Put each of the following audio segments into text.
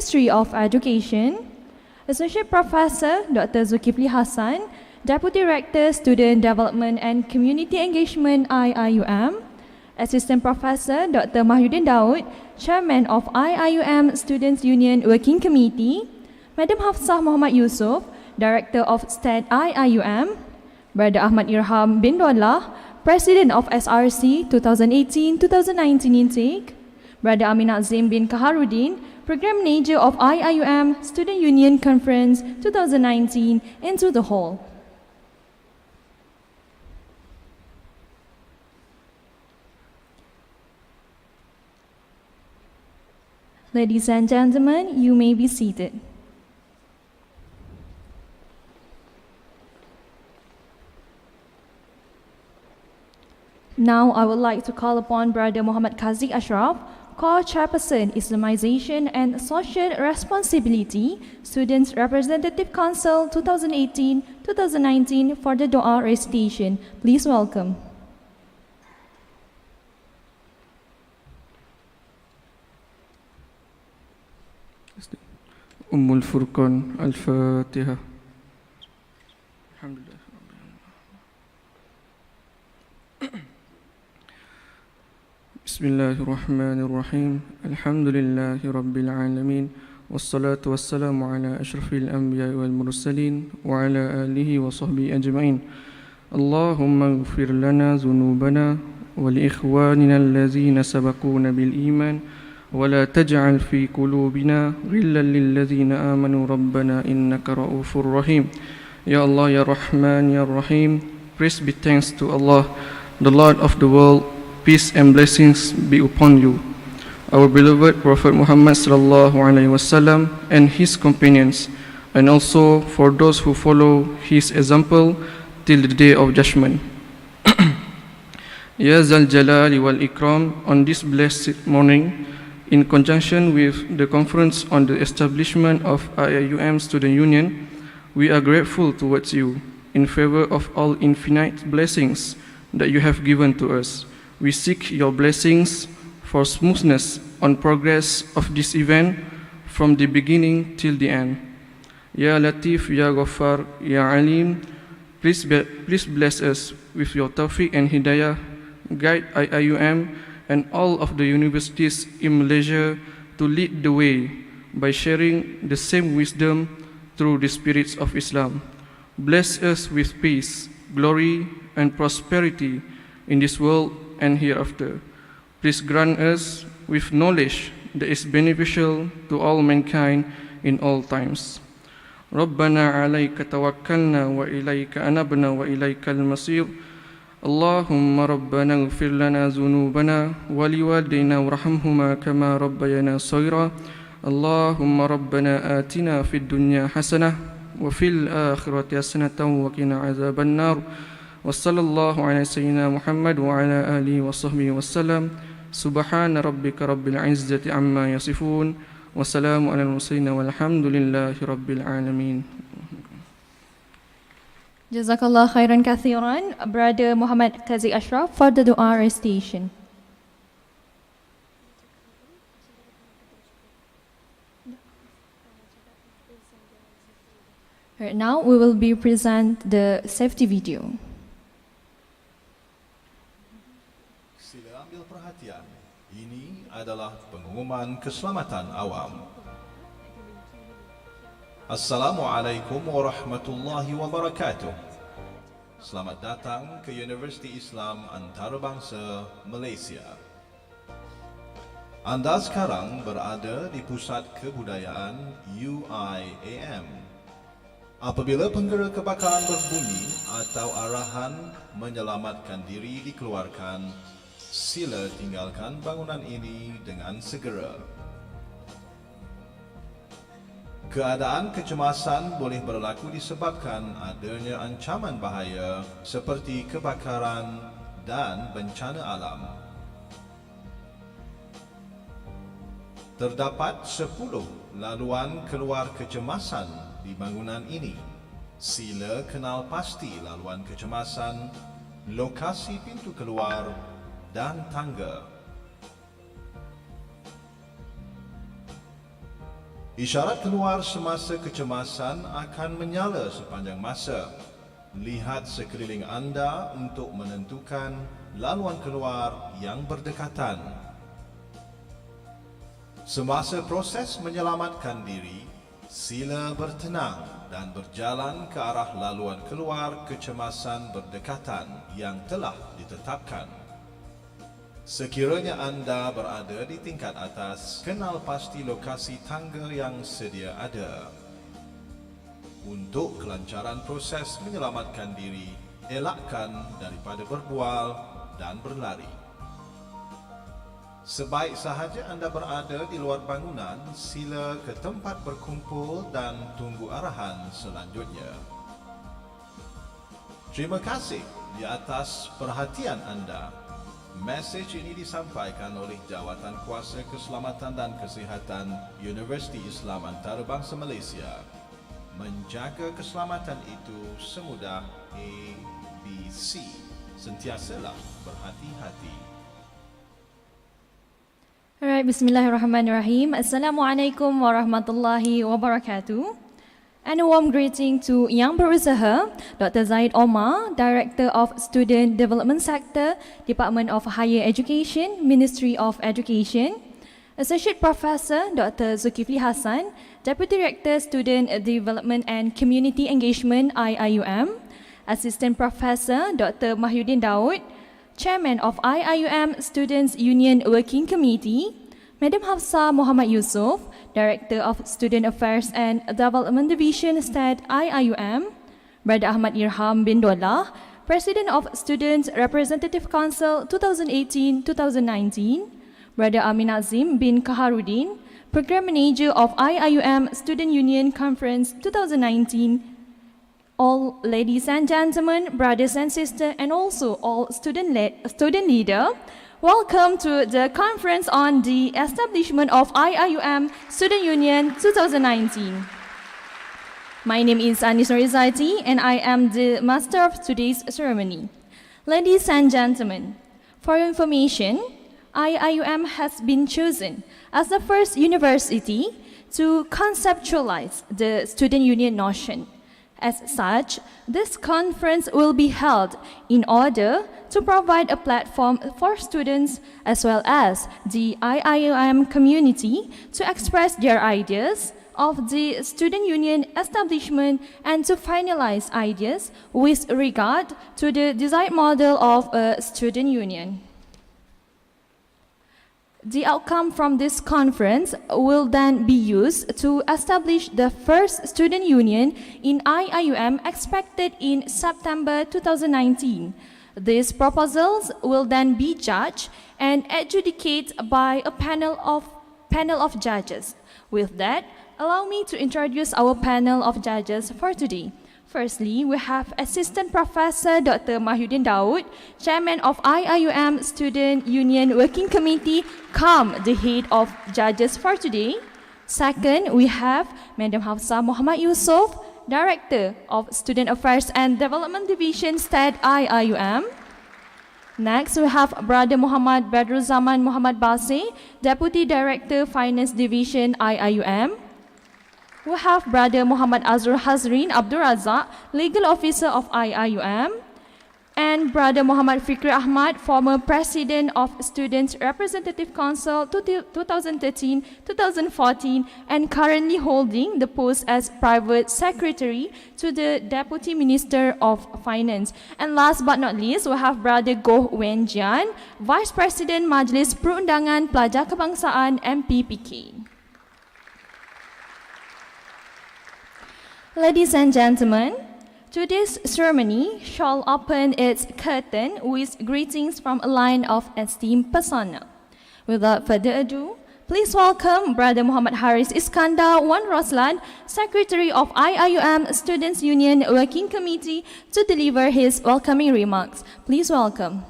Ministry of Education, Associate Professor Dr. Zulkifli Hassan, Deputy Director, Student Development and Community Engagement, IIUM, Assistant Professor Dr. Mahyudin Daud, Chairman of IIUM Students Union Working Committee, Madam Hafsah Muhammad Yusof, Director of STAT IIUM, Brother Ahmad Irham bin Dollah, President of SRC 2018-2019 intake, Brother Amin Azim bin Kaharudin, Program Manager of IIUM Student Union Conference 2019, into the hall. Ladies and gentlemen, you may be seated. Now I would like to call upon Brother Muhammad Kazik Ashraf, Co-Chairperson, Islamization and Social Responsibility, Students Representative Council 2018-2019 for the Dua recitation. Please welcome. Ummul Furqan Al-Fatiha. Alhamdulillah. Bismillahirrahmanirrahim. Alhamdulillahi Rabbil Alamin. Wassalatu wassalamu ala ashrafil anbiya wal mursalin wa ala alihi wa sahbihi ajma'in. Allahumma ighfir lana dhunubana wa li ikhwanina allazina sabaquna bil iman wa la taj'al fi qulubina ghillan lil ladzina amanu rabbana innaka ra'ufur rahim. Ya Allah, Ya Rahman, Ya Rahim. Praise be thanks to Allah, the Lord of the world. Peace and blessings be upon you, our beloved Prophet Muhammad sallallahu alaihi wasallam and his companions, and also for those who follow his example till the day of judgment. Ya Zal Jalali wal Ikram, on this blessed morning, in conjunction with the conference on the establishment of IIUM Student Union, we are grateful towards you in favor of all infinite blessings that you have given to us. We seek your blessings for smoothness on progress of this event from the beginning till the end. Ya Latif, Ya Ghaffar, Ya Alim, please bless us with your tawfiq and hidayah, guide IIUM and all of the universities in Malaysia to lead the way by sharing the same wisdom through the spirits of Islam. Bless us with peace, glory and prosperity in this world and hereafter. Please grant us with knowledge that is beneficial to all mankind in all times. Rabbana alayka tawakkalna wa ilayka anabna wa ilaykal masir. Allahumma rabbana ighfir lana dhunubana wa liwalidayna warhamhuma kama rabbayana saghira. Allahumma rabbana atina fid dunya hasanah wa fil akhirati hasanatan wa qina azaban nar. وصلى الله على سيدنا محمد وعلى آله وصحبه وسلم. سبحان ربك رب العزة عما يصفون وسلام على المرسلين والحمد لله رب العالمين. Jazakallah khairan kathiran, Brother Muhammad Kazik Ashraf, for the Dua recitation. Right now we will be present the safety video. Perhatian, ini adalah pengumuman keselamatan awam. Assalamualaikum warahmatullahi wabarakatuh. Selamat datang ke Universiti Islam Antarabangsa Malaysia. Anda sekarang berada di Pusat Kebudayaan IIUM. Apabila penggera kebakaran berbunyi atau arahan menyelamatkan diri dikeluarkan, sila tinggalkan bangunan ini dengan segera. Keadaan kecemasan boleh berlaku disebabkan adanya ancaman bahaya seperti kebakaran dan bencana alam. Terdapat 10 laluan keluar kecemasan di bangunan ini. Sila kenal pasti laluan kecemasan, lokasi pintu keluar dan tangga. Isyarat keluar semasa kecemasan akan menyala sepanjang masa. Lihat sekeliling anda untuk menentukan laluan keluar yang berdekatan. Semasa proses menyelamatkan diri, sila bertenang dan berjalan ke arah laluan keluar kecemasan berdekatan yang telah ditetapkan. Sekiranya anda berada di tingkat atas, kenal pasti lokasi tangga yang sedia ada. Untuk kelancaran proses menyelamatkan diri, elakkan daripada berbual dan berlari. Sebaik sahaja anda berada di luar bangunan, sila ke tempat berkumpul dan tunggu arahan selanjutnya. Terima kasih di atas perhatian anda. Mesej ini disampaikan oleh Jawatan Kuasa Keselamatan dan Kesihatan Universiti Islam Antarabangsa Malaysia. Menjaga keselamatan itu semudah A, B, C. Sentiasalah berhati-hati. Alright, bismillahirrahmanirrahim. Assalamualaikum warahmatullahi wabarakatuh. And a warm greeting to Yang Berusaha, Dr. Zaid Omar, Director of Student Development Sector, Department of Higher Education, Ministry of Education, Associate Professor Dr. Zulkifli Hassan, Deputy Director Student Development and Community Engagement IIUM, Assistant Professor Dr. Mahyudin Daud, Chairman of IIUM Students Union Working Committee, Madam Hafsa Muhammad Yusof, Director of Student Affairs and Development Division STAD IIUM, Brother Ahmad Irham bin Dollah, President of Students Representative Council 2018-2019, Brother Amin Azim bin Kaharudin, Program Manager of IIUM Student Union Conference 2019, all ladies and gentlemen, brothers and sisters, and also all student leader, welcome to the conference on the establishment of IIUM Student Union 2019. My name is Anis Norizati and I am the master of today's ceremony. Ladies and gentlemen, for your information, IIUM has been chosen as the first university to conceptualize the student union notion. As such, this conference will be held in order to provide a platform for students as well as the IIUM community to express their ideas of the student union establishment and to finalize ideas with regard to the desired model of a student union. The outcome from this conference will then be used to establish the first student union in IIUM expected in September 2019. These proposals will then be judged and adjudicated by a panel of judges. With that, allow me to introduce our panel of judges for today. Firstly, we have Assistant Professor Dr. Mahyudin Daud, Chairman of IIUM Student Union Working Committee, the head of judges for today. Second, we have Madam Hafsa Muhammad Yusof, Director of Student Affairs and Development Division STAD IIUM. Next, we have Brother Muhammad Badruzaman Muhammad Basri, Deputy Director Finance Division IIUM. We have Brother Muhammad Azrul Hazrin Abdul Razak, Legal Officer of IIUM, and Brother Muhammad Fikri Ahmad, former President of Students Representative Council 2013-2014 and currently holding the post as Private Secretary to the Deputy Minister of Finance. And last but not least, we have Brother Goh Wen Jian, Vice President Majlis Perundangan Pelajar Kebangsaan MPPK. Ladies and gentlemen, today's ceremony shall open its curtain with greetings from a line of esteemed personnel. Without further ado, please welcome Brother Muhammad Haris Iskandar Wan Roslan, Secretary of IIUM Students Union Working Committee, to deliver his welcoming remarks. Please welcome.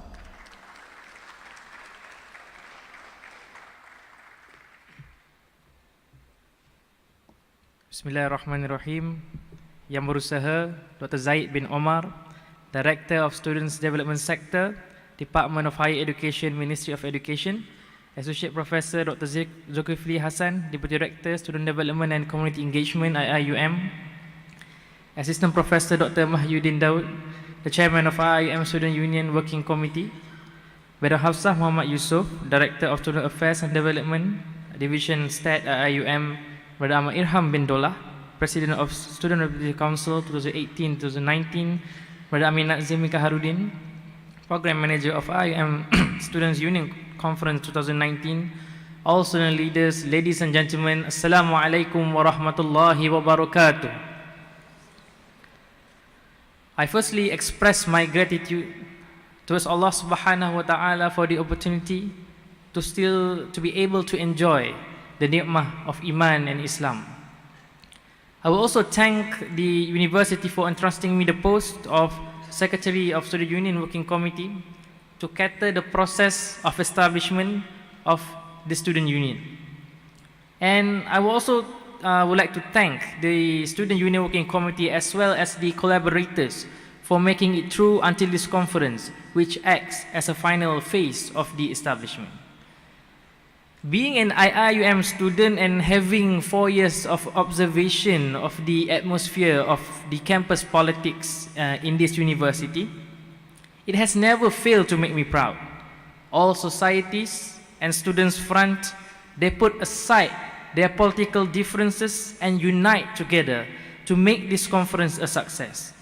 Bismillahirrahmanirrahim. Yang Berusaha Dr. Zaid bin Omar, Director of Students Development Sector, Department of Higher Education, Ministry of Education, Associate Professor Dr. Zulkifli Hassan, Deputy Director, Student Development and Community Engagement, IIUM. Assistant Professor Dr. Mahyuddin Daud, the Chairman of IIUM Student Union Working Committee. Madam Hafsah Muhammad Yusof, Director of Student Affairs and Development, Division STAT IIUM. Madam Ahmad Irham bin Dollah, President of Student Representative Council 2018-2019. Madam Aminat Zimika Harudin, Program Manager of IIUM Students Union Conference 2019. All student leaders, ladies and gentlemen, Assalamu alaikum warahmatullahi wabarakatuh. I firstly express my gratitude towards Allah subhanahu wa ta'ala for the opportunity to be able to enjoy the ni'mah of Iman and Islam. I will also thank the university for entrusting me the post of Secretary of Student Union Working Committee to cater the process of establishment of the Student Union. And I will also would like to thank the Student Union Working Committee as well as the collaborators for making it through until this conference, which acts as a final phase of the establishment. Being an IIUM student and having 4 years of observation of the atmosphere of the campus politics in this university, it has never failed to make me proud. All societies and students front, they put aside their political differences and unite together to make this conference a success.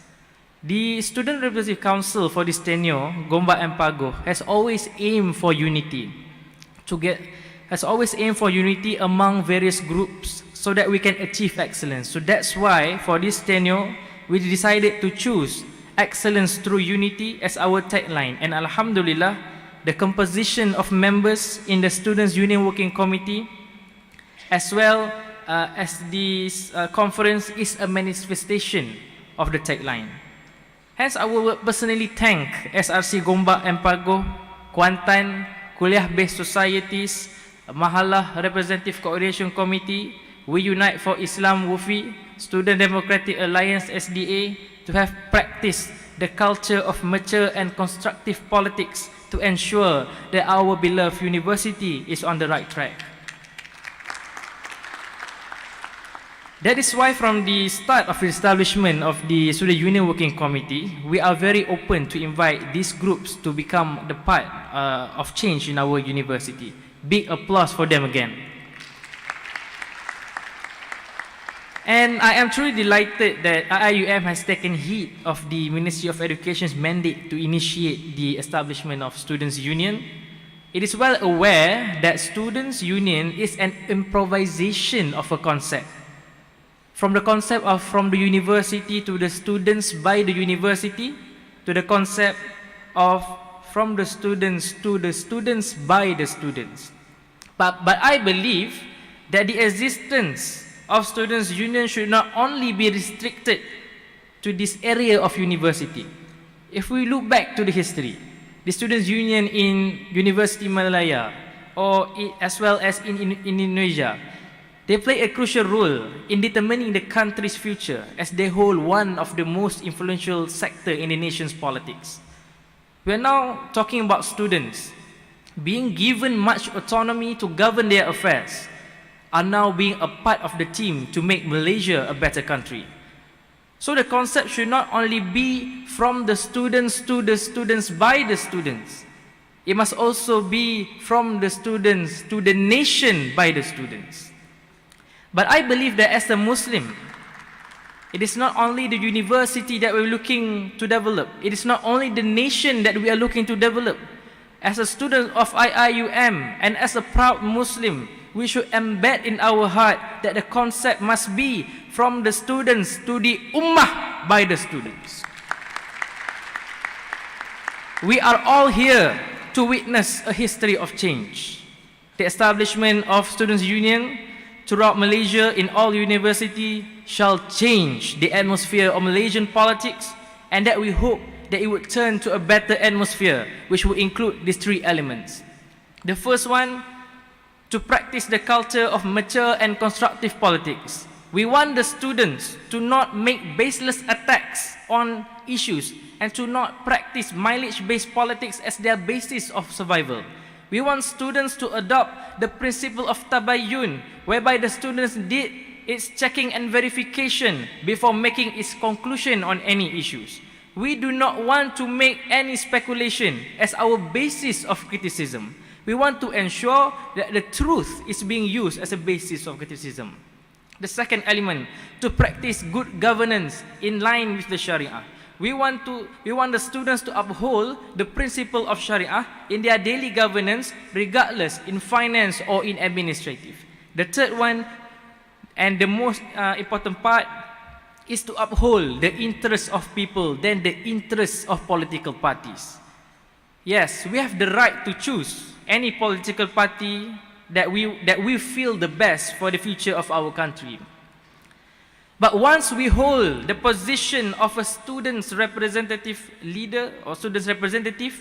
The Student Representative Council for this tenure, Gombak and Pagoh, has always aimed for unity among various groups so that we can achieve excellence. So that's why for this tenure, we decided to choose excellence through unity as our tagline. And Alhamdulillah, the composition of members in the Students' Union Working Committee as well as this conference is a manifestation of the tagline. Hence, I will personally thank SRC Gombak and Pagoh, Kuantan, Kuliah-Based Societies, Mahalah Representative Coordination Committee, We Unite for Islam Whoopi, Student Democratic Alliance SDA, to have practiced the culture of mature and constructive politics to ensure that our beloved university is on the right track. That is why from the start of the establishment of the Student Union Working Committee, we are very open to invite these groups to become the part of change in our university. Big applause for them again. And I am truly delighted that IIUM has taken heed of the Ministry of Education's mandate to initiate the establishment of Students' Union. It is well aware that Students' Union is an improvisation of a concept. From the concept of from the university to the students by the university, to the concept of from the students to the students by the students. But I believe that the existence of Students' Union should not only be restricted to this area of university. If we look back to the history, the Students' Union in University Malaya or as well as in Indonesia, they play a crucial role in determining the country's future as they hold one of the most influential sector in the nation's politics. We are now talking about students being given much autonomy to govern their affairs, are now being a part of the team to make Malaysia a better country. So the concept should not only be from the students to the students by the students, it must also be from the students to the nation by the students. But I believe that as a Muslim, it is not only the university that we're looking to develop, it is not only the nation that we are looking to develop. As a student of IIUM and as a proud Muslim, we should embed in our heart that the concept must be from the students to the ummah by the students. We are all here to witness a history of change. The establishment of Students' Union throughout Malaysia in all universities shall change the atmosphere of Malaysian politics, and that we hope that it would turn to a better atmosphere which will include these three elements. The first one, to practice the culture of mature and constructive politics. We want the students to not make baseless attacks on issues and to not practice mileage-based politics as their basis of survival. We want students to adopt the principle of tabayyun, whereby the students did its checking and verification before making its conclusion on any issues. We do not want to make any speculation as our basis of criticism. We want to ensure that the truth is being used as a basis of criticism. The second element, to practice good governance in line with the Sharia. We want the students to uphold the principle of Sharia in their daily governance, regardless in finance or in administrative. The third one, and the most important part, is to uphold the interests of people than the interests of political parties. Yes, we have the right to choose any political party that we feel the best for the future of our country. But once we hold the position of a student's representative leader or student's representative,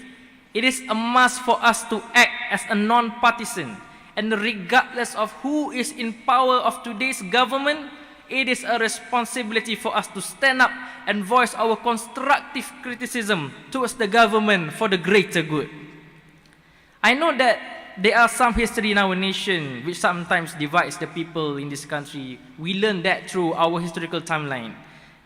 it is a must for us to act as a non-partisan. And regardless of who is in power of today's government, it is a responsibility for us to stand up and voice our constructive criticism towards the government for the greater good. I know that there are some history in our nation which sometimes divides the people in this country. We learn that through our historical timeline.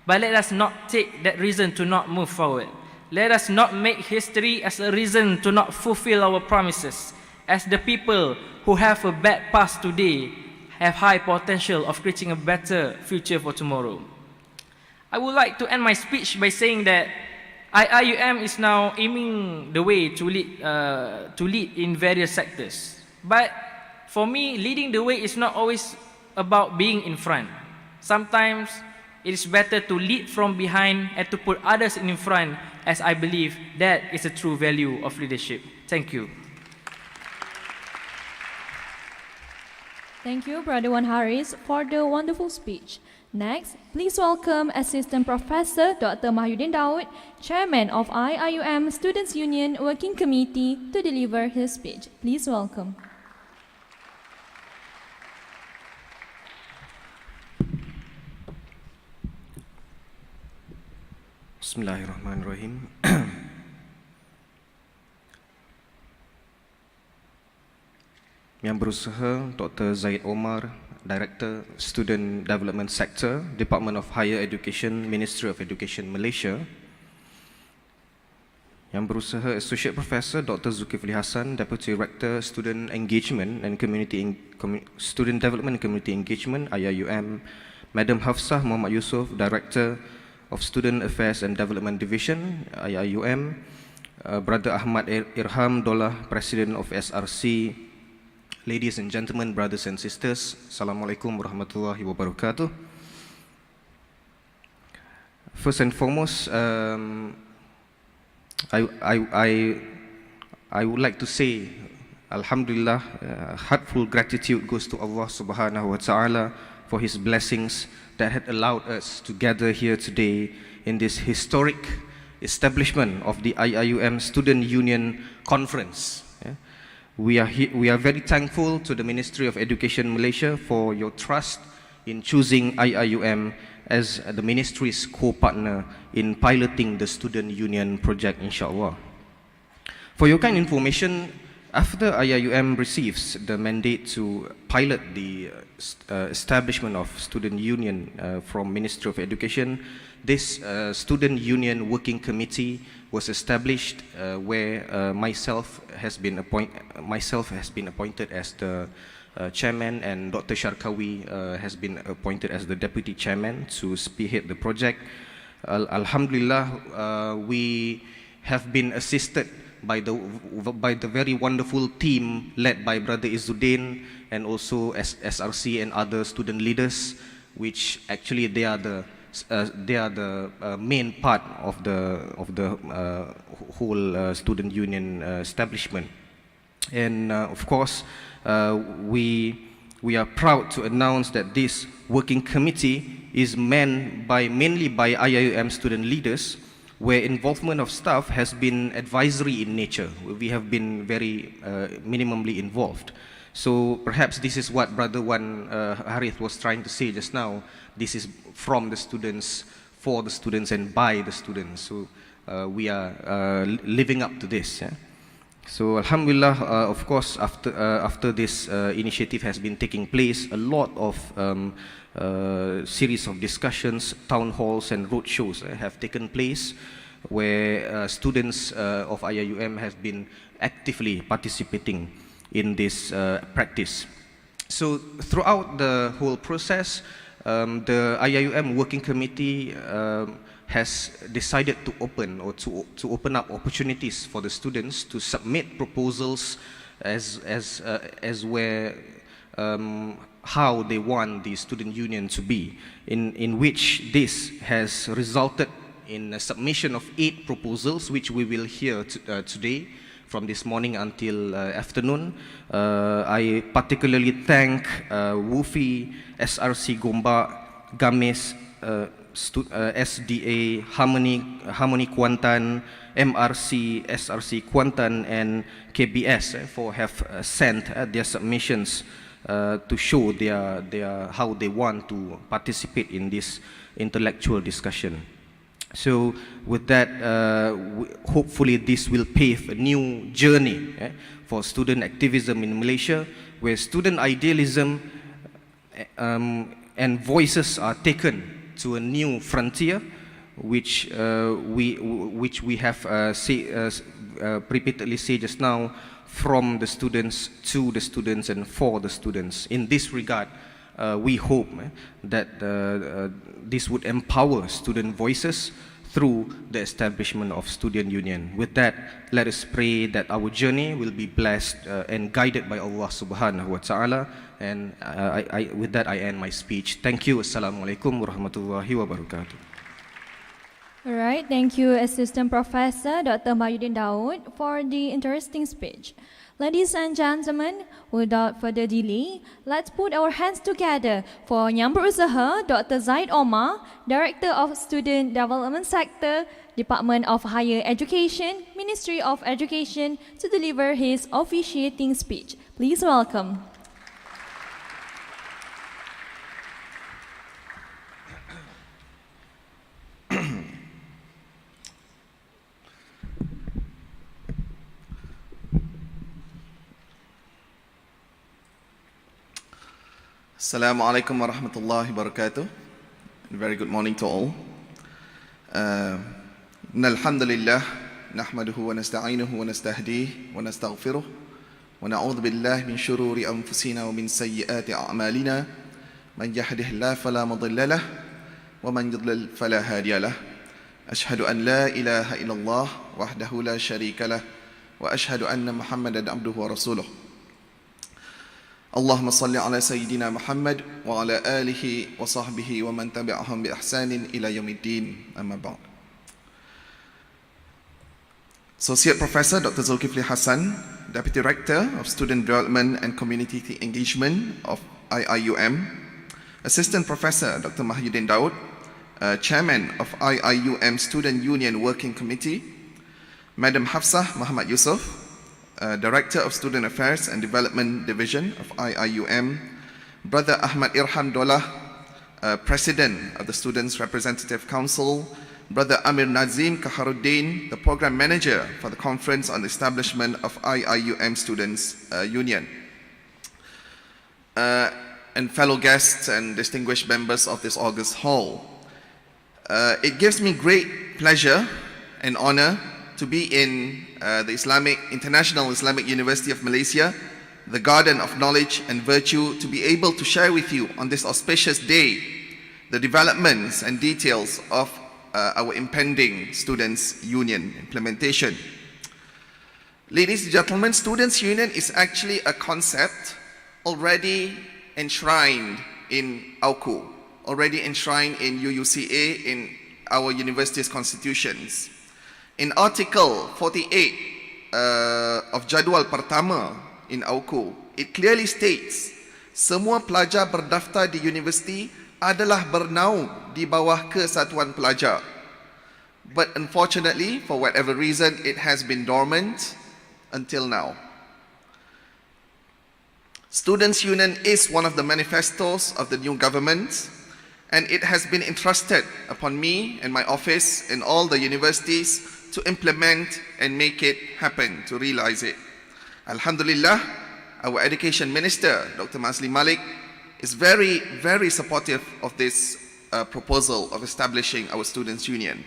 But let us not take that reason to not move forward. Let us not make history as a reason to not fulfill our promises, as the people who have a bad past today have high potential of creating a better future for tomorrow. I would like to end my speech by saying that IIUM is now aiming the way to lead in various sectors. But for me, leading the way is not always about being in front. Sometimes it is better to lead from behind and to put others in front, as I believe that is a true value of leadership. Thank you. Thank you, Brother Wan Haris, for the wonderful speech. Next, please welcome Assistant Professor Dr. Mahyudin Daud, Chairman of IIUM Students Union Working Committee, to deliver his speech. Please welcome. Bismillahirrahmanirrahim. Yang berusaha Dr. Zaid Omar, Director Student Development Sector, Department of Higher Education, Ministry of Education, Malaysia. Yang berusaha Associate Professor Dr. Zulkifli Hasan, Deputy Director Student Engagement and Student Development and Community Engagement, IIUM. Madam Hafsah Muhammad Yusof, Director of Student Affairs and Development Division, IIUM. Brother Ahmad Irham Dollah, President of SRC. Ladies and gentlemen, brothers and sisters, Assalamualaikum warahmatullahi wabarakatuh. First and foremost, I would like to say, Alhamdulillah, heartful gratitude goes to Allah subhanahu wa ta'ala for His blessings that had allowed us to gather here today in this historic establishment of the IIUM Student Union Conference. We are very thankful to the Ministry of Education Malaysia for your trust in choosing IIUM as the ministry's co-partner in piloting the Student Union project, inshallah. For your kind information, after IIUM receives the mandate to pilot the establishment of Student Union from Ministry of Education, this Student Union Working Committee was established where myself has been appointed as the chairman, and Dr. Sharkawi has been appointed as the deputy chairman to spearhead the project. Alhamdulillah, we have been assisted by the very wonderful team led by Brother Izzuddin and also SRC and other student leaders, which actually they are the main part of the whole student union establishment. And of course, we are proud to announce that this working committee is manned mainly by IIUM student leaders, where involvement of staff has been advisory in nature. We have been very minimally involved. So perhaps this is what Brother Wan Harith was trying to say just now. This is from the students, for the students, and by the students. So we are living up to this. Yeah? So Alhamdulillah, of course, after this initiative has been taking place, a lot of series of discussions, town halls and road shows have taken place where students of IIUM have been actively participating in this practice. So throughout the whole process, the IIUM Working Committee has decided to open up opportunities for the students to submit proposals as where how they want the student union to be, in which this has resulted in a submission of 8 proposals, which we will hear today from this morning until afternoon. I particularly thank Whoopi, SRC Gombak, Gamis, SDA, Harmony Kuantan, MRC, SRC Kuantan, and KBS for have sent their submissions to show how they want to participate in this intellectual discussion. So with that, hopefully this will pave a new journey for student activism in Malaysia, where student idealism and voices are taken to a new frontier, which we have repeatedly said just now, from the students to the students and for the students. In this regard, we hope that this would empower student voices through the establishment of student union. With that, let us pray that our journey will be blessed and guided by Allah subhanahu wa ta'ala. And with that, I end my speech. Thank you. Assalamualaikum warahmatullahi wabarakatuh. All right, thank you, Assistant Professor Dr. Mahyudin Daud, for the interesting speech. Ladies and gentlemen, without further delay, let's put our hands together for Yang Berusaha Dr. Zaid Omar, Director of Student Development Sector, Department of Higher Education, Ministry of Education, to deliver his officiating speech. Please welcome. Assalamu alaikum wa rahmatullahi wa barakatuh. Very good morning to all. Alhamdulillah, nahmaduhu wa nasta'inuhu wa nastahdihi wa nastaghfiruh wa na'udhu billahi min shururi anfusina wa min sayyiati a'malina. Man yahdihillahu fala mudilla lahu wa man yudlil fala hadiya lahu. Ashhadu an la ilaha illallah wahdahu la sharika lahu wa ashhadu anna Muhammadan abduhu wa rasuluh. Allahumma salli ala Sayyidina Muhammad wa ala alihi wa sahbihi wa man tabi'ahum bi ihsanin ila yaumiddin, amma ba'd. Associate Professor Dr. Zulkifli Hassan, Deputy Rector of Student Development and Community Engagement of IIUM, Assistant Professor Dr. Mahyudin Daud, Chairman of IIUM Student Union Working Committee, Madam Hafsah Muhammad Yusof, Director of Student Affairs and Development Division of IIUM, Brother Ahmad Irham Dollah, President of the Students Representative Council, Brother Amir Nazim Kaharuddin, the Program Manager for the Conference on the Establishment of IIUM Students Union, and fellow guests and distinguished members of this August Hall. It gives me great pleasure and honor to be in the International Islamic University of Malaysia, the Garden of Knowledge and Virtue, to be able to share with you on this auspicious day the developments and details of our impending Students' Union implementation. Ladies and gentlemen, Students' Union is actually a concept already enshrined in AUKU, already enshrined in UUCA, in our university's constitutions. In Article 48 of Jadual Pertama in AUKU, it clearly states, semua pelajar berdaftar di universiti adalah bernaung di bawah kesatuan pelajar. But unfortunately, for whatever reason, it has been dormant until now. Students' Union is one of the manifestos of the new government, and it has been entrusted upon me and my office in all the universities to implement and make it happen, to realize it. Alhamdulillah, our Education Minister, Dr. Masli Malik, is very, very supportive of this proposal of establishing our Students' Union.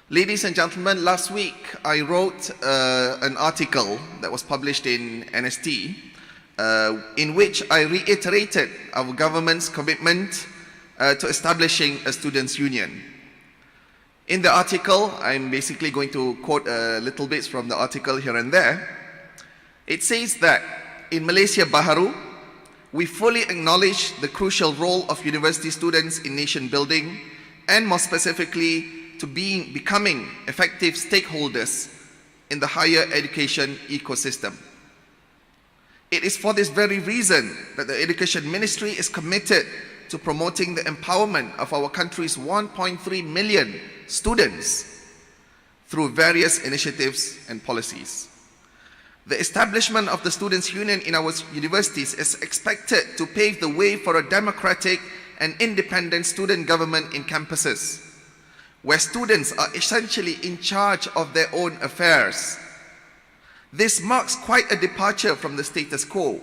Ladies and gentlemen, last week I wrote an article that was published in NST in which I reiterated our government's commitment to establishing a Students' Union. In the article, I'm basically going to quote little bits from the article here and there. It says that in Malaysia Baharu, we fully acknowledge the crucial role of university students in nation building and more specifically to becoming effective stakeholders in the higher education ecosystem. It is for this very reason that the Education Ministry is committed to promoting the empowerment of our country's 1.3 million students through various initiatives and policies. The establishment of the Students' Union in our universities is expected to pave the way for a democratic and independent student government in campuses, where students are essentially in charge of their own affairs. This marks quite a departure from the status quo,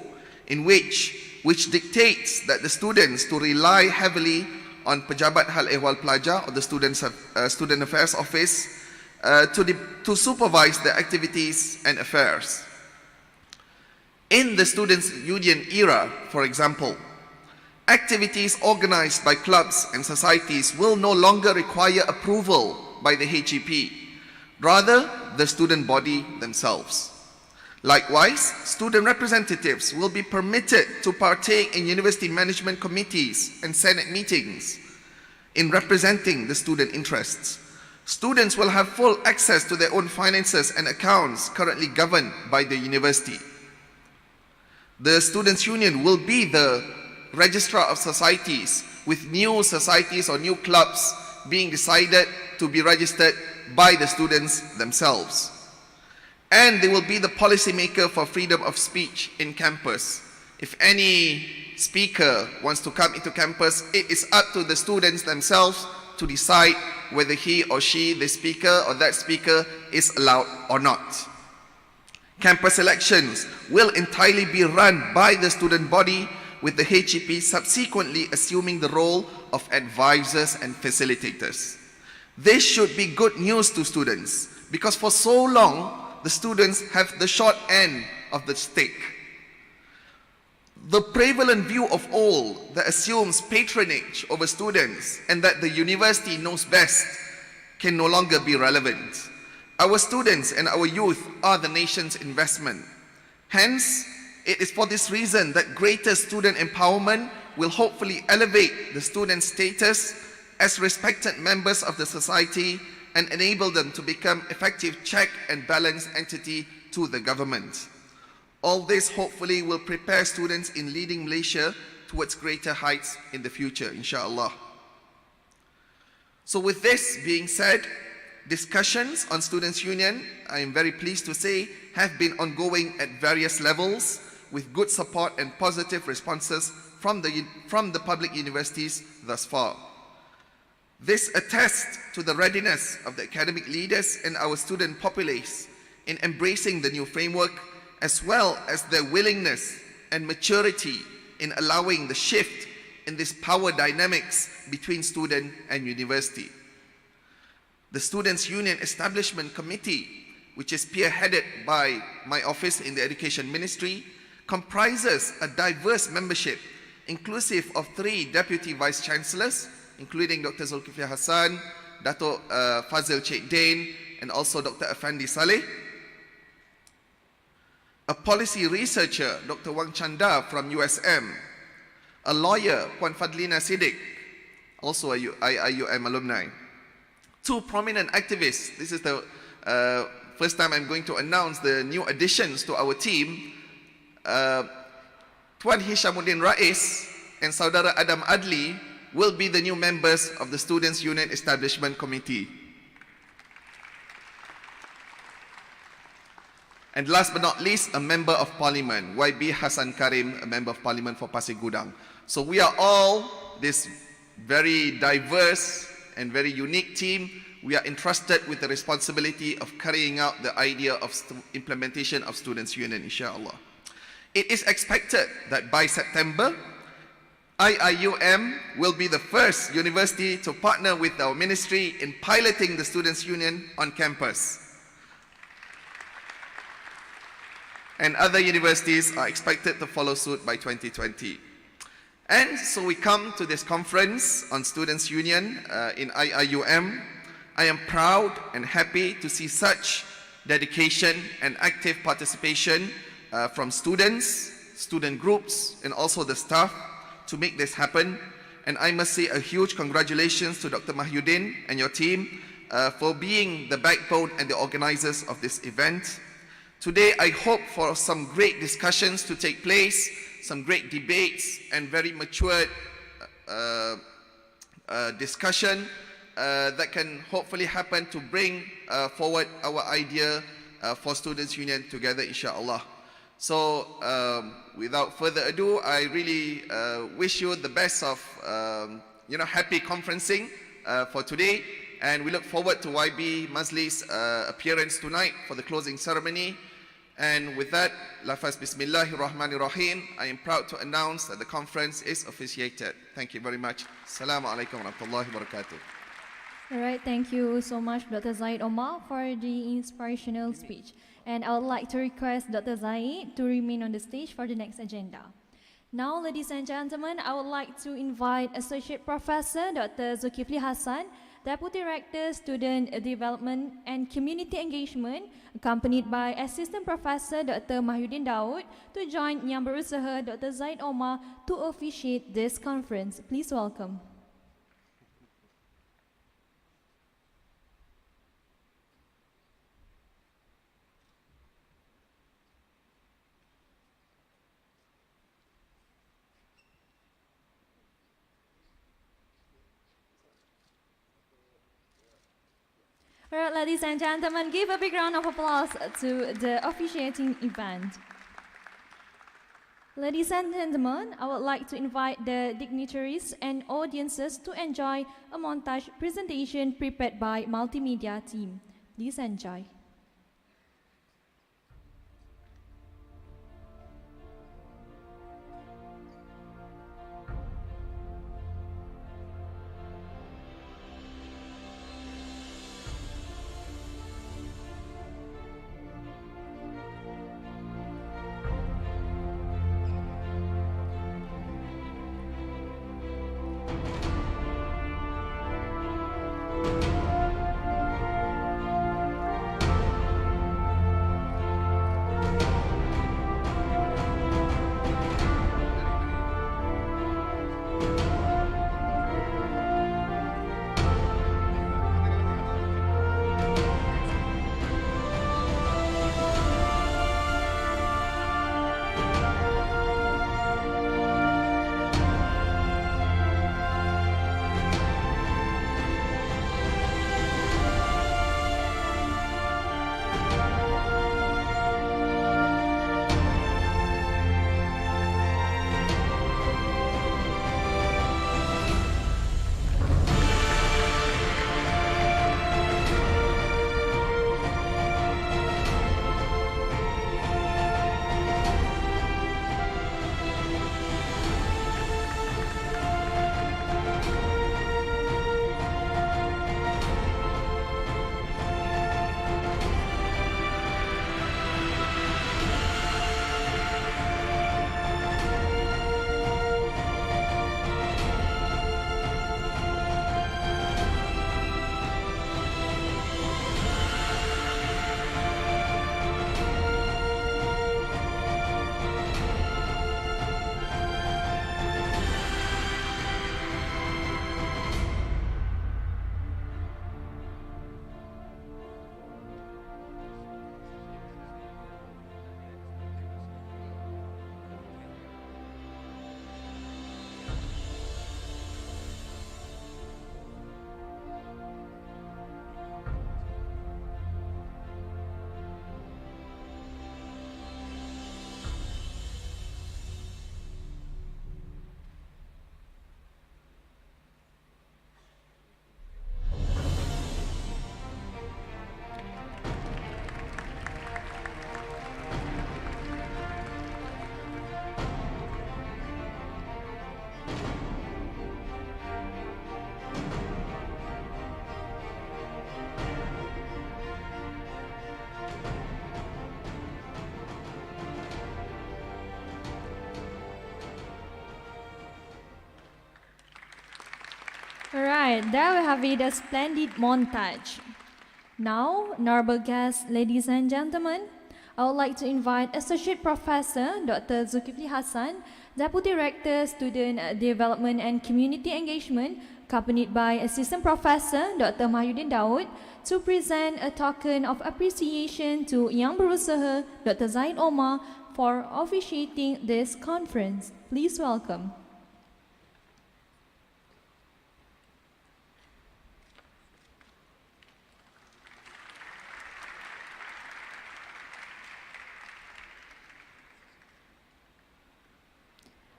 which dictates that the students to rely heavily on Pejabat Hal Ehwal Pelajar or the Student Affairs Office to supervise their activities and affairs. In the Students' Union era, for example, activities organized by clubs and societies will no longer require approval by the HEP, rather the student body themselves. Likewise, student representatives will be permitted to partake in university management committees and senate meetings in representing the student interests. Students will have full access to their own finances and accounts currently governed by the university. The Students' Union will be the registrar of societies, with new societies or new clubs being decided to be registered by the students themselves. And they will be the policymaker for freedom of speech in campus. If any speaker wants to come into campus, it is up to the students themselves to decide whether he or she, the speaker or that speaker, is allowed or not. Campus elections will entirely be run by the student body, with the HEP subsequently assuming the role of advisors and facilitators. This should be good news to students, because for so long, the students have the short end of the stick. The prevalent view of all that assumes patronage over students and that the university knows best can no longer be relevant. Our students and our youth are the nation's investment. Hence, it is for this reason that greater student empowerment will hopefully elevate the student status as respected members of the society and enable them to become effective check and balance entity to the government. All this hopefully will prepare students in leading Malaysia towards greater heights in the future, inshallah. So with this being said, discussions on Students' Union, I am very pleased to say, have been ongoing at various levels with good support and positive responses from the public universities thus far. This attests to the readiness of the academic leaders and our student populace in embracing the new framework, as well as their willingness and maturity in allowing the shift in this power dynamics between student and university. The Students' Union Establishment Committee, which is spearheaded by my office in the Education Ministry, comprises a diverse membership inclusive of 3 Deputy Vice-Chancellors, including Dr. Zulkifli Hassan, Dato' Fazil Cik Dain, and also Dr. Afandi Saleh, a policy researcher, Dr. Wang Chanda from USM, a lawyer, Puan Fadlina Siddiq, also a IIUM alumni, 2 prominent activists. This is the first time I'm going to announce the new additions to our team. Tuan Hishamuddin Rais and Saudara Adam Adli will be the new members of the Students' Union Establishment Committee. And last but not least, a member of parliament, YB Hassan Karim, a member of parliament for Pasir Gudang. So we are all this very diverse and very unique team we are entrusted with the responsibility of carrying out the idea of implementation of Students' Union, inshallah. It is expected that by September, IIUM will be the first university to partner with our ministry in piloting the Students' Union on campus. And other universities are expected to follow suit by 2020. And so we come to this conference on Students' Union in IIUM. I am proud and happy to see such dedication and active participation from students, student groups, and also the staff to make this happen. And I must say a huge congratulations to Dr. Mahyuddin and your team for being the backbone and the organizers of this event. Today, I hope for some great discussions to take place, some great debates, and very matured discussion that can hopefully happen to bring forward our idea for Students' Union together, inshallah. So, without further ado, I really wish you the best of, happy conferencing for today. And we look forward to YB Mazli's appearance tonight for the closing ceremony. And with that, lafaz Bismillahir Rahmanir Rahim, I am proud to announce that the conference is officiated. Thank you very much. Assalamu alaikum wa rahmatullahi wa barakatuh. All right, thank you so much, Dr. Zaid Omar, for the inspirational speech. And I would like to request Dr. Zaid to remain on the stage for the next agenda. Now, ladies and gentlemen, I would like to invite Associate Professor Dr. Zulkifli Hassan, Deputy Rector, Student Development and Community Engagement, accompanied by Assistant Professor Dr. Mahyuddin Daud, to join Yang Berusaha Dr. Zaid Omar to officiate this conference. Please welcome. All right, ladies and gentlemen, give a big round of applause to the officiating event. Ladies and gentlemen, I would like to invite the dignitaries and audiences to enjoy a montage presentation prepared by multimedia team. Please enjoy. Alright, there we have it, a splendid montage. Now, honorable guests, ladies and gentlemen, I would like to invite Associate Professor Dr. Zulkifli Hassan, Deputy Rector, Student Development and Community Engagement, accompanied by Assistant Professor Dr. Mahyudin Daud, to present a token of appreciation to Yang Berusaha Dr. Zaid Omar for officiating this conference. Please welcome.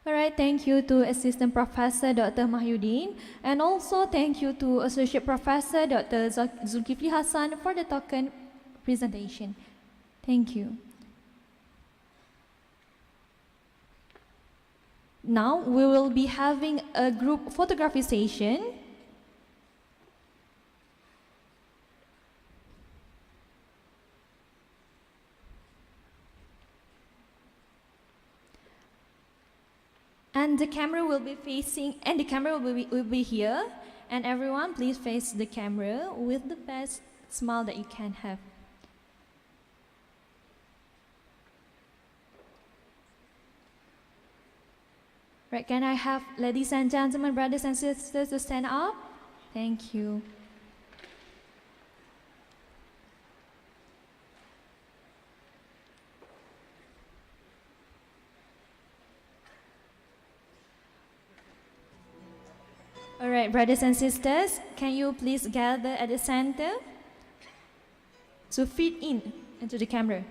Alright, thank you to Assistant Professor Dr. Mahyudin, and also thank you to Associate Professor Dr. Zulkifli Hassan for the token presentation. Thank you. Now we will be having a group photography session. And the camera will be facing, and the camera will be here. And everyone, please face the camera with the best smile that you can have. Right, can I have ladies and gentlemen, brothers and sisters to stand up? Thank you. All right, brothers and sisters, can you please gather at the center to fit in into the camera?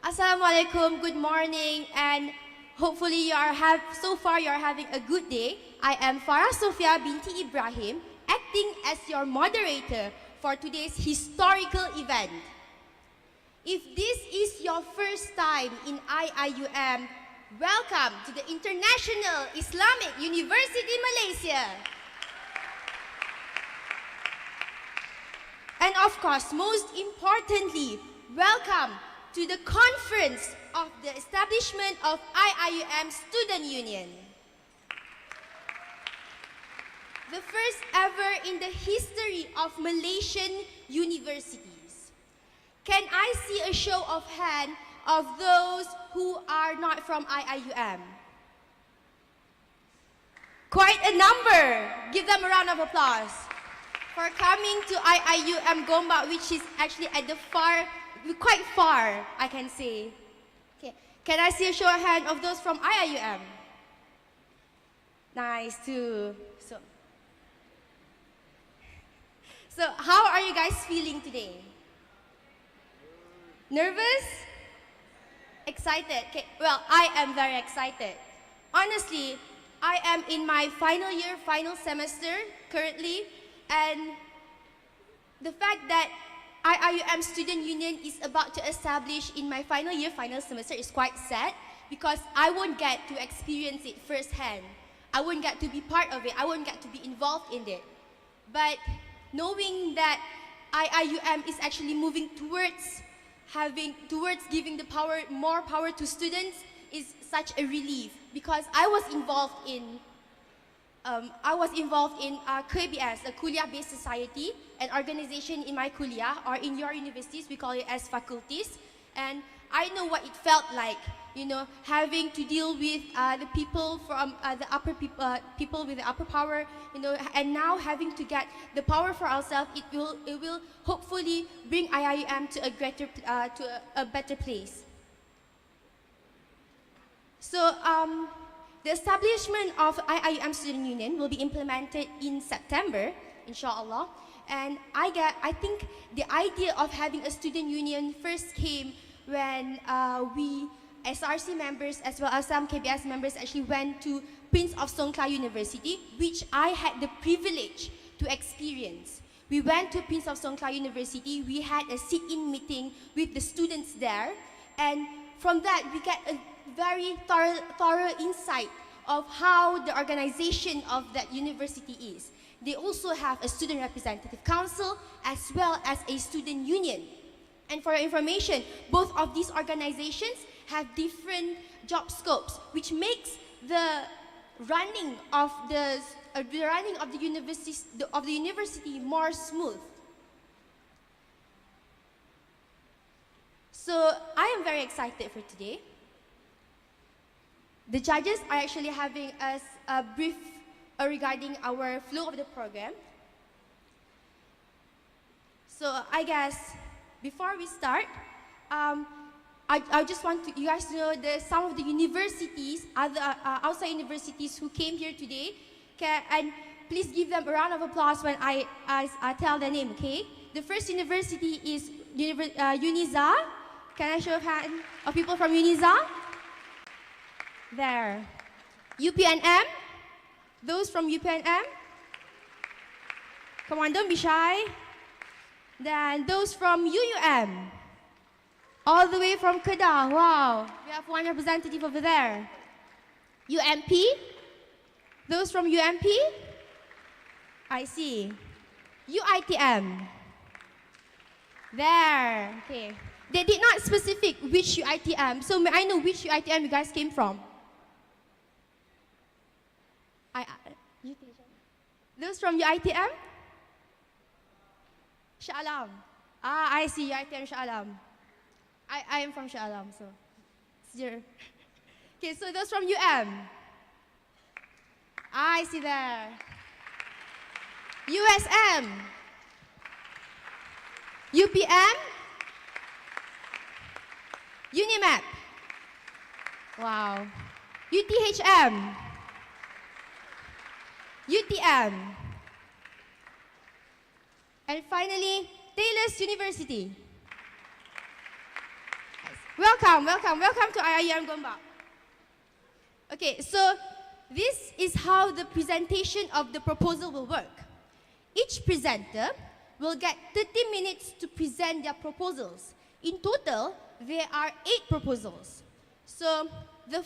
Assalamualaikum, good morning, and hopefully so far you are having a good day. I am Farah Sofia binti Ibrahim, acting as your moderator for today's historical event. If this is your first time in IIUM, welcome to the International Islamic University Malaysia. And of course, most importantly, welcome to the conference of the establishment of IIUM Student Union. The first ever in the history of Malaysian universities. Can I see a show of hands of those who are not from IIUM? Quite a number. Give them a round of applause for coming to IIUM Gombak, which is actually at the quite far, I can say. Okay. Can I see a show of hands of those from IIUM? Nice too. So how are you guys feeling today? Nervous? Excited? Okay. Well, I am very excited. Honestly, I am in my final year, final semester currently, and the fact that IIUM Student Union is about to establish in my final year, final semester is quite sad because I won't get to experience it firsthand. I won't get to be part of it. I won't get to be involved in it. But knowing that IIUM is actually moving towards giving more power to students is such a relief because I was involved in KBS, a Kuliah-Based Society, an organization in my kuliah or in your universities, we call it as faculties. And I know what it felt like, having to deal with the people from people with the upper power, and now having to get the power for ourselves. It will hopefully bring IIUM to a better place. So the establishment of IIUM Student Union will be implemented in September, inshallah. And I think the idea of having a student union first came when we SRC members as well as some KBS members actually went to Prince of Songkla University, which I had the privilege to experience. We went to Prince of Songkla University, we had a sit-in meeting with the students there, and from that we get a very thorough insight of how the organization of that university is. They also have a student representative council as well as a student union. And for your information, both of these organizations have different job scopes, which makes the running of the university more smooth. So I am very excited for today. The judges are actually having us a brief regarding our flow of the program. So I guess before we start, I just want you guys to know some of the universities, outside universities who came here today, and please give them a round of applause when I tell their name, okay? The first university is UNIZA. Can I show a hand of people from UNIZA? There. UPNM. Those from UPNM. Come on, don't be shy. Then those from UUM. All the way from Kedah. Wow. We have one representative over there. UMP. Those from UMP. I see. UITM. There. Okay. They did not specific which UITM. So may I know which UITM you guys came from? Those from UITM? Shah Alam. I see UITM Shah Alam. I am from Shah Alam, so it's your. Okay, so those from UM. I see there. USM. UPM. UNIMAP. Wow. UTHM. UTM. And finally, Taylor's University. Welcome to IIUM Gombak. Okay, so this is how the presentation of the proposal will work. Each presenter will get 30 minutes to present their proposals. In total, there are 8 proposals. So the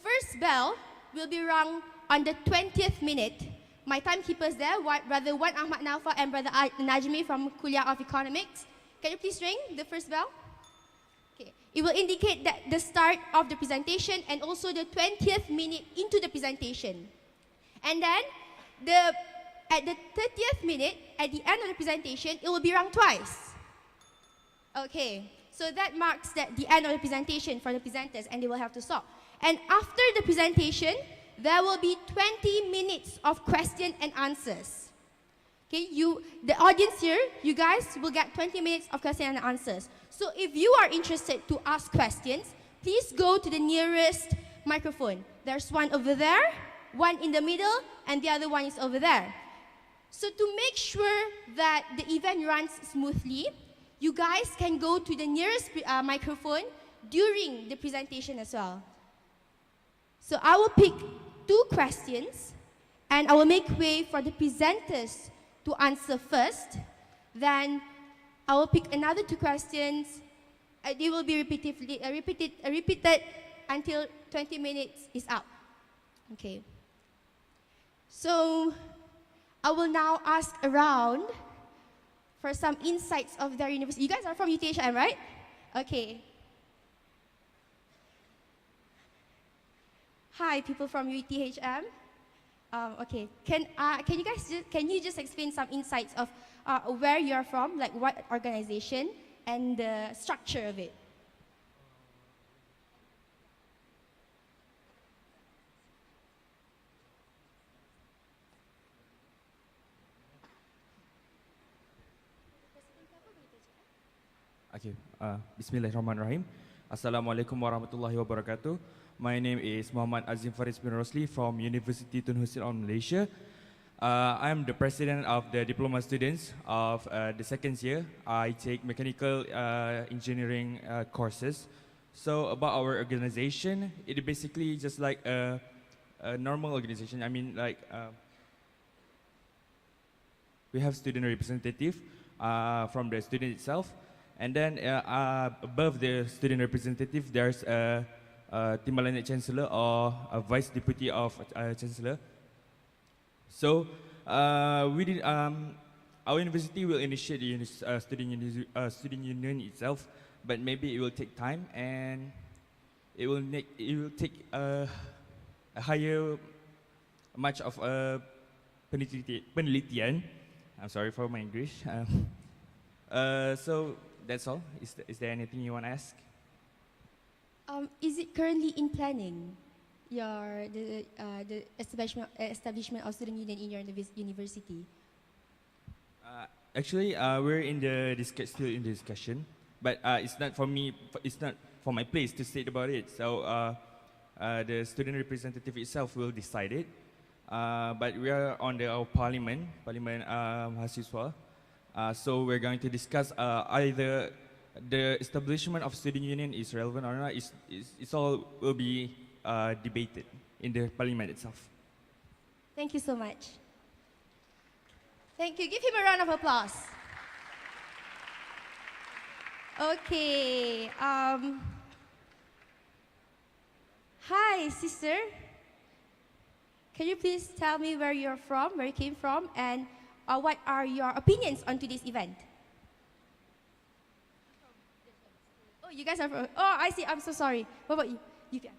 first bell will be rung on the 20th minute. My timekeepers there, Brother Wan Ahmad Nafa and Brother Najmi from Kuliah of Economics. Can you please ring the first bell? Okay. It will indicate that the start of the presentation and also the 20th minute into the presentation. And then at the 30th minute, at the end of the presentation, it will be rung twice. Okay, so that marks the end of the presentation for the presenters and they will have to stop. And after the presentation, there will be 20 minutes of question and answers. Okay, the audience here, you guys will get 20 minutes of question and answers. So if you are interested to ask questions, please go to the nearest microphone. There's one over there, one in the middle, and the other one is over there. So to make sure that the event runs smoothly, you guys can go to the nearest microphone during the presentation as well. So I will pick 2 questions and I will make way for the presenters to answer first. Then I will pick another 2 questions. They will be repeated until 20 minutes is up. Okay. So I will now ask around for some insights of their university. You guys are from UTHM, right? Okay. Hi, people from UTHM. Okay, can you just explain some insights of where you are from, like what organization and the structure of it? Okay, Bismillahirrahmanirrahim. Assalamualaikum warahmatullahi wabarakatuh. My name is Muhammad Azim Faris bin Rosli from University Tun Hussein of Malaysia. I am the president of the diploma students of the second year. I take mechanical engineering courses. So about our organization, it is basically just like a normal organization. I mean, like we have student representative from the student itself, and then above the student representative, there's a Timbalan Chancellor or a Vice Deputy of Chancellor. So our university will initiate the student union itself, but maybe it will take time and it will take a higher much of a penelitian. I'm sorry for my English. So that's all. Is there anything you want to ask? Is it currently in planning, the establishment of student union in your university? Actually, we're in the still in the discussion, but it's not for me. It's not for my place to state about it. So the student representative itself will decide it. But we are on our parliament mahasiswa. So we're going to discuss either the establishment of student union is relevant or not. It's all will be debated in the parliament itself. Thank you so much. Thank you. Give him a round of applause. Okay. Hi, sister. Can you please tell me where you're from, where you came from, and what are your opinions on today's event? Oh, you guys are from... Oh, I see. I'm so sorry. What about you? You can.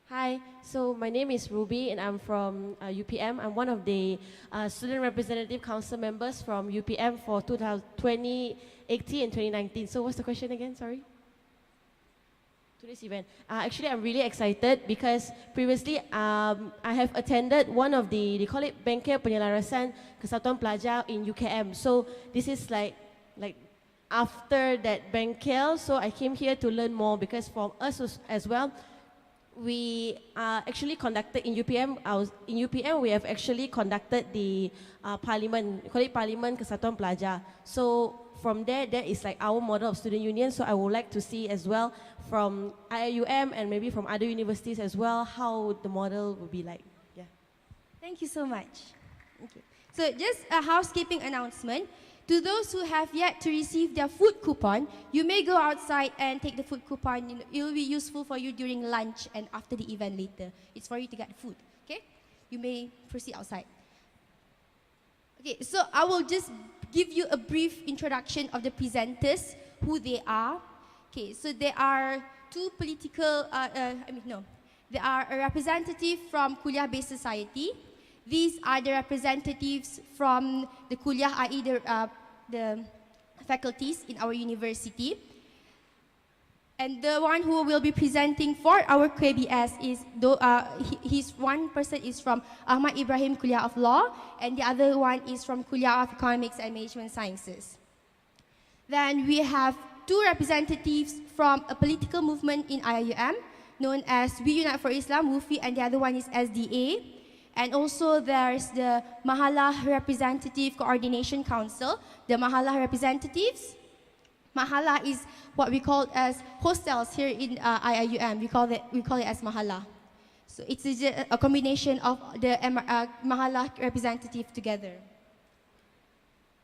Hi, so my name is Ruby and I'm from UPM. I'm one of the student representative council members from UPM for 2018 and 2019. So what's the question again? Sorry. Today's event. Actually, I'm really excited because previously I have attended one of they call it Bengkel Penyelarasan Kesatuan Pelajar in UKM. So this is like after that Bengkel, so I came here to learn more because for us as well, we actually conducted in UPM. In UPM, we have actually conducted the parliament. We call it Parliament Kesatuan Pelajar. So from there, that is like our model of student union. So I would like to see as well from IIUM and maybe from other universities as well how the model will be like. Yeah. Thank you so much. Okay. So just a housekeeping announcement. To those who have yet to receive their food coupon, you may go outside and take the food coupon. It will be useful for you during lunch and after the event later. It's for you to get food, okay? You may proceed outside. Okay, so I will just give you a brief introduction of the presenters, who they are. Okay, so there are two political, there are a representative from Kuliah-based society. These are the representatives from the Kuliah, i.e. the faculties in our university. And the one who will be presenting for our KBS is, one person is from Ahmad Ibrahim Kuliah of Law, and the other one is from Kuliah of Economics and Management Sciences. Then we have two representatives from a political movement in IIUM, known as We Unite for Islam, Whoopi, and the other one is SDA. And also there's the Mahalah Representative Coordination Council, the Mahalah representatives. Mahalah is what we call as hostels here in IIUM. We call it as Mahalah. So it's a combination of the Mahalah representative together.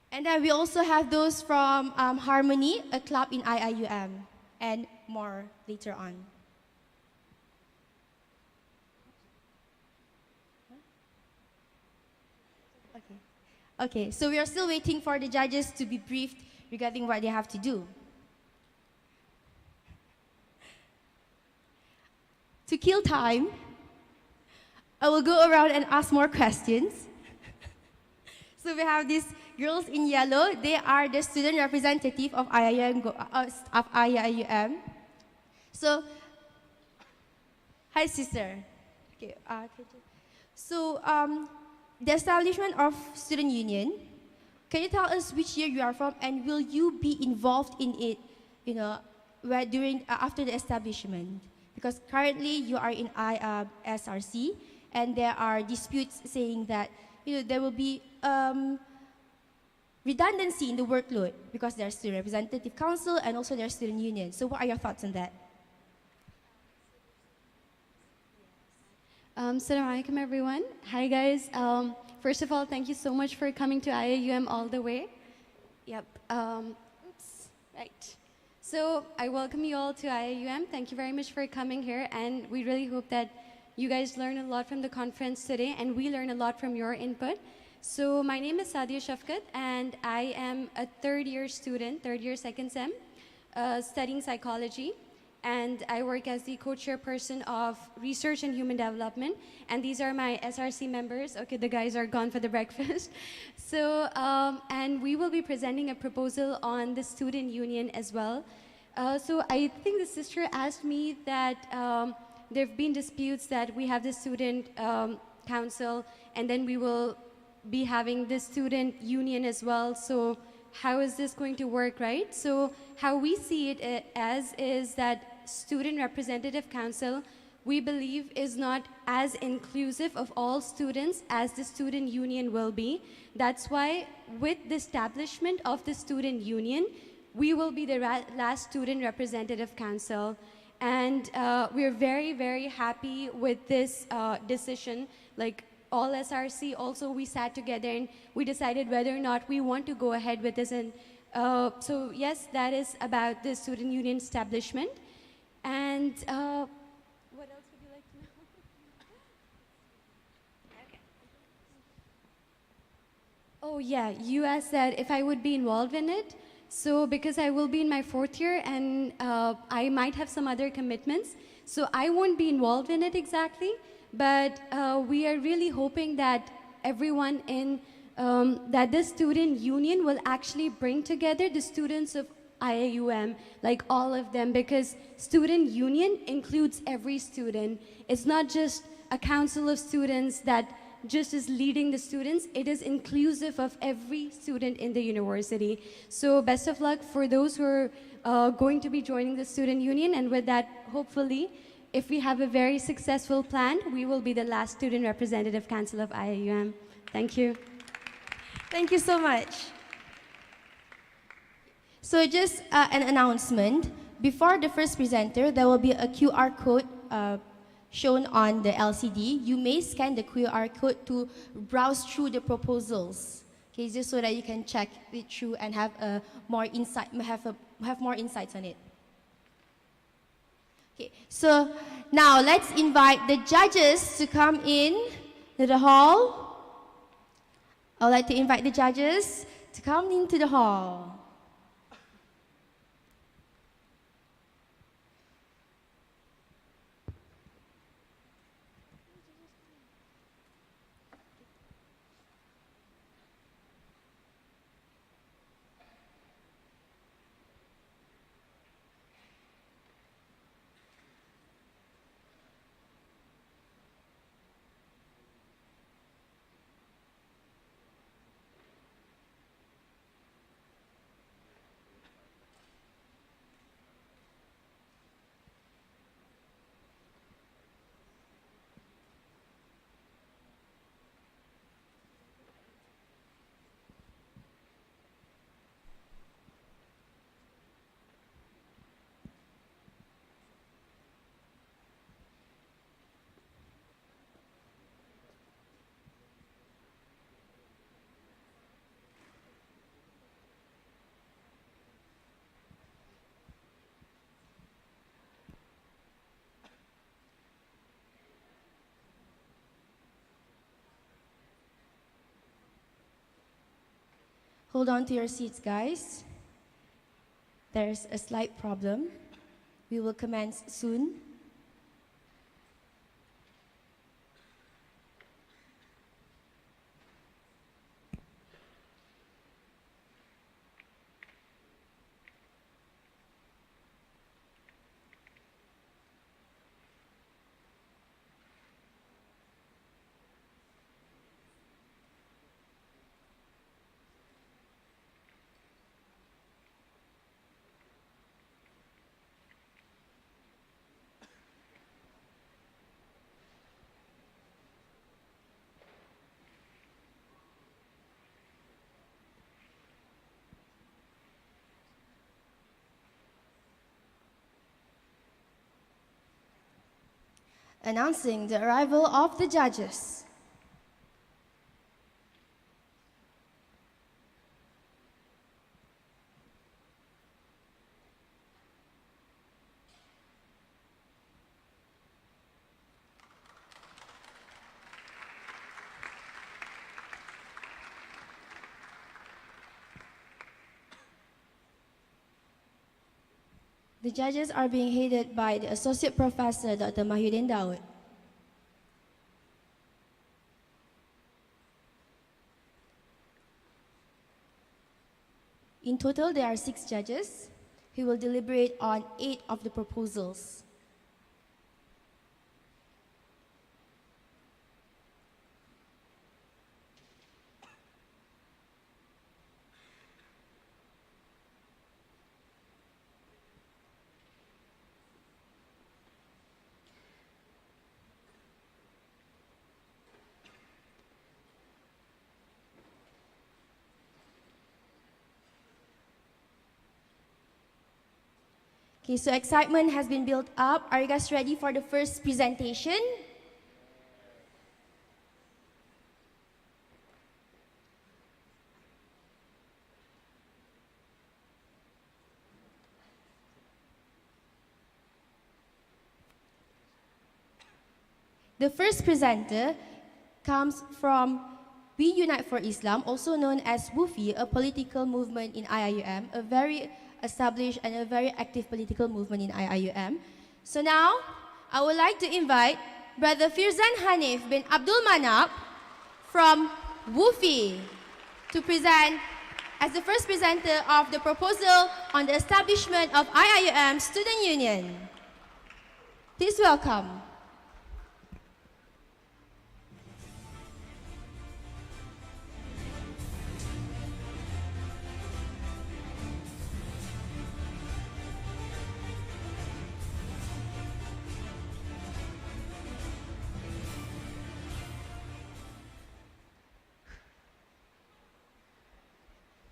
And then we also have those from Harmony, a club in IIUM, and more later on. Okay, so we are still waiting for the judges to be briefed regarding what they have to do. To kill time, I will go around and ask more questions. So we have these girls in yellow. They are the student representative of IIUM. So, hi sister. Okay, so, the establishment of student union, can you tell us which year you are from and will you be involved in it, after the establishment? Because currently you are in SRC and there are disputes saying that there will be redundancy in the workload because there's student representative council and also there's student union. So what are your thoughts on that? Assalamu alaikum everyone. Hi guys. First of all, thank you so much for coming to IIUM all the way. Yep. Right. So I welcome you all to IIUM. Thank you very much for coming here, and we really hope that you guys learn a lot from the conference today, and we learn a lot from your input. So my name is Sadia Shafkat, and I am a third-year student, third-year second sem, studying psychology. And I work as the co-chairperson of Research and Human Development. And these are my SRC members. Okay, the guys are gone for the breakfast. So, and we will be presenting a proposal on the student union as well. So I think the sister asked me that there have been disputes that we have the student council, and then we will be having the student union as well. So how is this going to work, right? So how we see it as is that Student Representative Council, we believe, is not as inclusive of all students as the student union will be. That's why with the establishment of the student union, we will be the last Student Representative Council. And we're very, very happy with this decision. Like all SRC, also we sat together and we decided whether or not we want to go ahead with this. And so yes, that is about the student union establishment. And what else would you like to know? Okay. Oh yeah, you asked that if I would be involved in it. So because I will be in my fourth year and I might have some other commitments, so I won't be involved in it exactly. But we are really hoping that everyone in that the student union will actually bring together the students of IIUM, like all of them, because student union includes every student. It's not just a council of students that just is leading the students. It is inclusive of every student in the university. So best of luck for those who are going to be joining the student union, and with that, hopefully, if we have a very successful plan, we will be the last Student Representative Council of IIUM. Thank you. Thank you so much. So just an announcement. Before the first presenter, there will be a QR code shown on the LCD. You may scan the QR code to browse through the proposals. Okay, just so that you can check it through and have more insight, have more insights on it. Okay, so now let's invite the judges to come in to the hall. I'd like to invite the judges to come into the hall. Hold on to your seats, guys. There's a slight problem. We will commence soon. Announcing the arrival of the judges. The judges are being headed by the Associate Professor, Dr. Mahyudin Daud. In total, there are 6 judges who will deliberate on 8 of the proposals. Okay, so excitement has been built up. Are you guys ready for the first presentation? The first presenter comes from We Unite for Islam, also known as Whoopi, a political movement in IIUM, a very established and a very active political movement in IIUM. So now, I would like to invite Brother Firzan Hanif bin Abdul Manap from Whoopi to present as the first presenter of the proposal on the establishment of IIUM Student Union. Please welcome.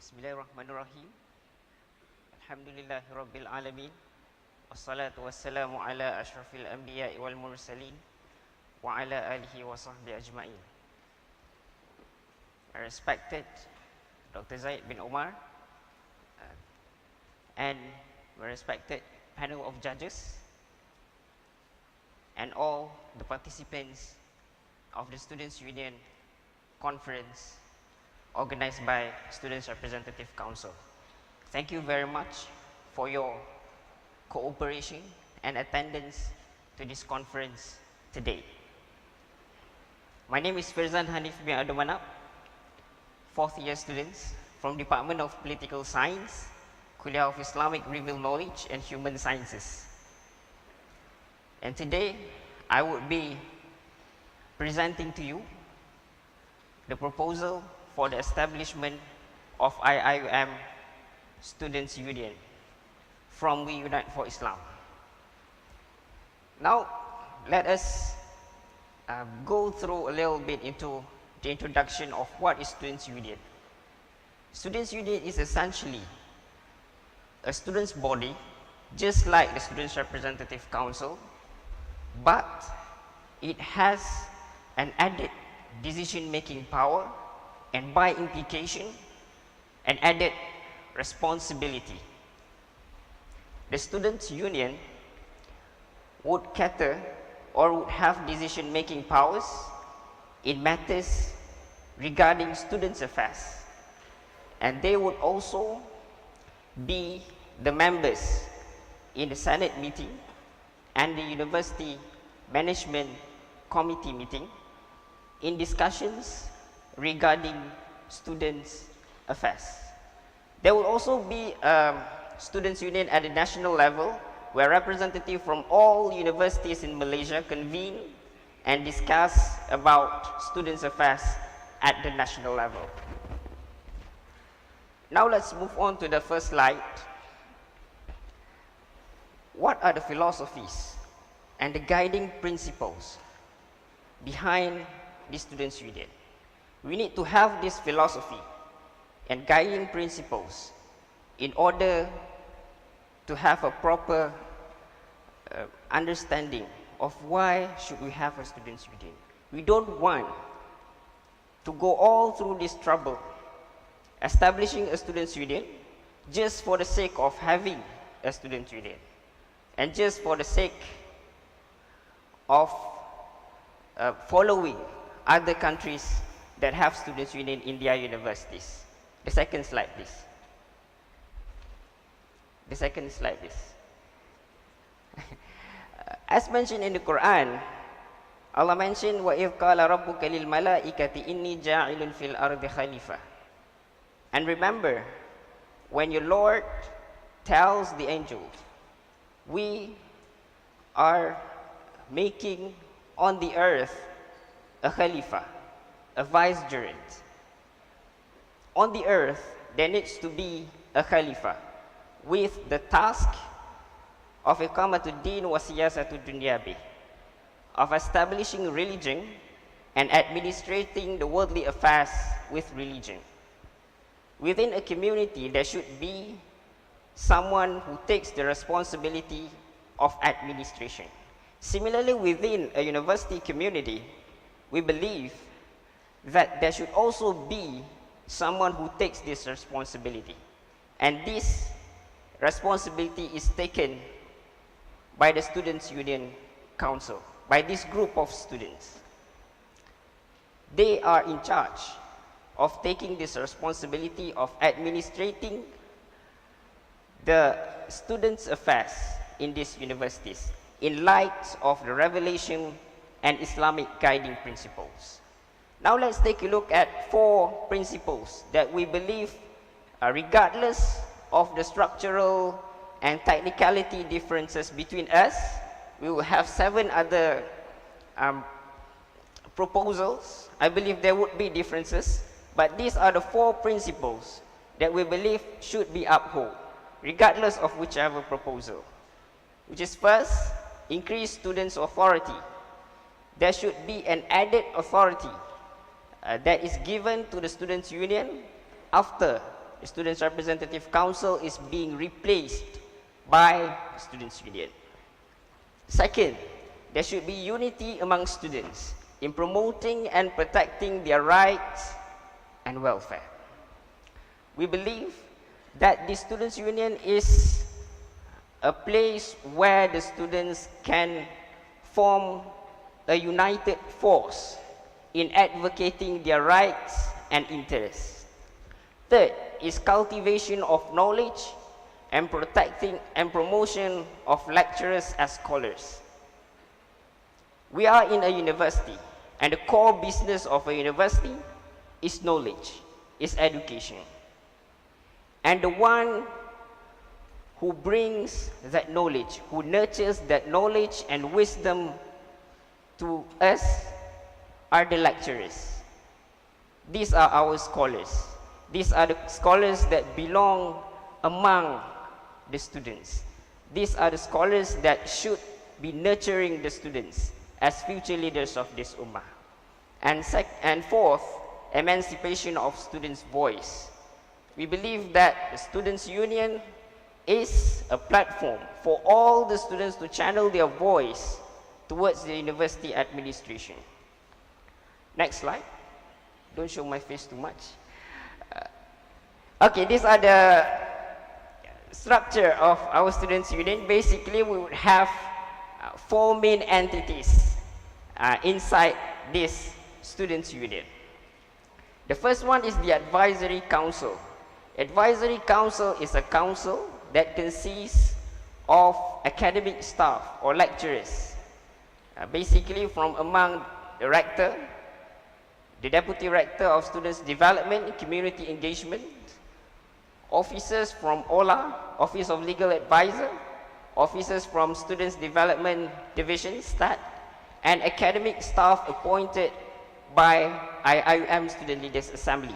Bismillahirrahmanirrahim. Alhamdulillahi Rabbil Alamin. Wassalatu wassalamu ala ashrafil anbiya'i wal mursalin wa ala alihi wa sahbihi ajma'in. I respected Dr. Zaid bin Omar and my respected panel of judges and all the participants of the Students' Union Conference organized by Students' Representative Council. Thank you very much for your cooperation and attendance to this conference today. My name is Firzan Hanif bin Adumanap, fourth year students from Department of Political Science, Kuliah of Islamic Revealed Knowledge and Human Sciences. And today, I would be presenting to you the proposal for the establishment of IIUM Students' Union from We Unite for Islam. Now, let us go through a little bit into the introduction of what is Students' Union. Students' Union is essentially a students' body, just like the Students' Representative Council, but it has an added decision-making power and by implication, an added responsibility. The Students' Union would cater or would have decision-making powers in matters regarding students' affairs. And they would also be the members in the Senate meeting and the University Management Committee meeting in discussions regarding students' affairs. There will also be a Students' Union at the national level where representatives from all universities in Malaysia convene and discuss about students' affairs at the national level. Now let's move on to the first slide. What are the philosophies and the guiding principles behind the Students' Union? We need to have this philosophy and guiding principles in order to have a proper understanding of why should we have a Students' Union. We don't want to go all through this trouble establishing a Students' Union just for the sake of having a Students' Union and just for the sake of following other countries that have Students' Union in their universities. The second slide, please. The second slide, please. As mentioned in the Quran, Allah mentioned, وَإِذْ قَالَ رَبُّكَ لِلْمَلَائِكَةِ إِنِّي جَاعِلٌ فِي الْأَرْضِ خَلِيفَةً. And remember, when your Lord tells the angels, we are making on the earth a Khalifa, a vicegerent. On the earth, there needs to be a Khalifa with the task of iqamatuddin wa siyasatu dunyabi, of establishing religion and administrating the worldly affairs with religion. Within a community, there should be someone who takes the responsibility of administration. Similarly, within a university community, we believe that there should also be someone who takes this responsibility. And this responsibility is taken by the Students' Union Council, by this group of students. They are in charge of taking this responsibility of administrating the students' affairs in these universities in light of the revelation and Islamic guiding principles. Now let's take a look at 4 principles that we believe, regardless of the structural and technicality differences between us, we will have 7 other proposals. I believe there would be differences, but these are the 4 principles that we believe should be upheld, regardless of whichever proposal. Which is first, increase students' authority. There should be an added authority that is given to the Students' Union after the Students' Representative Council is being replaced by the Students' Union. Second, there should be unity among students in promoting and protecting their rights and welfare. We believe that the Students' Union is a place where the students can form a united force in advocating their rights and interests. Third is cultivation of knowledge and protecting and promotion of lecturers as scholars. We are in a university, and the core business of a university is knowledge, is education. And the one who brings that knowledge, who nurtures that knowledge and wisdom to us are the lecturers. These are our scholars. These are the scholars that belong among the students. These are the scholars that should be nurturing the students as future leaders of this ummah. And fourth, emancipation of students' voice. We believe that the Students' Union is a platform for all the students to channel their voice towards the university administration. Next slide. Don't show my face too much. Okay, these are the structure of our Students' Union. Basically, we would have four main entities inside this Students' Union. The first one is the Advisory Council. Advisory Council is a council that consists of academic staff or lecturers, basically from among the rector, the deputy rector of Students Development and Community Engagement, officers from OLA, Office of Legal Advisor, officers from Students Development Division, STAT, and academic staff appointed by IIUM Student Leaders Assembly.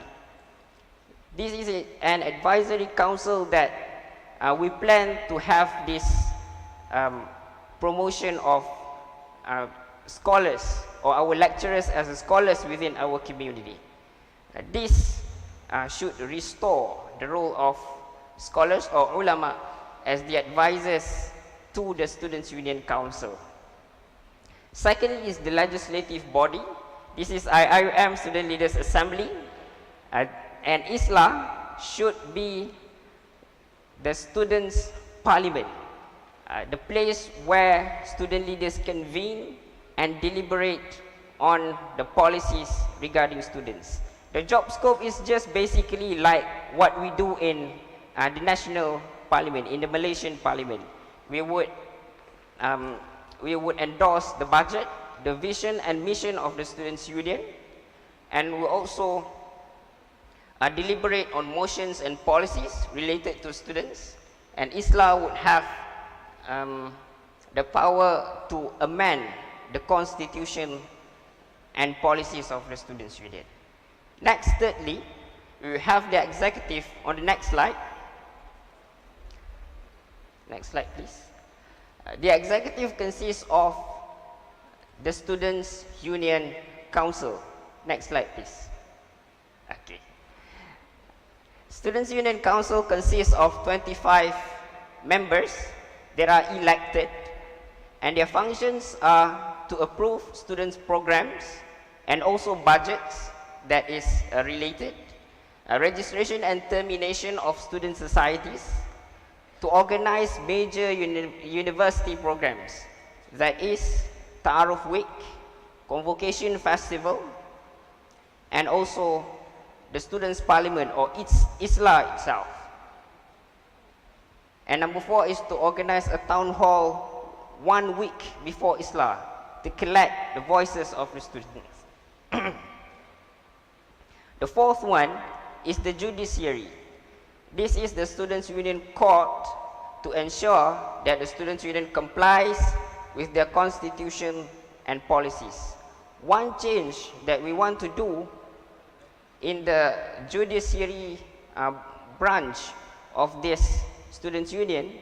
This is an advisory council that we plan to have this promotion of scholars or our lecturers as scholars within our community. This should restore the role of scholars or ulama as the advisors to the Students' Union Council. Secondly is the legislative body. This is IIUM Student Leaders Assembly, and ISLA should be the students' parliament, the place where student leaders convene and deliberate on the policies regarding students. The job scope is just basically like what we do in the national parliament, in the Malaysian parliament. We would endorse the budget, the vision and mission of the Students' Union, and we also deliberate on motions and policies related to students. And ISLA would have the power to amend the constitution and policies of the Students' Union. Next, thirdly, we have the executive on the next slide. Next slide, please. The executive consists of the Students' Union Council. Next slide, please. Okay. Students' Union Council consists of 25 members that are elected, and their functions are to approve students' programs and also budgets that is related, registration and termination of student societies, to organize major university programs, that is Ta'aruf Week, Convocation Festival, and also the Students' Parliament or ISLA itself. And number 4 is to organize a town hall 1 week before ISLA to collect the voices of the students. The fourth one is the judiciary. This is the Students' Union Court to ensure that the Students' Union complies with their constitution and policies. One change that we want to do in the judiciary branch of this Students' Union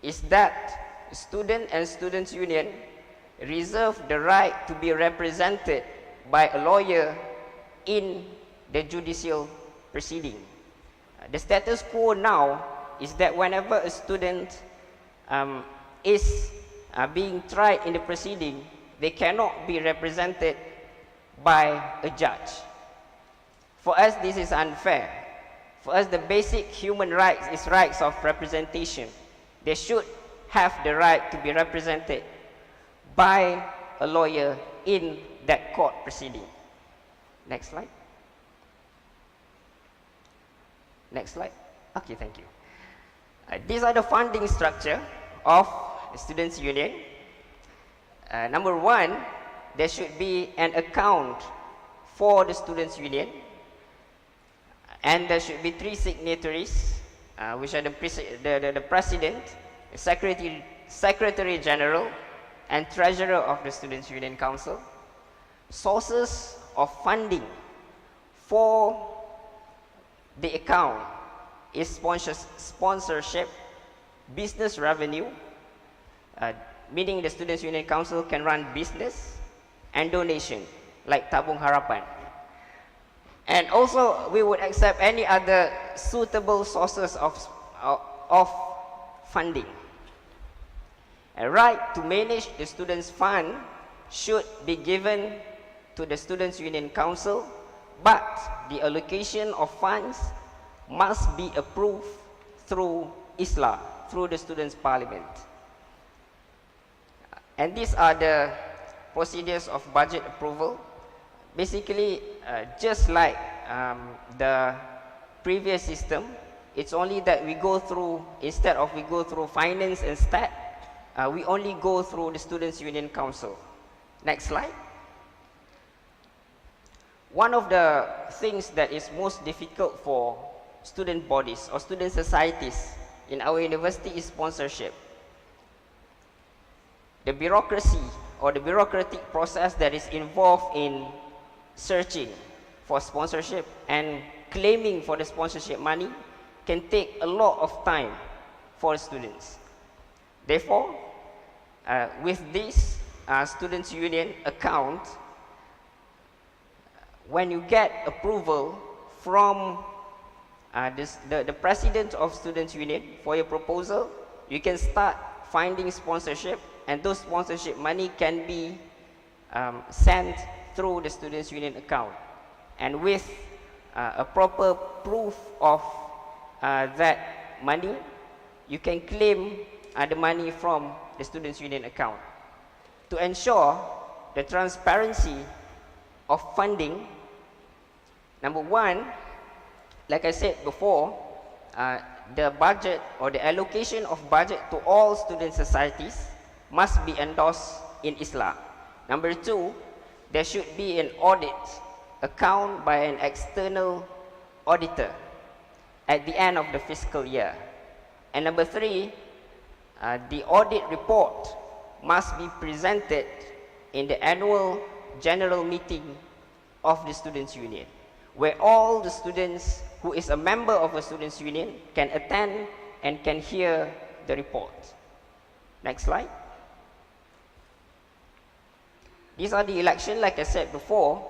is that student and Students' Union reserve the right to be represented by a lawyer in the judicial proceeding. The status quo now is that whenever a student is being tried in the proceeding, they cannot be represented by a judge. For us, this is unfair. For us, the basic human rights is rights of representation. They should have the right to be represented by a lawyer in that court proceeding. Next slide. Next slide. Okay, thank you. These are the funding structure of the Students' Union. Number one, there should be an account for the Students' Union, and there should be 3 signatories, which are the President, the Secretary General, and Treasurer of the Students' Union Council. Sources of funding for the account is sponsorship, business revenue, meaning the Students' Union Council can run business, and donation, like Tabung Harapan. And also, we would accept any other suitable sources of funding. A right to manage the Students' Fund should be given to the Students' Union Council, but the allocation of funds must be approved through ISLA, through the Students' Parliament. And these are the procedures of budget approval. Basically, just like the previous system, it's only that we go through, instead of we go through finance and stat, we only go through the Students' Union Council. Next slide. One of the things that is most difficult for student bodies or student societies in our university is sponsorship. The bureaucracy or the bureaucratic process that is involved in searching for sponsorship and claiming for the sponsorship money can take a lot of time for students. Therefore, with this Students' Union account, when you get approval from the President of Students' Union for your proposal, you can start finding sponsorship, and those sponsorship money can be sent through the Students' Union account. And with a proper proof of that money, you can claim the money from the Students' Union account. To ensure the transparency of funding, number one, like I said before, the budget or the allocation of budget to all student societies must be endorsed in ISLA. Number two, there should be an audit account by an external auditor at the end of the fiscal year. And number three, the audit report must be presented in the annual general meeting of the Students' Union, where all the students who is a member of a Students' Union can attend and can hear the report. Next slide. These are the elections, like I said before.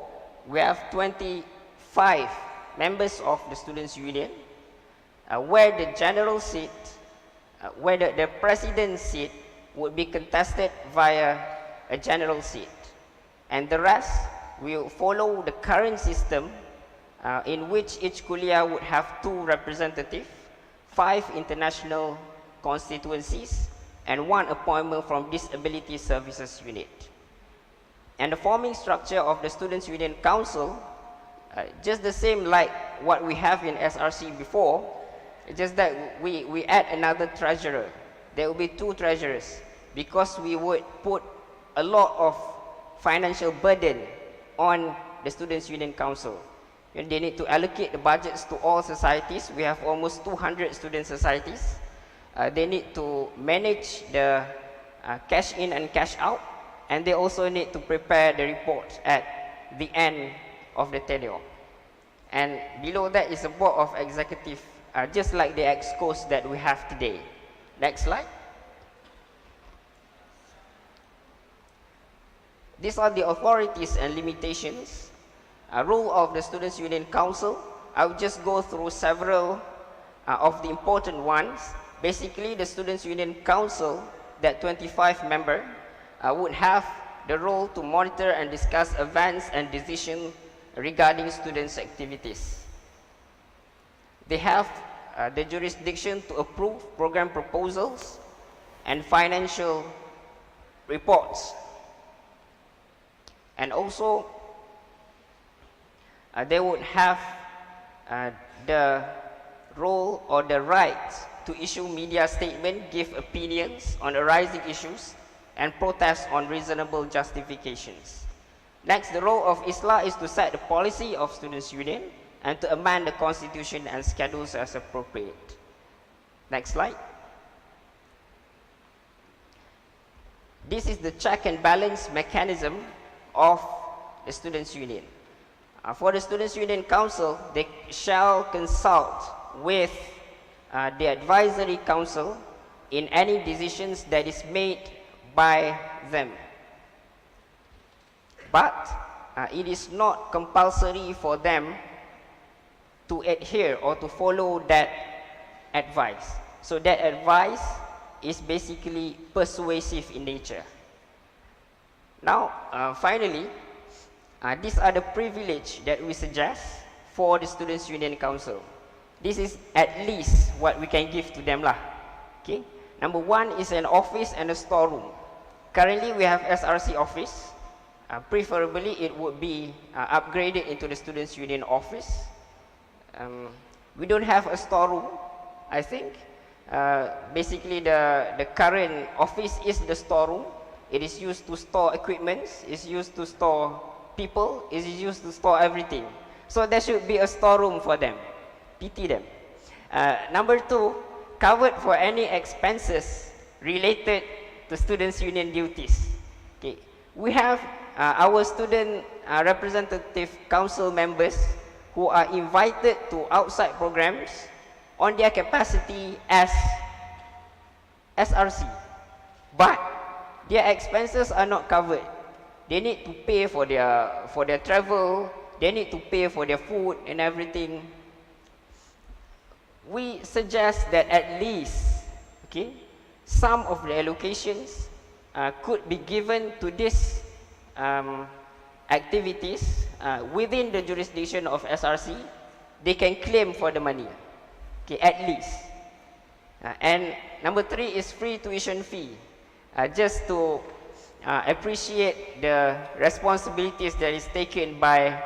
We have 25 members of the Students' Union, where the general seat, where the president's seat would be contested via a general seat. And the rest will follow the current system in which each kuliah would have 2 representatives, 5 international constituencies, and 1 appointment from Disability Services Unit. And the forming structure of the Students' Union Council, just the same like what we have in SRC before, it's just that we add another treasurer. There will be 2 treasurers, because we would put a lot of financial burden on the Students' Union Council. And they need to allocate the budgets to all societies. We have almost 200 student societies. They need to manage the cash in and cash out, and they also need to prepare the report at the end of the tenure. And below that is a board of executive, just like the excos that we have today. Next slide. These are the authorities and limitations. Role of the Students' Union Council. I will just go through several of the important ones, basically the Students' Union Council, that 25 member, would have the role to monitor and discuss events and decisions regarding students' activities. They have the jurisdiction to approve program proposals and financial reports. And also, they would have the role or the right to issue media statement, give opinions on arising issues, and protest on reasonable justifications. Next, the role of ISLA is to set the policy of Students' Union and to amend the constitution and schedules as appropriate. Next slide. This is the check and balance mechanism of the Students' Union. For the Students' Union Council, they shall consult with the Advisory Council in any decisions that is made by them. But it is not compulsory for them to adhere or to follow that advice. So that advice is basically persuasive in nature. Now, finally, these are the privilege that we suggest for the Students' Union Council. This is at least what we can give to them lah. Okay. Number one is an office and a storeroom. Currently, we have SRC office. Preferably, it would be upgraded into the Students' Union office. We don't have a storeroom, I think. Basically, the current office is the storeroom. It is used to store equipment, it's used to store people, it is used to store everything. So there should be a storeroom for them. Pity them. Number two, covered for any expenses related to Students' Union duties. Okay. We have our student representative council members who are invited to outside programs on their capacity as SRC. But their expenses are not covered. They need to pay for their travel, they need to pay for their food and everything. We suggest that at least, okay, some of the allocations could be given to these activities within the jurisdiction of SRC. They can claim for the money, okay, at least. And number three is free tuition fee, just to appreciate the responsibilities that is taken by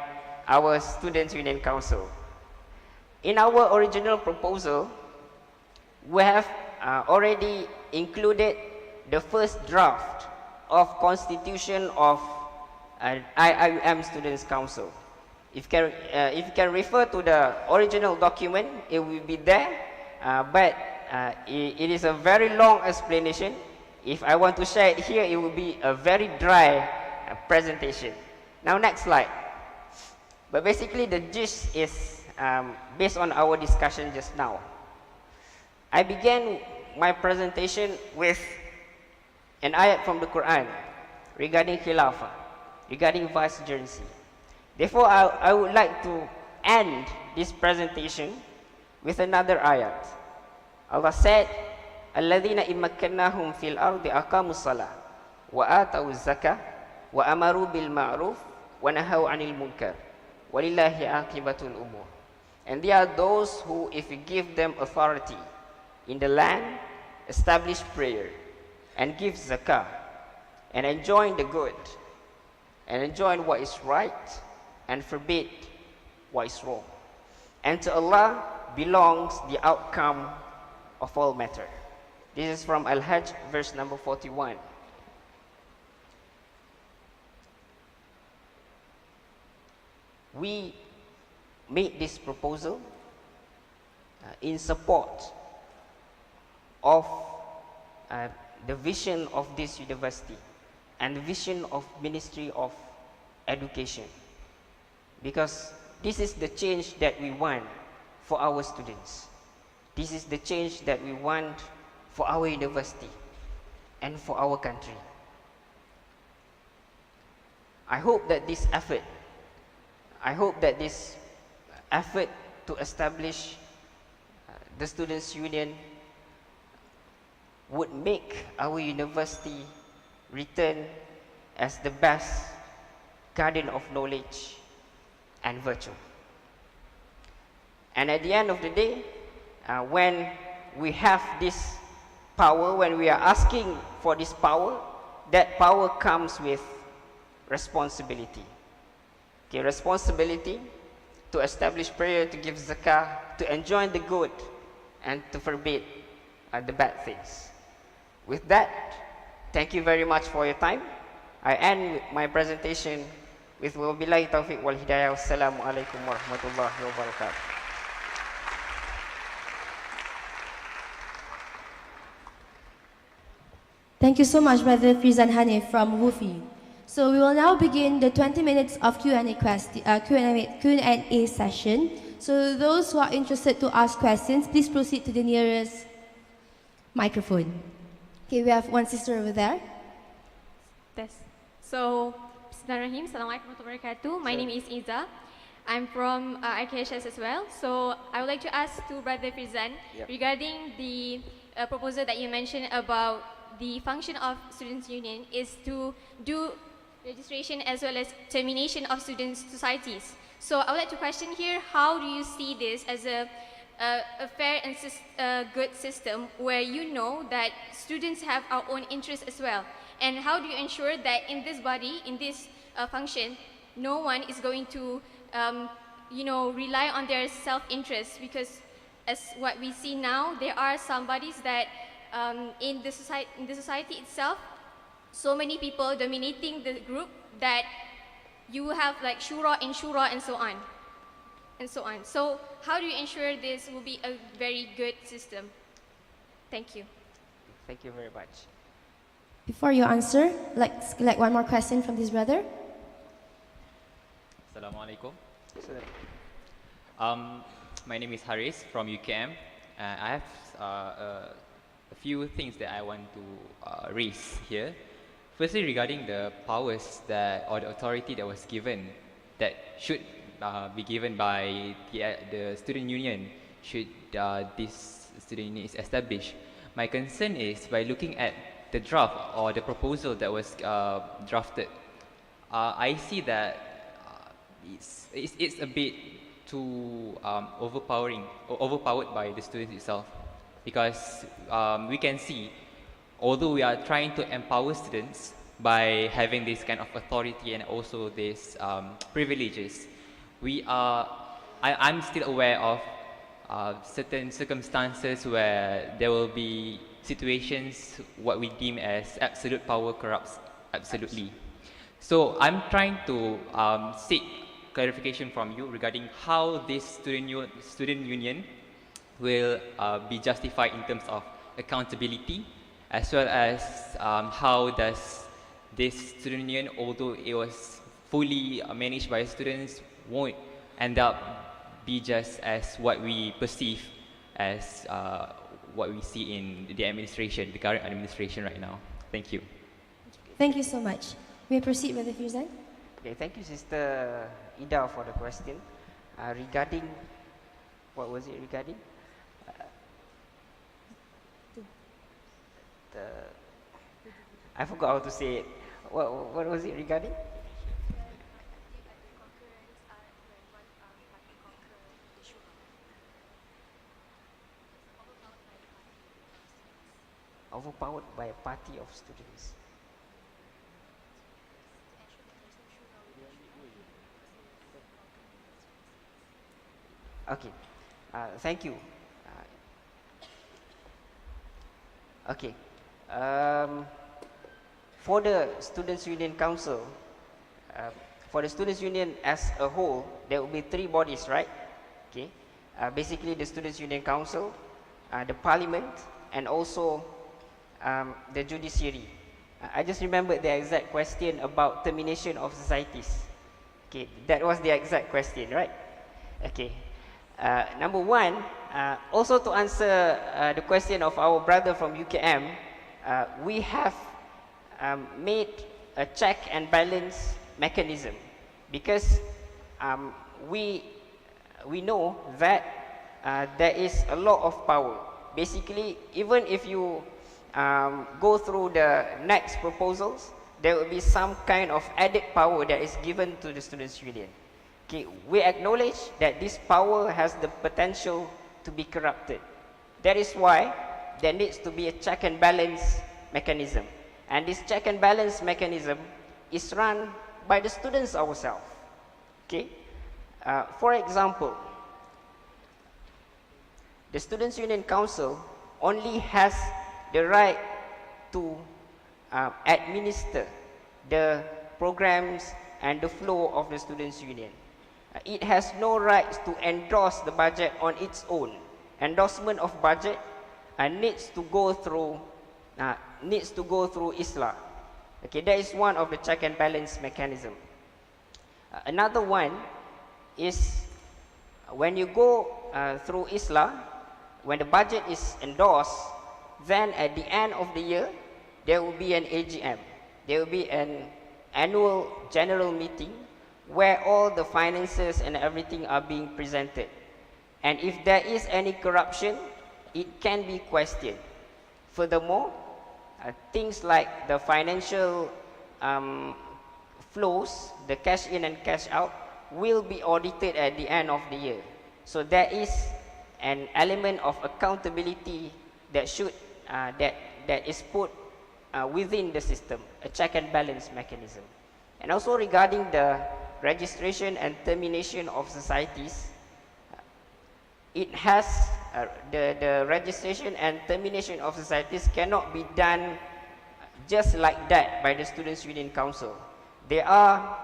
our Students' Union Council. In our original proposal, we have already included the first draft of Constitution of IIUM Students' Council. If you can refer to the original document, it will be there, but it is a very long explanation. If I want to share it here, it will be a very dry presentation. Now, next slide. But basically, the gist is based on our discussion just now. I began my presentation with an ayat from the Quran regarding Khilafah, regarding vicegerency. Therefore, I would like to end this presentation with another ayat. Allah said, الَّذِينَ إِمَّكَّنَّاهُمْ فِي الْأَرْضِ أَقَامُوا الصَّلَاةَ وَآتَوُا الزَّكَاةَ وَأَمَرُوا بِالْمَعْرُوفِ وَنَهَوْا عَنِ الْمُنكَرِ وَلِلَّهِ عَاقِبَةُ الْأُمُورِ. And they are those who, if you give them authority in the land, establish prayer and give zakah and enjoin the good and enjoin what is right and forbid what is wrong. And to Allah belongs the outcome of all matter. This is from Al-Hajj, verse number 41. We made this proposal in support of the vision of this university and the vision of Ministry of Education, because this is the change that we want for our students. This is the change that we want for our university and for our country. I hope that this effort to establish the Students' Union would make our university return as the best garden of knowledge and virtue. And at the end of the day, when we have this power, when we are asking for this power, that power comes with responsibility. Okay, responsibility to establish prayer, to give zakah, to enjoin the good, and to forbid the bad things. With that, thank you very much for your time. I end my presentation with wabillahi taufiq wal hidayah. Wassalamu alaikum warahmatullahi wabarakatuh. Thank you so much, Brother Frizan Hanif from Whoopi. So we will now begin the 20 minutes of Q&A session. So those who are interested to ask questions, please proceed to the nearest microphone. Okay, we have one sister over there. So, Bismillahirrahmanirrahim. Assalamualaikum warahmatullahi wabarakatuh. My name is Iza. I'm from IKHS as well. So I would like to ask to Brother Frizan regarding the proposal that you mentioned about the function of Students' Union is to do registration as well as termination of students' societies. So I would like to question here, how do you see this as a fair and good system where you know that students have our own interests as well? And how do you ensure that in this body, in this function, no one is going to rely on their self-interest? Because as what we see now, there are some bodies that in the society itself, so many people dominating the group that you have like shura and shura and so on. So how do you ensure this will be a very good system? Thank you. Thank you very much. Before you answer, let's collect one more question from this brother. Assalamualaikum. My name is Haris from UKM. I have a few things that I want to raise here. Firstly, regarding the powers or the authority that was given, that should be given by the student union should this student union is established. My concern is by looking at the draft or the proposal that was drafted, I see that it's a bit too overpowered by the students itself, because we can see, although we are trying to empower students by having this kind of authority and also these privileges, I'm still aware of certain circumstances where there will be situations what we deem as absolute power corrupts absolutely. So I'm trying to seek clarification from you regarding how this student union will be justified in terms of accountability, as well as how does this student union, although it was fully managed by students, won't end up be just as what we perceive as what we see in the administration, the current administration right now. Thank you. Thank you so much. May I proceed with the Frizan? Okay, thank you, Sister Ida, for the question. Regarding, what was it regarding? I forgot how to say it. What was it regarding? Overpowered by a party of students. Okay, thank you. Okay, for the Students' Union Council, for the Students' Union as a whole, there will be 3 bodies, right? Okay, basically the Students' Union Council, the Parliament, and also the judiciary. I just remembered the exact question about termination of societies. Okay, that was the exact question, right? Okay. Number 1, also to answer the question of our brother from UKM, we have made a check and balance mechanism, because we know that there is a lot of power. Basically, even if you go through the next proposals, there will be some kind of added power that is given to the Students' Union. Okay, we acknowledge that this power has the potential to be corrupted. That is why there needs to be a check and balance mechanism. And this check and balance mechanism is run by the students ourselves. Okay? For example, the Students' Union Council only has the right to administer the programs and the flow of the Students' Union. It has no rights to endorse the budget on its own. Endorsement of budget needs to go through ISLA. Okay, that is one of the check and balance mechanism. Another one is when you go through ISLA, when the budget is endorsed, then at the end of the year, there will be an AGM. There will be an annual general meeting where all the finances and everything are being presented. And if there is any corruption, it can be questioned. Furthermore, things like the financial flows, the cash in and cash out, will be audited at the end of the year. So there is an element of accountability that is put within the system, a check and balance mechanism. And also regarding the registration and termination of societies, it has the registration and termination of societies cannot be done just like that by the Students' Union Council. There are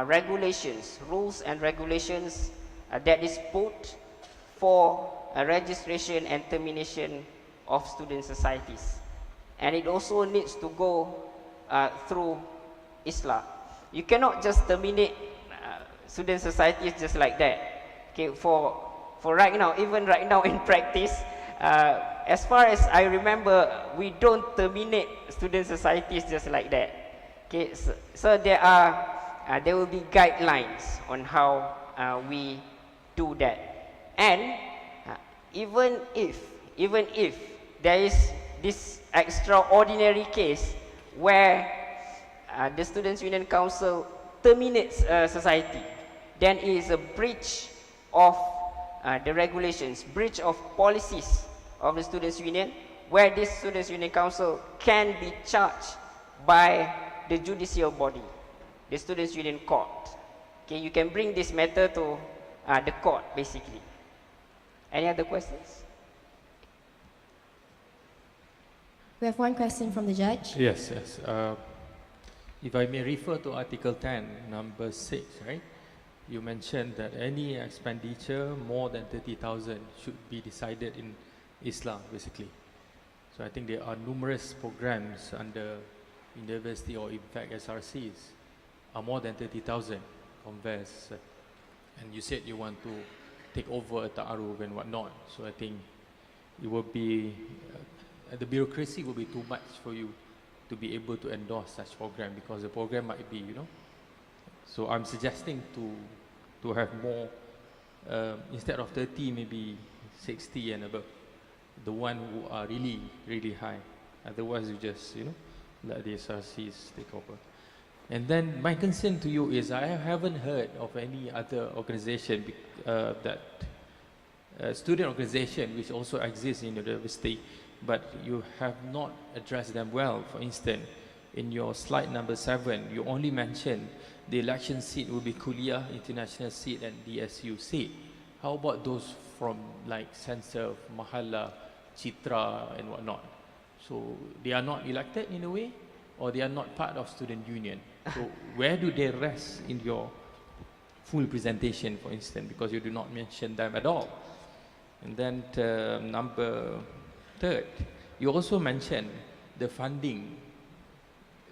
regulations, rules and regulations that is put for a registration and termination of student societies. And it also needs to go through ISLA. You cannot just terminate student societies just like that. Okay, for right now, even right now in practice, as far as I remember, we don't terminate student societies just like that. Okay, so there will be guidelines on how we do that. And even if there is this extraordinary case where the Students' Union Council terminates a society, then it is a breach of the regulations, breach of policies of the Students' Union, where this Students' Union Council can be charged by the judicial body, the Students' Union Court. Okay, you can bring this matter to the court, basically. Any other questions? We have one question from the judge. Yes. If I may refer to Article 10, number 6, right? You mentioned that any expenditure more than 30,000 should be decided in Islam, basically. So I think there are numerous programs under university or in fact SRCs are more than 30,000 converse. And you said you want to take over a ta'aruf and whatnot. So I think it will be, the bureaucracy will be too much for you to be able to endorse such program, because the program might be, So I'm suggesting to have more, instead of 30, maybe 60 and above, the one who are really, really high. Otherwise, you just, let the SRCs take over. And then my concern to you is I haven't heard of any other organization student organization which also exists in university, but you have not addressed them well. For instance, in your slide number 7, you only mentioned the election seat will be Kuliah, international seat, and DSU seat. How about those from like Sense Mahala, Chitra, and whatnot? So they are not elected in a way, or they are not part of student union. So where do they rest in your full presentation, for instance, because you do not mention them at all? And then number 3, you also mentioned the funding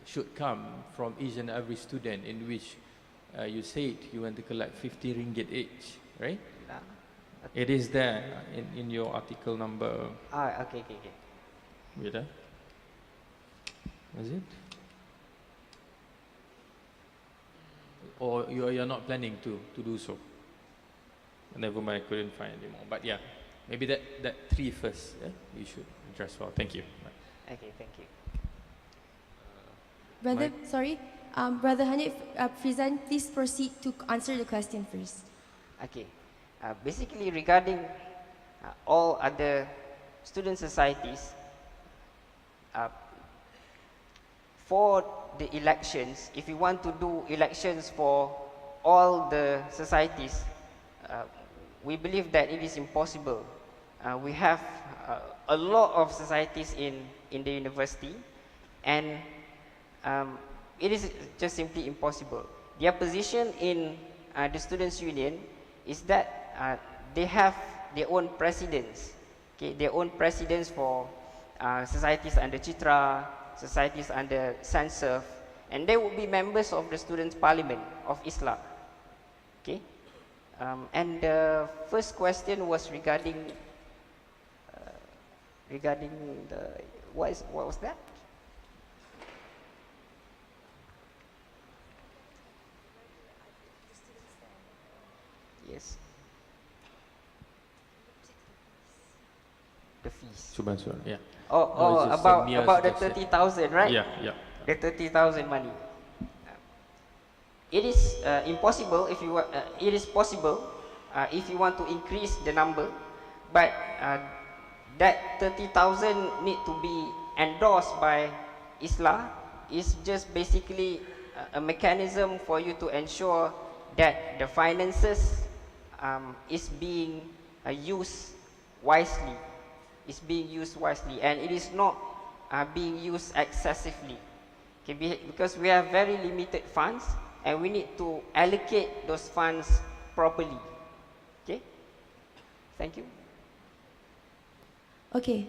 should come from each and every student, in which you said you want to collect 50 ringgit each, right? It is there in your article number. Okay. Wait, is it? Or you're not planning to do so? Never mind, I couldn't find anymore. But yeah, Maybe that three first, yeah, you should address well. Thank you. Okay, thank you. Brother, sorry, Brother Hanif, Frizan, please proceed to answer the question first. Okay. Basically, regarding all other student societies, for the elections, if you want to do elections for all the societies, we believe that it is impossible. We have a lot of societies in the university, and it is just simply impossible. Their position in the Students' Union is that they have their own presidents, okay, their own presidents for societies under Chitra, societies under Sansurf, and they will be members of the Students' Parliament of Islam. Okay, and the first question was regarding the what was that? Yes. The fees. Subhanallah, yeah. Oh, about the 30,000, right? Yeah, yeah. The 30,000 money. It is impossible if you it is possible if you want to increase the number, but that 30,000 need to be endorsed by Islam. Is just basically a mechanism for you to ensure that the finances is being used wisely. Is being used wisely, and it is not being used excessively. Okay, because we have very limited funds, and we need to allocate those funds properly. Okay, thank you. Okay,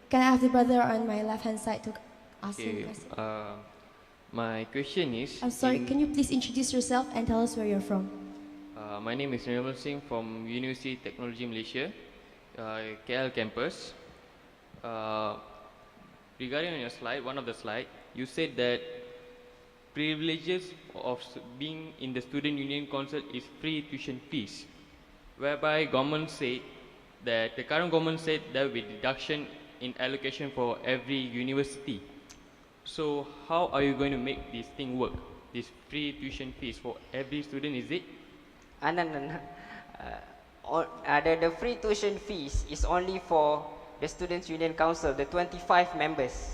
can I have the brother on my left-hand side to ask you a question? My question is... I'm sorry, can you please introduce yourself and tell us where you're from? My name is Ceremonial from University Technology Malaysia, KL campus. Regarding on your slide, one of the slide, you said that privileges of being in the Student Union Council is free tuition fees, whereby government said that the current government said there will be deduction in allocation for every university. So how are you going to make this thing work? This free tuition fees for every student, is it? No. The free tuition fees is only for the Students' Union Council, the 25 members.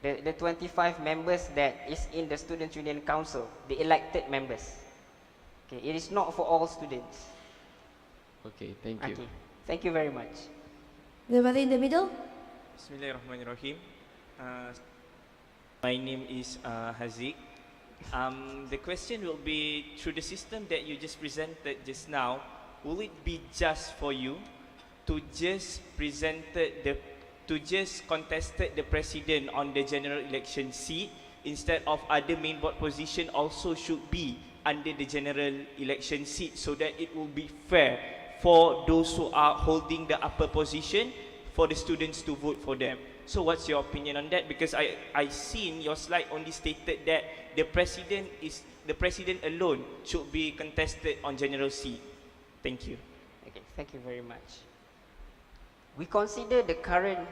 The 25 members that is in the Students' Union Council, the elected members. Okay, it is not for all students. Okay, thank you. Okay, thank you very much. The brother in the middle? Bismillahirrahmanirrahim. My name is Haziq. The question will be, through the system that you just presented just now, will it be just for you to just contested the president on the general election seat instead of other main board position also should be under the general election seat, so that it will be fair for those who are holding the upper position for the students to vote for them? So what's your opinion on that? Because I seen your slide only stated that the president alone should be contested on general seat. Thank you. Okay, thank you very much. We consider the current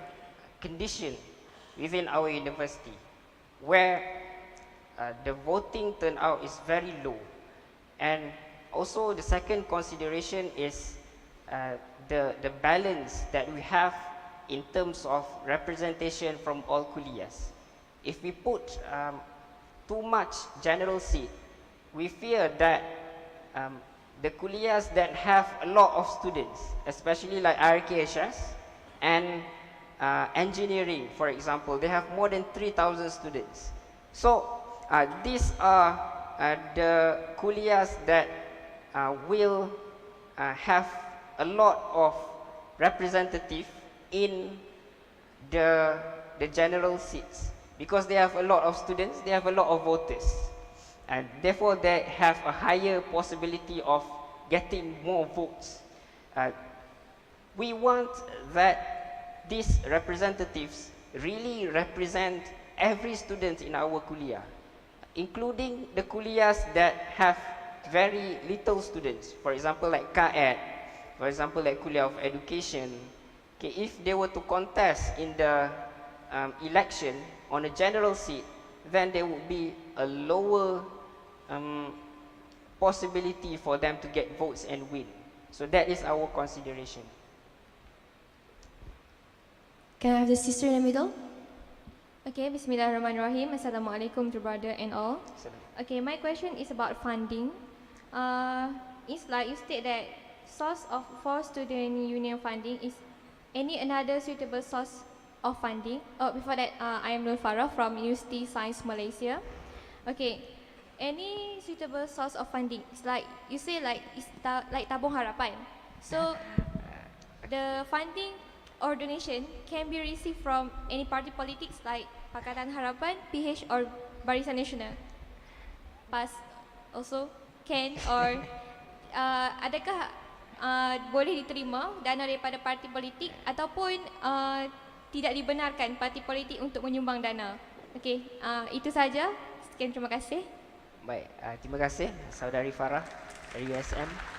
condition within our university, where the voting turnout is very low, and also the second consideration is the balance that we have in terms of representation from all kuliahs. If we put too much general seat, we fear that the kuliahs that have a lot of students, especially like RKHS and engineering, for example, they have more than 3,000 students. So these are the kuliahs that will have a lot of representative in the general seats, because they have a lot of students, they have a lot of voters, and therefore they have a higher possibility of getting more votes. We want that these representatives really represent every student in our kuliah, including the kuliahs that have very little students, for example like KAED, For example, like Kuliah of Education, okay, if they were to contest in the election on a general seat, then there would be a lower possibility for them to get votes and win. So that is our consideration. Can I have the sister in the middle? Okay, Bismillahirrahmanirrahim. Assalamualaikum to brother and all. Okay, my question is about funding. It's like you state that source of for student union funding is any another suitable source of funding. Oh, before that, I am Nur Farah from University Science Malaysia. Okay, any suitable source of funding? It's like you say like it's like tabung harapan. So the funding or donation can be received from any party politics like Pakatan Harapan, PH or Barisan Nasional. PAS also can or adakah boleh diterima dana daripada parti politik ataupun tidak dibenarkan parti politik untuk menyumbang dana. Okey, itu saja. Sekian, terima kasih. Baik, terima kasih Saudari Farah dari USM.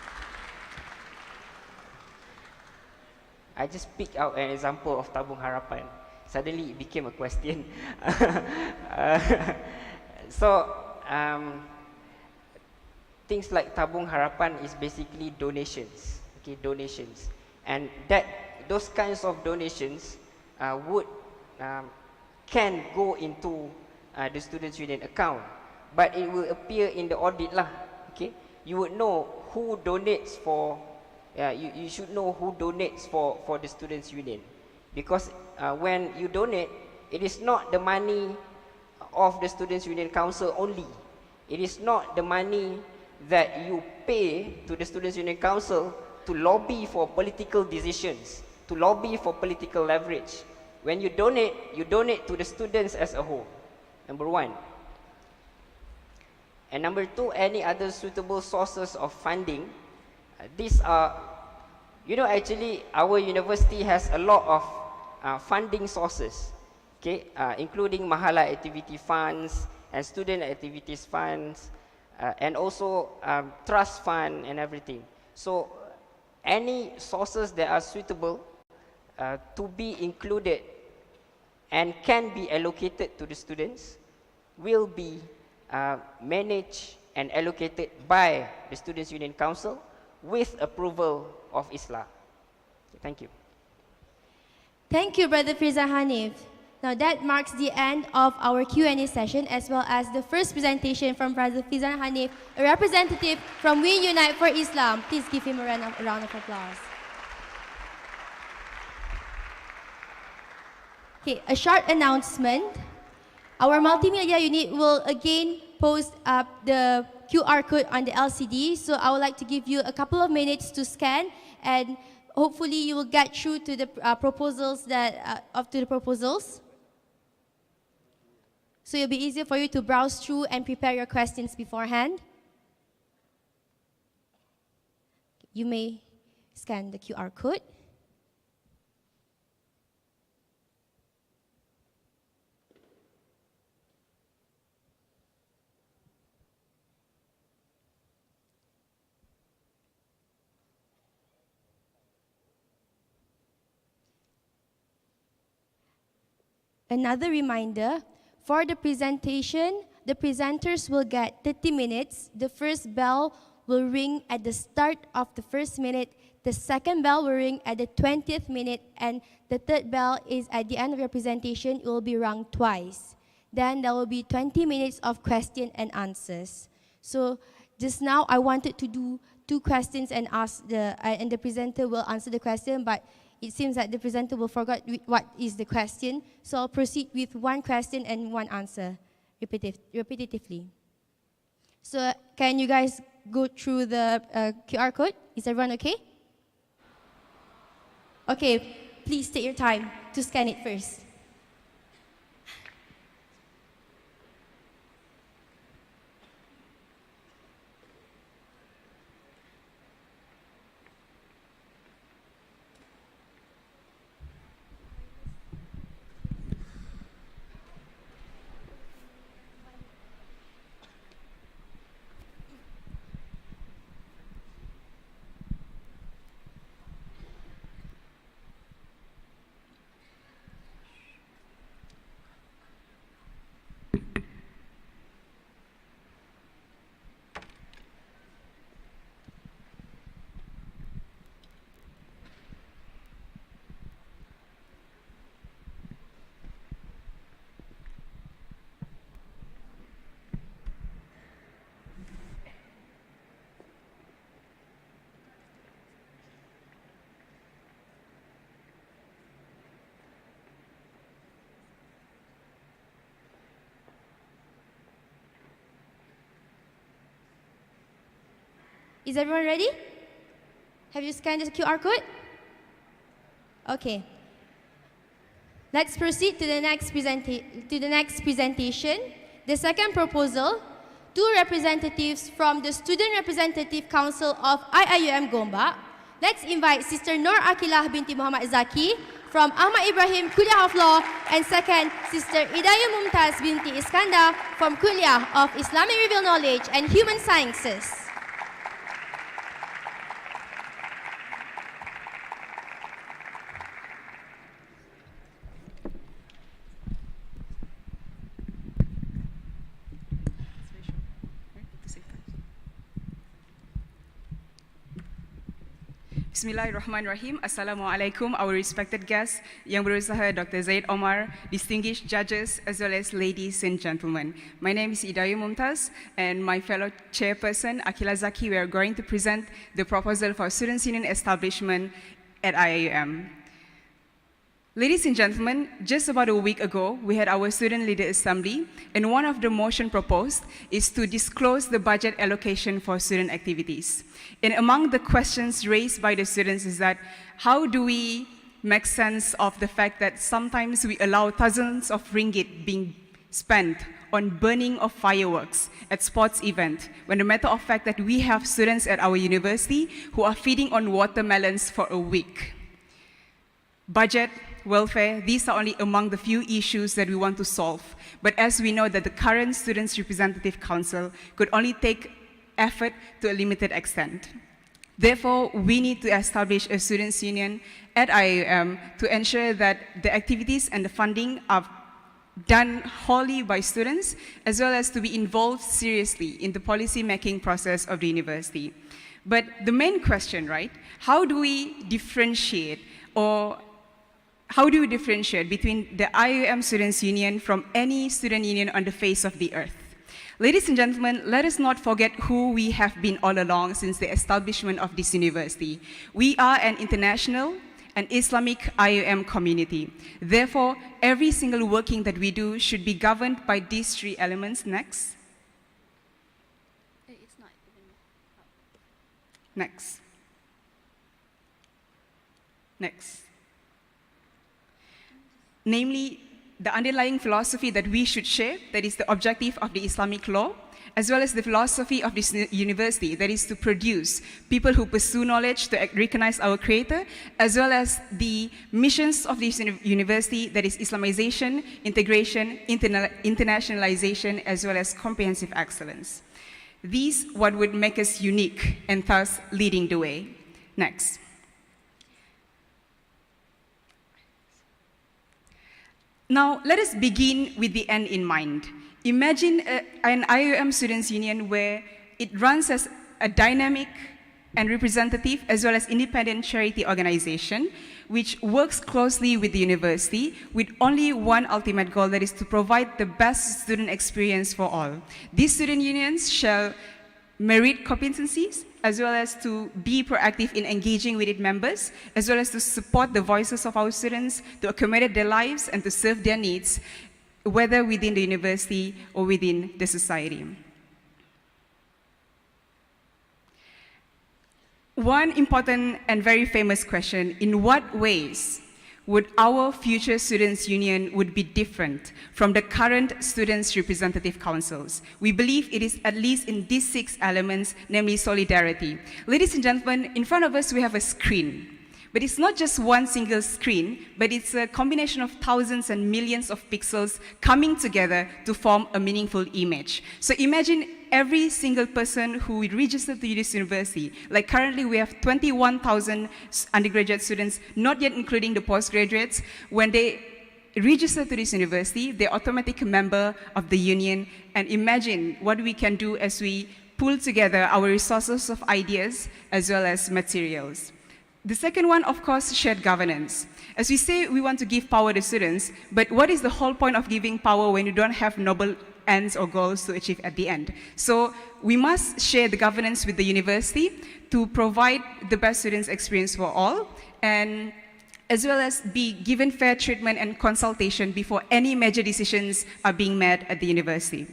I just pick out an example of tabung harapan. Suddenly it became a question. So things like tabung harapan is basically donations, okay, donations, and those kinds of donations can go into the Students' Union account, but it will appear in the audit lah. Okay, you would know who donates for. You should know who donates for the Students' Union, because when you donate, it is not the money of the Students' Union Council only. It is not the money that you pay to the Students' Union Council to lobby for political decisions, to lobby for political leverage. When you donate to the students as a whole, number one. And number two, any other suitable sources of funding. These are, actually our university has a lot of funding sources, okay, including Mahala Activity Funds and Student Activities Funds, and also Trust Fund and everything. So any sources that are suitable to be included and can be allocated to the students will be managed and allocated by the Students' Union Council with approval of ISLA. Thank you. Thank you, Brother Firza Hanif. Now that marks the end of our Q&A session, as well as the first presentation from Brother Firza Hanif, a representative from We Unite for Islam. Please give him a round of applause. Okay, a short announcement. Our multimedia unit will again post up the QR code on the LCD, so I would like to give you a couple of minutes to scan, and hopefully you will get through to the proposals to the proposals. So it'll be easier for you to browse through and prepare your questions beforehand. You may scan the QR code. Another reminder, for the presentation, the presenters will get 30 minutes. The first bell will ring at the start of the first minute, the second bell will ring at the 20th minute, and the third bell is at the end of your presentation. It will be rung twice. Then there will be 20 minutes of question and answers. So just now I wanted to do 2 questions and and the presenter will answer the question, but it seems that the presenter will forget what is the question, so I'll proceed with 1 question and 1 answer repetitively. So can you guys go through the QR code? Is everyone okay? Okay, please take your time to scan it first. Is everyone ready? Have you scanned the QR code? Okay. Let's proceed to the next presentation. The second proposal, 2 representatives from the Student Representative Council of IIUM Gombak. Let's invite Sister Nur Akilah binti Muhammad Zaki from Ahmad Ibrahim Kuliah of Law, and second, Sister IIUM Mumtaz binti Iskandar from Kuliah of Islamic Revealed Knowledge and Human Sciences. Bismillahirrahmanirrahim. Assalamualaikum, our respected guests, Yang Berusaha Dr. Zaid Omar, distinguished judges, as well as ladies and gentlemen. My name is IIUM Mumtaz, and my fellow chairperson, Akilah Zaki, we are going to present the proposal for Students' Union establishment at IIUM. Ladies and gentlemen, just about a week ago, we had our Student Leader Assembly, and one of the motion proposed is to disclose the budget allocation for student activities. And among the questions raised by the students is that, how do we make sense of the fact that sometimes we allow thousands of ringgit being spent on burning of fireworks at sports event, when the matter of fact that we have students at our university who are feeding on watermelons for a week. Budget, welfare, these are only among the few issues that we want to solve. But as we know that the current Students' Representative Council could only take effort to a limited extent. Therefore, we need to establish a students' union at IIUM to ensure that the activities and the funding are done wholly by students, as well as to be involved seriously in the policy-making process of the university. But the main question, right, how do we differentiate between the IIUM Students' Union from any student union on the face of the earth? Ladies and gentlemen, let us not forget who we have been all along since the establishment of this university. We are an international and Islamic IIUM community. Therefore, every single working that we do should be governed by these 3 elements. Next. Next. Next. Namely, the underlying philosophy that we should share, that is the objective of the Islamic law, as well as the philosophy of this university, that is to produce people who pursue knowledge, to recognize our Creator, as well as the missions of this university, that is Islamization, integration, internationalization, as well as comprehensive excellence. These what would make us unique and thus leading the way. Next. Now, let us begin with the end in mind. Imagine an IIUM Students' Union where it runs as a dynamic and representative as well as independent charity organization which works closely with the university with only one ultimate goal, that is to provide the best student experience for all. These student unions shall merit competencies as well as to be proactive in engaging with its members, as well as to support the voices of our students, to accommodate their lives and to serve their needs, whether within the university or within the society. One important and very famous question: in what ways would our future Students' Union would be different from the current Students' Representative Councils? We believe it is at least in these 6 elements, namely solidarity. Ladies and gentlemen, in front of us we have a screen. But it's not just one single screen, but it's a combination of thousands and millions of pixels coming together to form a meaningful image. So imagine every single person who registered to this university. Like currently we have 21,000 undergraduate students, not yet including the postgraduates. When they register to this university, they're automatic member of the union. And imagine what we can do as we pull together our resources of ideas as well as materials. The second one, of course, shared governance. As we say, we want to give power to students, but what is the whole point of giving power when you don't have noble ends or goals to achieve at the end? So we must share the governance with the university to provide the best students experience for all, and as well as be given fair treatment and consultation before any major decisions are being made at the university.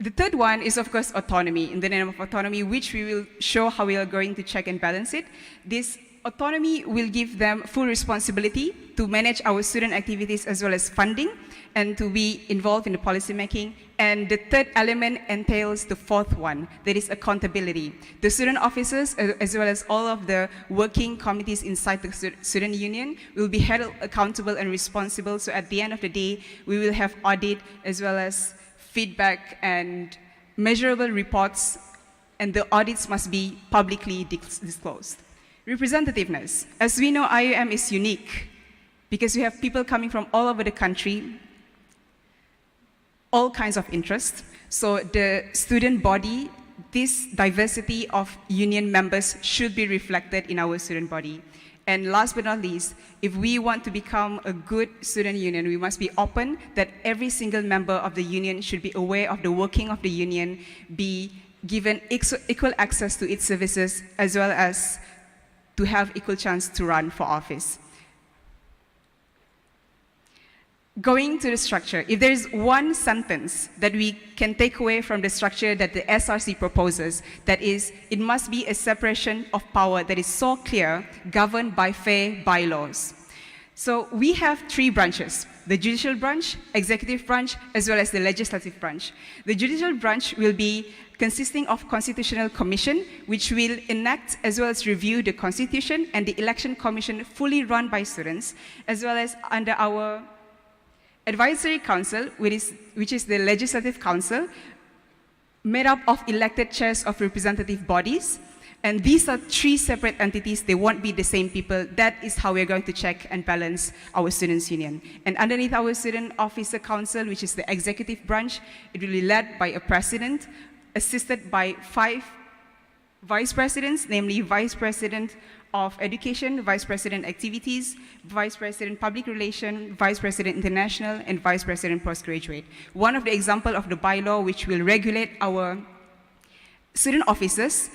The third one is, of course, autonomy. In the name of autonomy, which we will show how we are going to check and balance it. This autonomy will give them full responsibility to manage our student activities as well as funding and to be involved in the policy making. And the third element entails the fourth one, that is accountability. The student officers, as well as all of the working committees inside the student union, will be held accountable and responsible. So at the end of the day, we will have audit as well as feedback and measurable reports, and the audits must be publicly disclosed. Representativeness. As we know, IIUM is unique because we have people coming from all over the country, all kinds of interests. So the student body, this diversity of union members should be reflected in our student body. And last but not least, if we want to become a good student union, we must be open that every single member of the union should be aware of the working of the union, be given equal access to its services, as well as to have equal chance to run for office. Going to the structure, if there is one sentence that we can take away from the structure that the SRC proposes, that is, it must be a separation of power that is so clear, governed by fair bylaws. So we have three branches: the judicial branch, executive branch, as well as the legislative branch. The judicial branch will be consisting of Constitutional Commission, which will enact as well as review the Constitution, and the Election Commission, fully run by students, as well as under our Advisory Council, which is the Legislative Council, made up of elected chairs of representative bodies. And these are three separate entities. They won't be the same people. That is how we're going to check and balance our students' union. And underneath our Student Officer Council, which is the executive branch, it will be led by a president, assisted by 5 vice presidents, namely Vice President of Education, Vice President Activities, Vice President Public Relations, Vice President International, and Vice President Postgraduate. One of the examples of the bylaw which will regulate our student officers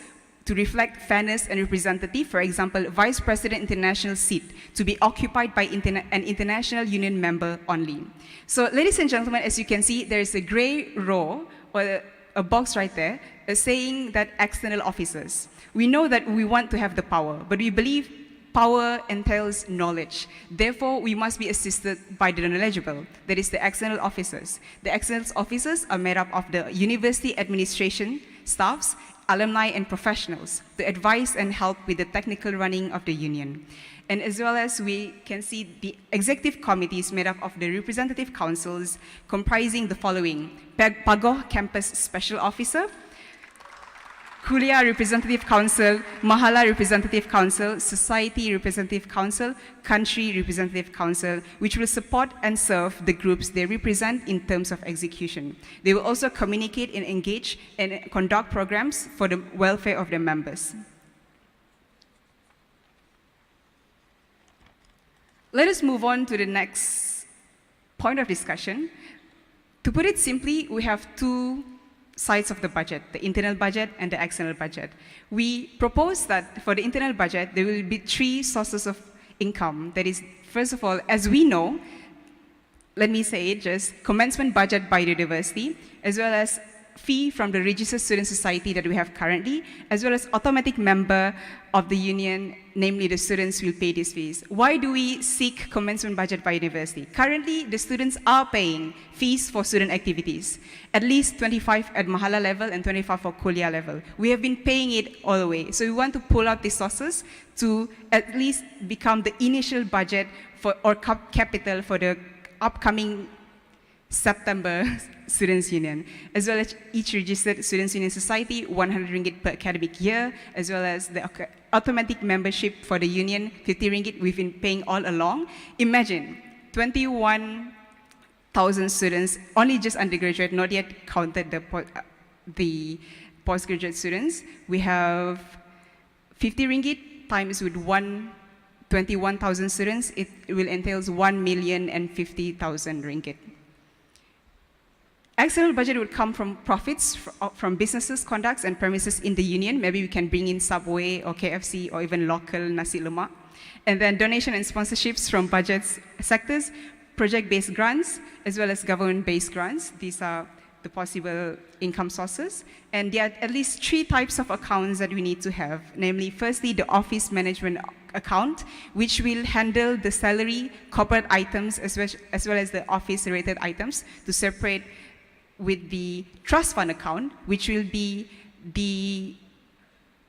to reflect fairness and representative, for example, Vice President International seat to be occupied by an international union member only. So, ladies and gentlemen, as you can see, there is a gray row, or a box right there, saying that external officers. We know that we want to have the power, but we believe power entails knowledge. Therefore, we must be assisted by the knowledgeable, that is the external officers. The external officers are made up of the university administration staffs, alumni and professionals to advise and help with the technical running of the union. And as well as we can see the executive committees made up of the representative councils comprising the following: Pagoh Campus Special Officer, Kuliah Representative Council, Mahala Representative Council, Society Representative Council, Country Representative Council, which will support and serve the groups they represent in terms of execution. They will also communicate and engage and conduct programs for the welfare of their members. Let us move on to the next point of discussion. To put it simply, we have two sides of the budget, the internal budget and the external budget. We propose that for the internal budget, there will be 3 sources of income. That is, first of all, as we know, let me say it, just commencement budget by the university, as well as fee from the registered student society that we have currently, as well as automatic member of the union, namely the students will pay these fees. Why do we seek commencement budget by university? Currently, the students are paying fees for student activities, at least 25 at Mahala level and 25 for Kuliah level. We have been paying it all the way. So we want to pull out these sources to at least become the initial budget for, or capital for the upcoming September Students' Union, as well as each registered Students' Union Society, 100 ringgit per academic year, as well as the automatic membership for the union, 50 ringgit we've been paying all along. Imagine, 21,000 students, only just undergraduate, not yet counted the postgraduate students. We have 50 ringgit times with 21,000 students, it will entail 1,050,000 ringgit. External budget would come from profits from businesses, conducts, and premises in the union. Maybe we can bring in Subway or KFC or even local nasi lemak. And then donation and sponsorships from budget sectors, project-based grants, as well as government-based grants. These are the possible income sources. And there are at least 3 types of accounts that we need to have. Namely, firstly, the office management account, which will handle the salary, corporate items, as well as the office-related items, to separate with the trust fund account, which will be the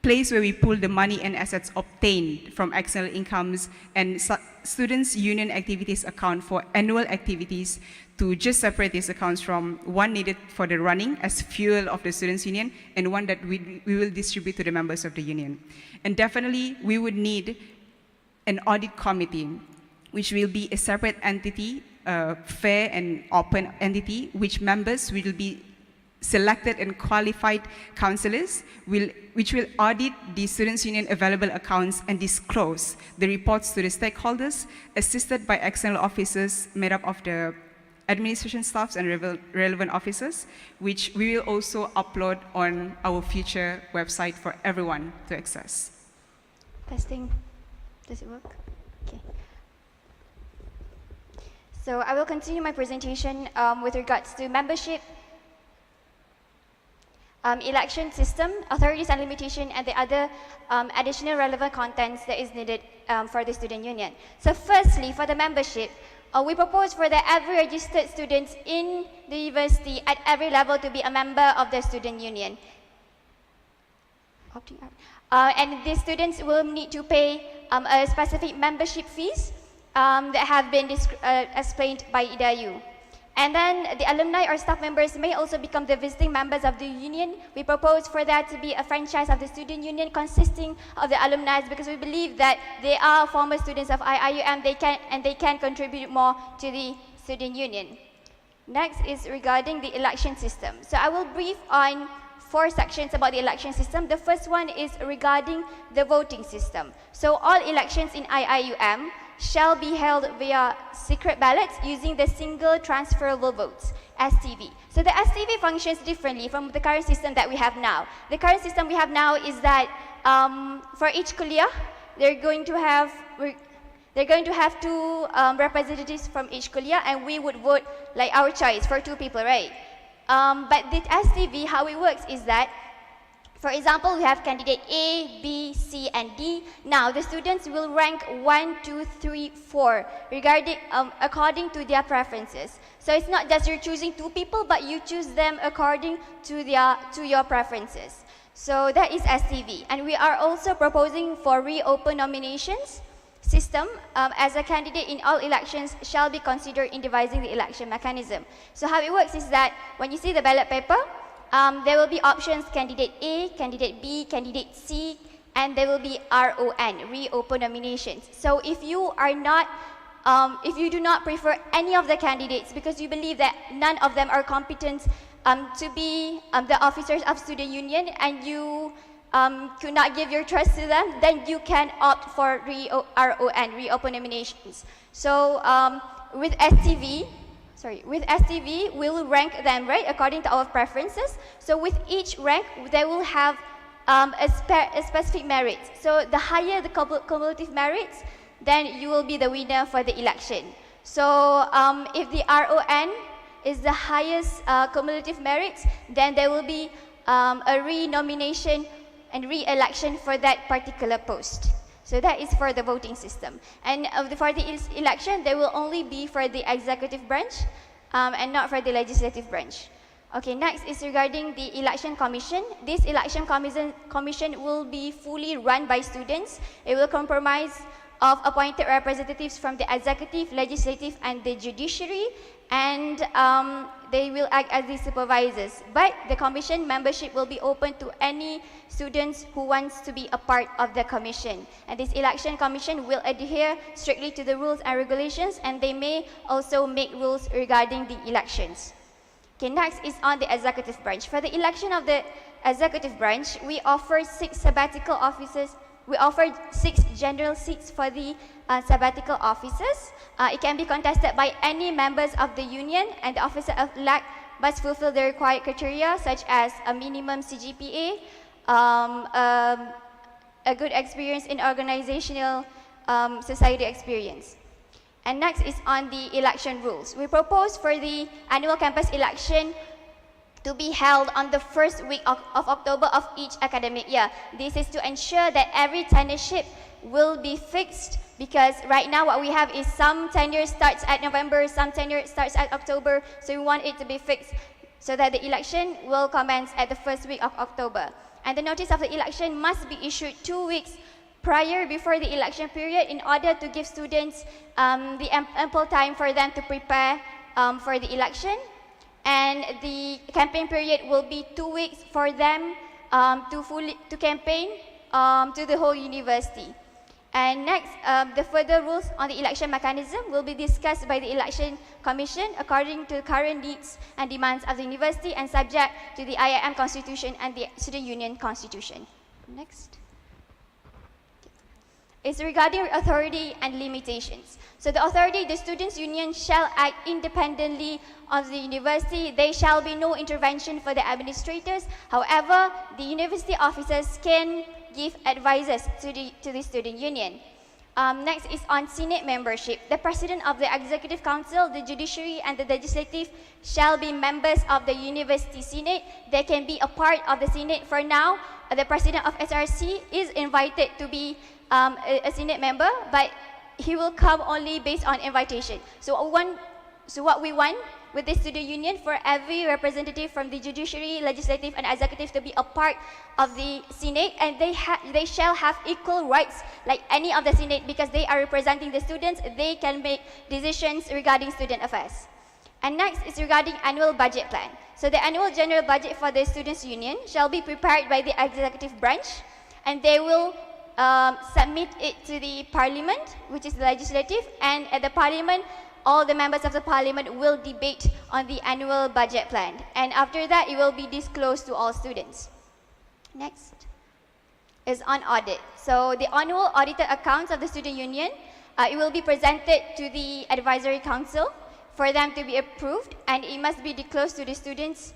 place where we pull the money and assets obtained from external incomes, and students' union activities account for annual activities, to just separate these accounts from one needed for the running as fuel of the students' union and one that we will distribute to the members of the union. And definitely we would need an audit committee, which will be a separate entity, fair and open entity, which members will be selected and qualified counselors, which will audit the students' union available accounts and disclose the reports to the stakeholders, assisted by external officers made up of the administration staffs and relevant officers, which we will also upload on our future website for everyone to access. Testing. Does it work? Okay. So I will continue my presentation with regards to membership, election system, authorities and limitation, and the other additional relevant contents that is needed for the student union. So firstly, for the membership, we propose for the every registered students in the university at every level to be a member of the student union. Opting out. And the students will need to pay a specific membership fees that have been explained by IIUM. And then the alumni or staff members may also become the visiting members of the union. We propose for that to be a franchise of the student union consisting of the alumni, because we believe that they are former students of IIUM, they can contribute more to the student union. Next is regarding the election system. So I will brief on 4 sections about the election system. The first one is regarding the voting system. So all elections in IIUM shall be held via secret ballots using the single transferable votes, STV. So the STV functions differently from the current system that we have now. The current system we have now is that for each kuliah, they're going to have 2 representatives from each kuliah, and we would vote like our choice for 2 people, right? But the STV, how it works is that, for example, we have candidate A, B, C, and D. Now, the students will rank 1, 2, 3, 4 regarding, according to their preferences. So it's not just you're choosing 2 people, but you choose them according to your preferences. So that is STV. And we are also proposing for reopen nominations system, as a candidate in all elections shall be considered in devising the election mechanism. So how it works is that when you see the ballot paper, there will be options candidate A, candidate B, candidate C, and there will be RON, reopen nominations. So if you are not, if you do not prefer any of the candidates because you believe that none of them are competent to be the officers of student union, and you could not give your trust to them, then you can opt for RON, reopen nominations. So with STV, we will rank them, right, according to our preferences. So with each rank, they will have a specific merit. So the higher the cumulative merits, then you will be the winner for the election. So if the RON is the highest cumulative merits, then there will be a re-nomination and re-election for that particular post. So that is for the voting system. And for the election, they will only be for the executive branch and not for the legislative branch. Okay, next is regarding the election commission. This election commission will be fully run by students. It will comprise of appointed representatives from the executive, legislative, and the judiciary, and they will act as the supervisors. But the commission membership will be open to any students who wants to be a part of the commission. And this election commission will adhere strictly to the rules and regulations, and they may also make rules regarding the elections. Okay, next is on the executive branch. For the election of the executive branch, we offer 6 sabbatical offices. We offered 6 general seats for the sabbatical officers. It can be contested by any members of the union, and the officer of LAC must fulfill the required criteria such as a minimum CGPA, a good experience in organizational society experience. And next is on the election rules. We propose for the annual campus election to be held on the first week of October of each academic year. This is to ensure that every tenureship will be fixed, because right now what we have is some tenure starts at November, some tenure starts at October, so we want it to be fixed so that the election will commence at the first week of October. And the notice of the election must be issued 2 weeks prior before the election period in order to give students the ample time for them to prepare for the election. And the campaign period will be 2 weeks for them to campaign to the whole university. And next, the further rules on the election mechanism will be discussed by the Election Commission according to current needs and demands of the university and subject to the IIM Constitution and the Student Union Constitution. Next. It's regarding authority and limitations. So the authority, the Students' Union shall act independently of the university. There shall be no intervention for the administrators. However, the university officers can give advices to the Student Union. Next is on Senate membership. The President of the Executive Council, the Judiciary, and the Legislative shall be members of the University Senate. They can be a part of the Senate. For now, the President of SRC is invited to be a Senate member, but he will come only based on invitation. So what we want with the Student Union, for every representative from the Judiciary, Legislative, and Executive to be a part of the Senate, and they shall have equal rights like any of the Senate, because they are representing the students. They can make decisions regarding student affairs. And next is regarding annual budget plan. So the annual general budget for the Students' Union shall be prepared by the Executive Branch, and they will submit it to the Parliament, which is the Legislative, and at the Parliament, all the members of the Parliament will debate on the annual budget plan. And after that, it will be disclosed to all students. Next is on audit. So the annual audited accounts of the Student Union, it will be presented to the Advisory Council for them to be approved, and it must be disclosed to the students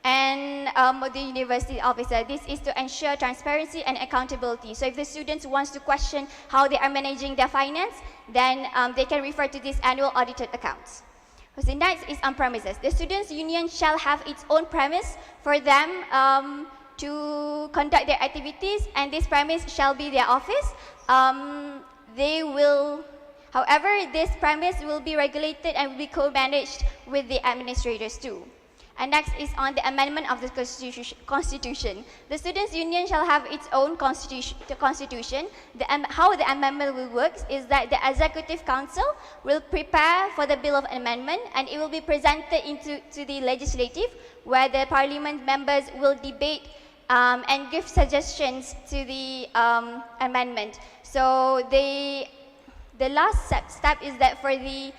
and the university officer. This is to ensure transparency and accountability. So if the students wants to question how they are managing their finance, then they can refer to these annual audited accounts. So next is on premises. The Students' Union shall have its own premise for them to conduct their activities, and this premise shall be their office. However, this premise will be regulated and will be co-managed with the administrators too. And next is on the amendment of the Constitution. The Students' Union shall have its own constitution. How the amendment will work is that the Executive Council will prepare for the Bill of Amendment, and it will be presented to the Legislative, where the Parliament members will debate and give suggestions to the amendment. So the last step is that for the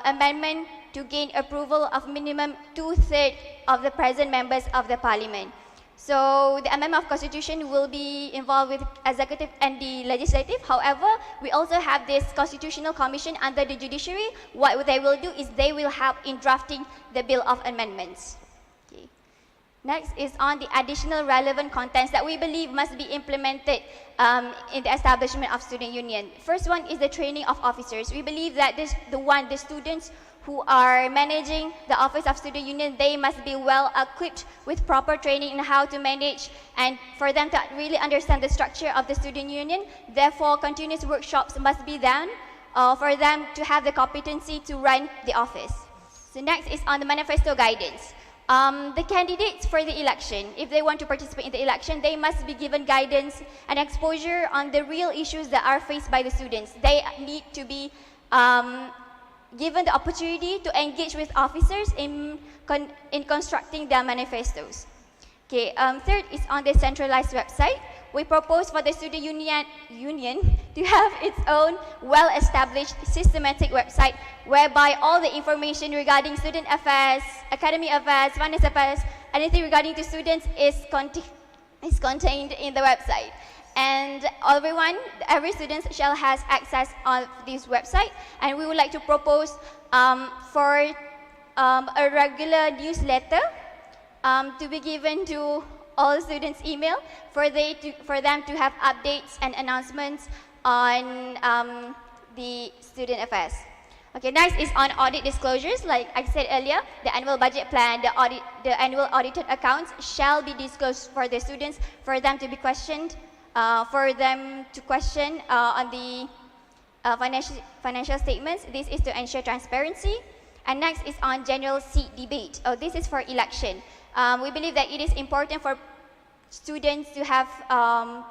amendment to gain approval of minimum 2/3 of the present members of the Parliament. So the amendment of Constitution will be involved with Executive and the Legislative. However, we also have this Constitutional Commission under the Judiciary. What they will do is they will help in drafting the Bill of Amendments. Okay. Next is on the additional relevant contents that we believe must be implemented in the establishment of Student Union. First one is the training of officers. We believe that the students who are managing the Office of Student Union, they must be well equipped with proper training in how to manage, and for them to really understand the structure of the Student Union. Therefore, continuous workshops must be done for them to have the competency to run the office. So next is on the manifesto guidance. The candidates for the election, if they want to participate in the election, they must be given guidance and exposure on the real issues that are faced by the students. They need to be given the opportunity to engage with officers in constructing their manifestos. Okay, third is on the centralized website. We propose for the Student Union to have its own well-established systematic website whereby all the information regarding student affairs, academic affairs, finance affairs, anything regarding to students is contained in the website. And every student shall have access on this website, and we would like to propose for a regular newsletter to be given to all students' email for them to have updates and announcements on the student affairs. Okay, next is on audit disclosures. Like I said earlier, the annual budget plan, the annual audited accounts shall be disclosed for the students, for them to be questioned, on the financial statements. This is to ensure transparency. And next is on general seat debate. This is for election. We believe that it is important for students to have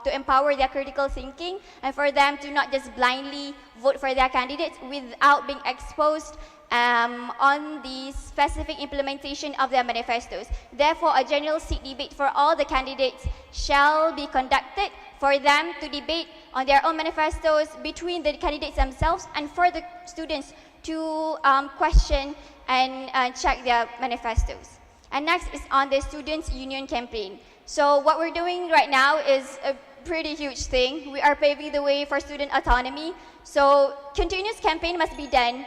to empower their critical thinking, and for them to not just blindly vote for their candidates without being exposed on the specific implementation of their manifestos. Therefore, a general seat debate for all the candidates shall be conducted for them to debate on their own manifestos between the candidates themselves, and for the students to question and check their manifestos. And next is on the Students' Union campaign. So what we're doing right now is a pretty huge thing. We are paving the way for student autonomy. So continuous campaign must be done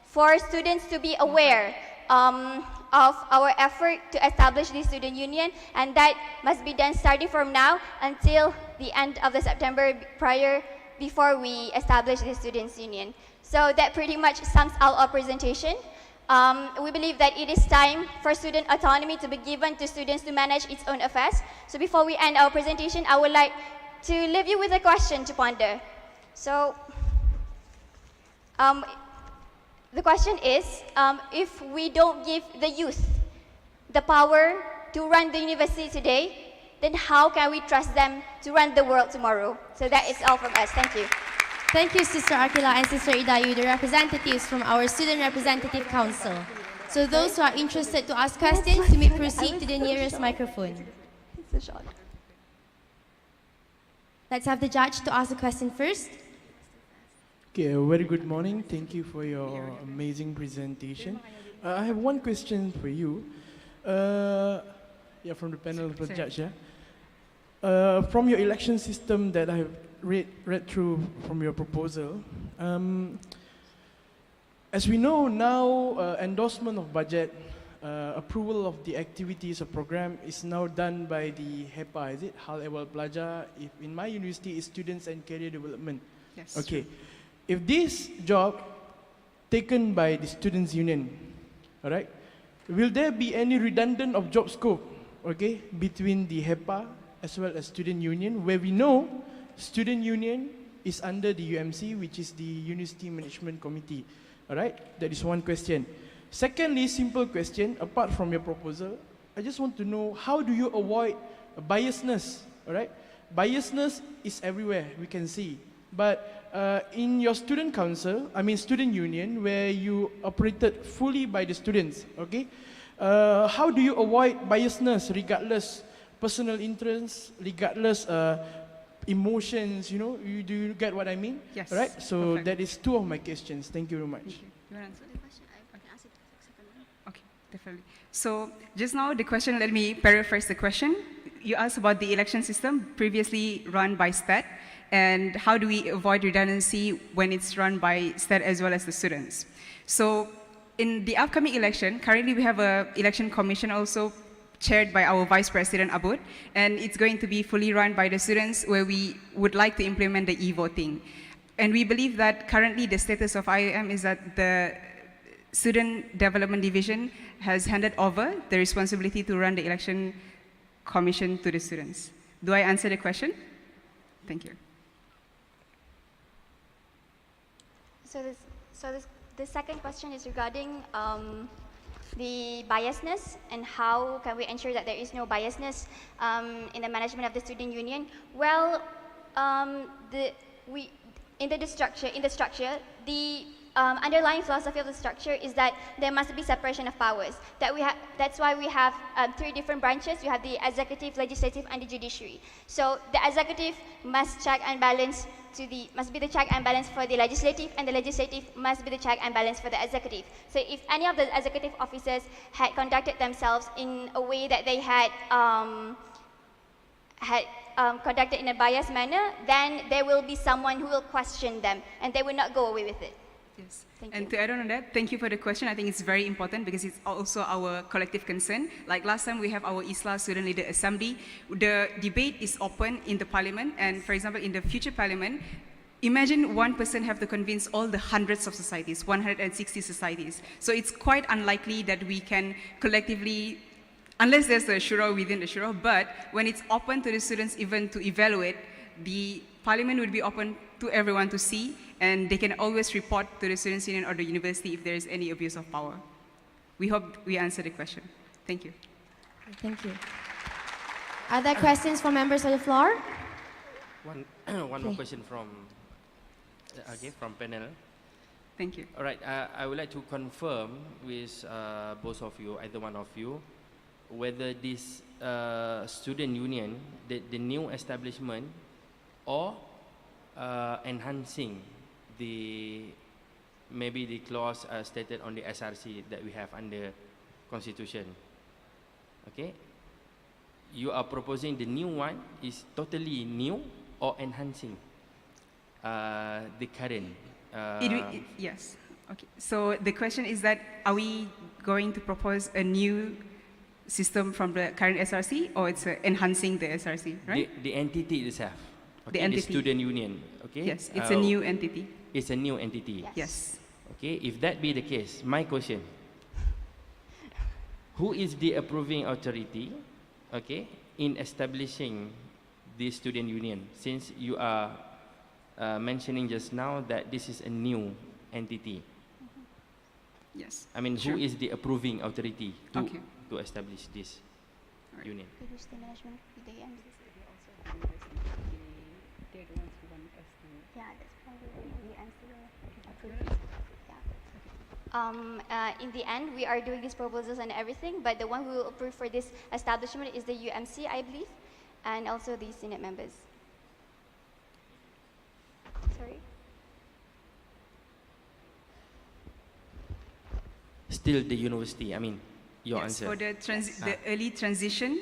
for students to be aware of our effort to establish the student union, and that must be done starting from now until the end of the September before we establish the students union. So that pretty much sums up our presentation. We believe that it is time for student autonomy to be given to students to manage its own affairs. So before we end our presentation, I would like to leave you with a question to ponder. So the question is, if we don't give the youth the power to run the university today, then how can we trust them to run the world tomorrow? So that is all from us. Thank you. Thank you, Sister Akila and Sister Idayu, the representatives from our Student Representative Council. So those who are interested to ask questions, you may proceed to the nearest microphone. Let's have the judge to ask the question first. Okay, a very good morning. Thank you for your amazing presentation. I have one question for you. From the panel of the judge. From your election system that I have read through from your proposal, as we know now, endorsement of budget, approval of the activities of program is now done by the HEPA, is it? Hal Ehwal Pelajar. If in my university is Students and Career Development. Yes. Okay. If this job taken by the Students Union, all right, will there be any redundant of job scope, okay, between the HEPA as well as Student Union, where we know Student Union is under the UMC, which is the University Management Committee, all right? That is one question. Secondly, simple question, apart from your proposal, I just want to know, how do you avoid biasness, all right? Biasness is everywhere, we can see. But in your student council, student union, where you operated fully by the students, okay? How do you avoid biasness regardless personal interests, regardless emotions, you know? Do you get what I mean? Yes. Right? So Perfect. that is two of my questions. Thank you very much. You want to answer the question? I can ask it second one. Okay, definitely. So just now the question, let me paraphrase the question. You asked about the election system previously run by STAT, and how do we avoid redundancy when it's run by STAT as well as the students. So in the upcoming election, currently we have an election commission also chaired by our Vice President Abud, and it's going to be fully run by the students, where we would like to implement the e-voting. And we believe that currently the status of IIUM is that the Student Development Division has handed over the responsibility to run the election commission to the students. Do I answer the question? Thank you. The second question is regarding the biasness, and how can we ensure that there is no biasness in the management of the student union. Well, in the structure, the underlying philosophy of the structure is that there must be separation of powers. That's why we have three different branches. We have the executive, legislative, and the judiciary. So the executive must must be the check and balance for the legislative, and the legislative must be the check and balance for the executive. So if any of the executive officers had conducted themselves in a way that they had conducted in a biased manner, then there will be someone who will question them, and they will not go away with it. Yes. And to add on that, thank you for the question. I think it's very important because it's also our collective concern. Like last time, we have our ISLA Student Leader Assembly. The debate is open in the parliament, and for example, in the future parliament, imagine one person have to convince all the hundreds of societies, 160 societies. So it's quite unlikely that we can collectively, unless there's a shura within the shura, but when it's open to the students even to evaluate, the parliament would be open to everyone to see, and they can always report to the students' union or the university if there is any abuse of power. We hope we answered the question. Thank you. Thank you. Are there questions from members of the floor? One more question from from panel. Thank you. All right, I would like to confirm with both of you, either one of you, whether this student union, the new establishment, or enhancing maybe the clause stated on the SRC that we have under Constitution. Okay, you are proposing the new one is totally new or enhancing the current? Yes. Okay. So the question is that, are we going to propose a new system from the current SRC, or it's enhancing the SRC, right? The entity itself. Okay? The entity. The student union. Okay. Yes, it's a new entity. It's a new entity. Yes. Okay. If that be the case, my question: who is the approving authority? Okay, in establishing the student union, since you are mentioning just now that this is a new entity. Yes. I mean, Sure. who is the approving authority to, Okay. to establish this union? Who's the management with the IIUM? Yeah, that's probably the answer. In the end, we are doing these proposals and everything, but the one we will approve for this establishment is the UMC, I believe, and also the Senate members. Sorry? Still the university, I mean, your Yes, answer. for the early transition,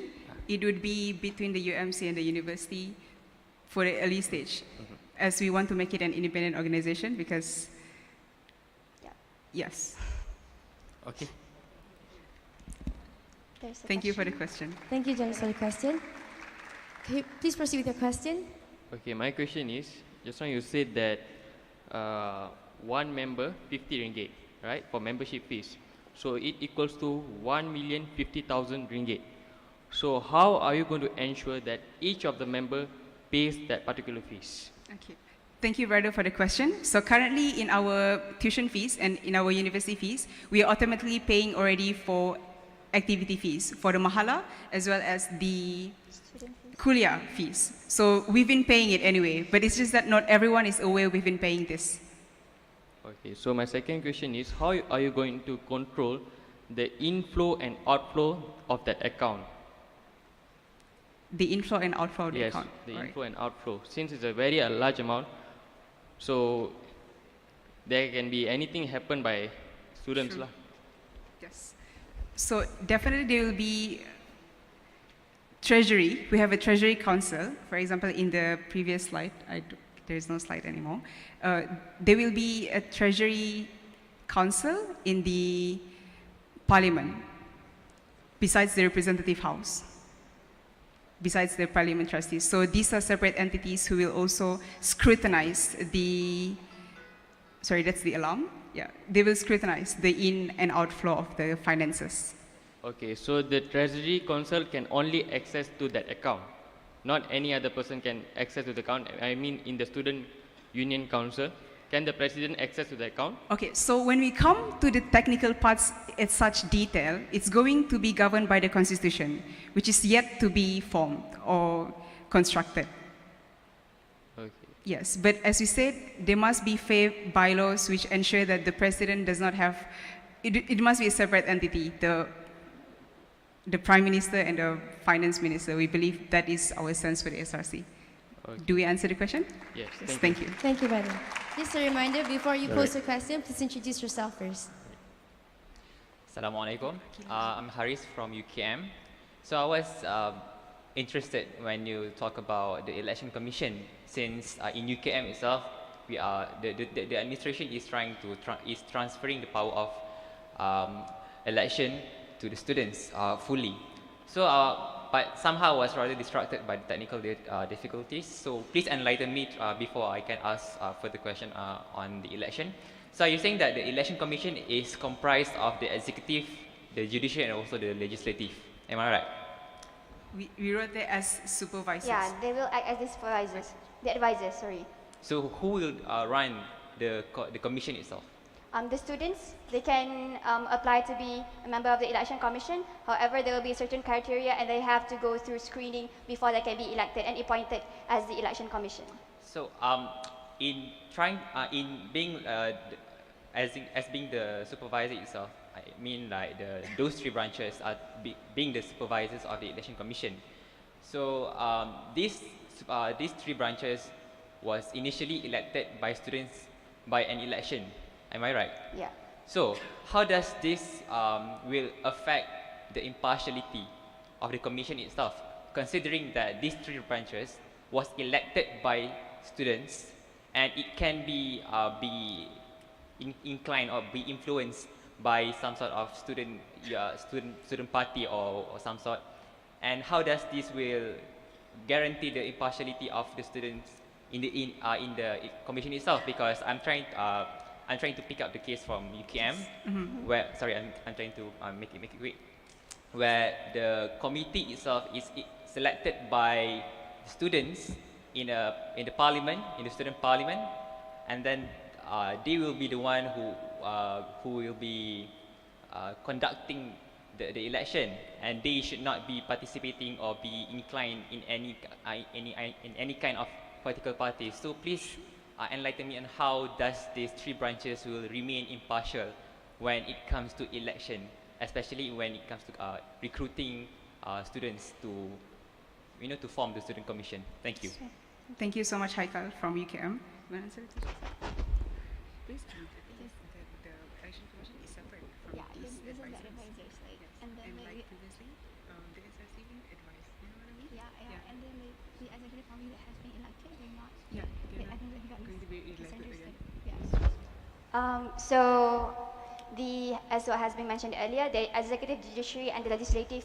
it would be between the UMC and the university for the early stage, as we want to make it an independent organization because, yes. Okay. Thank you for the question. Thank you, James, for the question. Can you please proceed with your question? Okay, my question is, just now you said that one member 50 ringgit, right, for membership fees. So it equals to 1,050,000 ringgit. So how are you going to ensure that each of the member pays that particular fees? Okay. Thank you, Brother, for the question. So currently in our tuition fees and in our university fees, we are automatically paying already for activity fees, for the mahala as well as the kuliah fees. So we've been paying it anyway, but it's just that not everyone is aware we've been paying this. Okay, so my second question is, how are you going to control the inflow and outflow of that account? The inflow and outflow of the Yes, account. the All right. inflow and outflow. Since it's a very large amount, so there can be anything happen by students True. lah. Yes. So definitely there will be treasury. We have a treasury council. For example, in the previous slide, there is no slide anymore. There will be a treasury council in the parliament, besides the representative house, besides the parliament trustees. So these are separate entities who will also scrutinize that's the alarm. Yeah, they will scrutinize the in and outflow of the finances. Okay, so the Treasury Council can only access to that account. Not any other person can access to the account. I mean, in the Student Union Council, can the President access to the account? Okay, so when we come to the technical parts at such detail, it's going to be governed by the Constitution, which is yet to be formed or constructed. Okay. Yes, but as we said, there must be fair bylaws which ensure that the President does not have, it must be a separate entity, the Prime Minister and the Finance Minister. We believe that is our sense for the SRC. Okay. Do we answer the question? Yes, thank you. Thank you, Brother. Just a reminder, before you All pose right. a question, please introduce yourself first. Assalamualaikum. I'm Haris from UKM. So I was interested when you talk about the election commission, since in UKM itself, we are the administration is trying to is transferring the power of election to the students fully. So but somehow was rather distracted by the technical difficulties. So please enlighten me before I can ask further question on the election. So you're saying that the election commission is comprised of the executive, the judiciary, and also the legislative. Am I right? We wrote it as supervisors. Yeah, they will act as the supervisors, the advisors, sorry. So who will run the commission itself? The students, they can apply to be a member of the election commission. However, there will be certain criteria and they have to go through screening before they can be elected and appointed as the election commission. So in being as being the supervisor itself, I mean like those three branches are being the supervisors of the election commission. So these three branches was initially elected by students by an election. Am I right? Yeah. So how does this will affect the impartiality of the commission itself, considering that these three branches was elected by students and it can be inclined or be influenced by some sort of student party or some sort, and how does this will guarantee the impartiality of the students in the commission itself? Because I'm trying to pick up the case from UKM, where I'm trying to make it quick, where the committee itself is selected by students in the parliament, in the student parliament, and then they will be the one who will be conducting the election, and they should not be participating or be inclined in any kind of political party. So please enlighten me on how does these three branches will remain impartial when it comes to election, especially when it comes to recruiting students to form the student commission. Thank you. Thank you so much, Haikal from UKM. You want to answer it? Please. The election commission is separate from these advisors. And like previously, the SRC being advised. You know what I mean? Yeah. And then the executive committee that has been elected, they're not. Yeah, they're I think they got going to be elected again. So as what has been mentioned earlier, the executive, judiciary, and the legislative,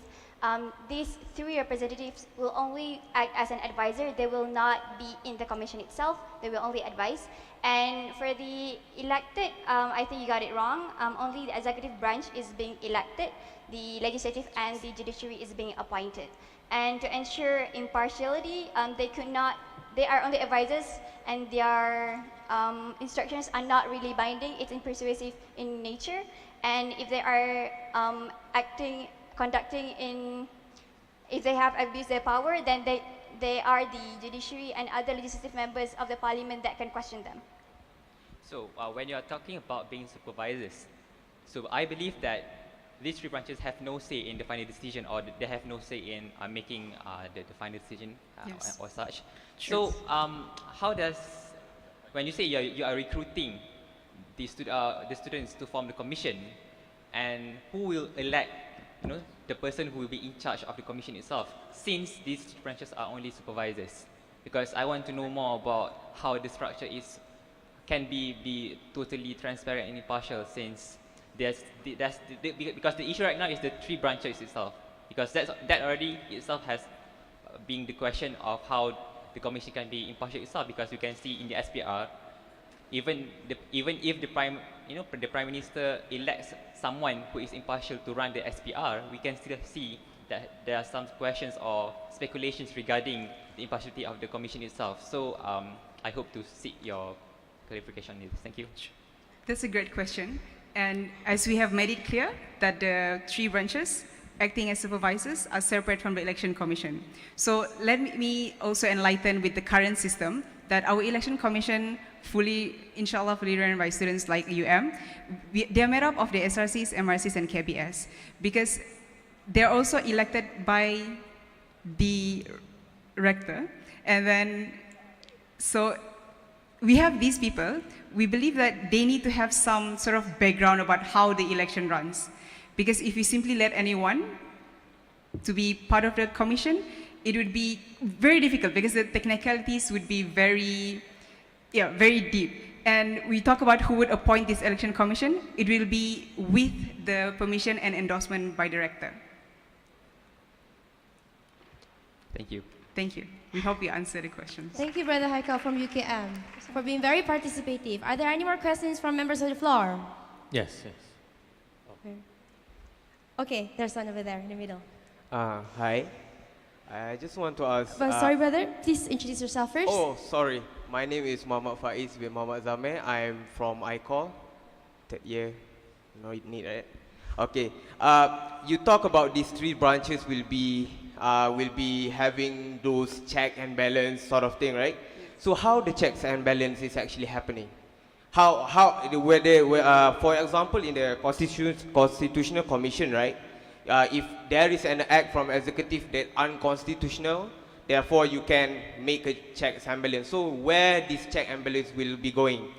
these three representatives will only act as an advisor. They will not be in the commission itself. They will only advise. And for the elected, I think you got it wrong. Only the executive branch is being elected. The legislative and the judiciary is being appointed. And to ensure impartiality, they are only advisors, and their instructions are not really binding. It's persuasive in nature. And if they are if they have abused their power, then they are the judiciary and other legislative members of the parliament that can question them. So when you are talking about being supervisors, so I believe that these three branches have no say in the final decision, or they have no say in making the final decision or such. Sure. So how does, when you say you are recruiting the students to form the commission, and who will elect the person who will be in charge of the commission itself, since these branches are only supervisors? Because I want to know more about how the structure can be totally transparent and impartial, since because the issue right now is the three branches itself, because that already itself has been the question of how the commission can be impartial itself, because you can see in the SPR, even if the prime minister elects someone who is impartial to run the SPR, we can still see that there are some questions or speculations regarding the impartiality of the commission itself. So I hope to seek your clarification on this. Thank you. That's a great question. And as we have made it clear that the three branches acting as supervisors are separate from the election commission. So let me also enlighten with the current system that our election commission inshallah fully run by students like IIUM. They are made up of the SRCs, MRCs, and KBS, because they're also elected by the rector. And then, so we have these people. We believe that they need to have some sort of background about how the election runs. Because if we simply let anyone to be part of the commission, it would be very difficult, because the technicalities would be very deep. And we talk about who would appoint this election commission. It will be with the permission and endorsement by the rector. Thank you. Thank you. We hope you answered the questions. Thank you, Brother Haikal from UKM, for being very participative. Are there any more questions from members of the floor? Yes, yes. Okay, there's one over there in the middle. Hi. I just want to ask. But sorry, brother, please introduce yourself first. Oh, sorry. My name is Muhammad Faiz bin Muhammad Zameh. I'm from ICOL, third year. No need, right? Okay. You talk about these three branches will be having those check and balance sort of thing, right? So how the checks and balance is actually happening? For example, in the Constitutional Commission, right? If there is an act from executive that unconstitutional, therefore you can make a check and balance. So where this check and balance will be going?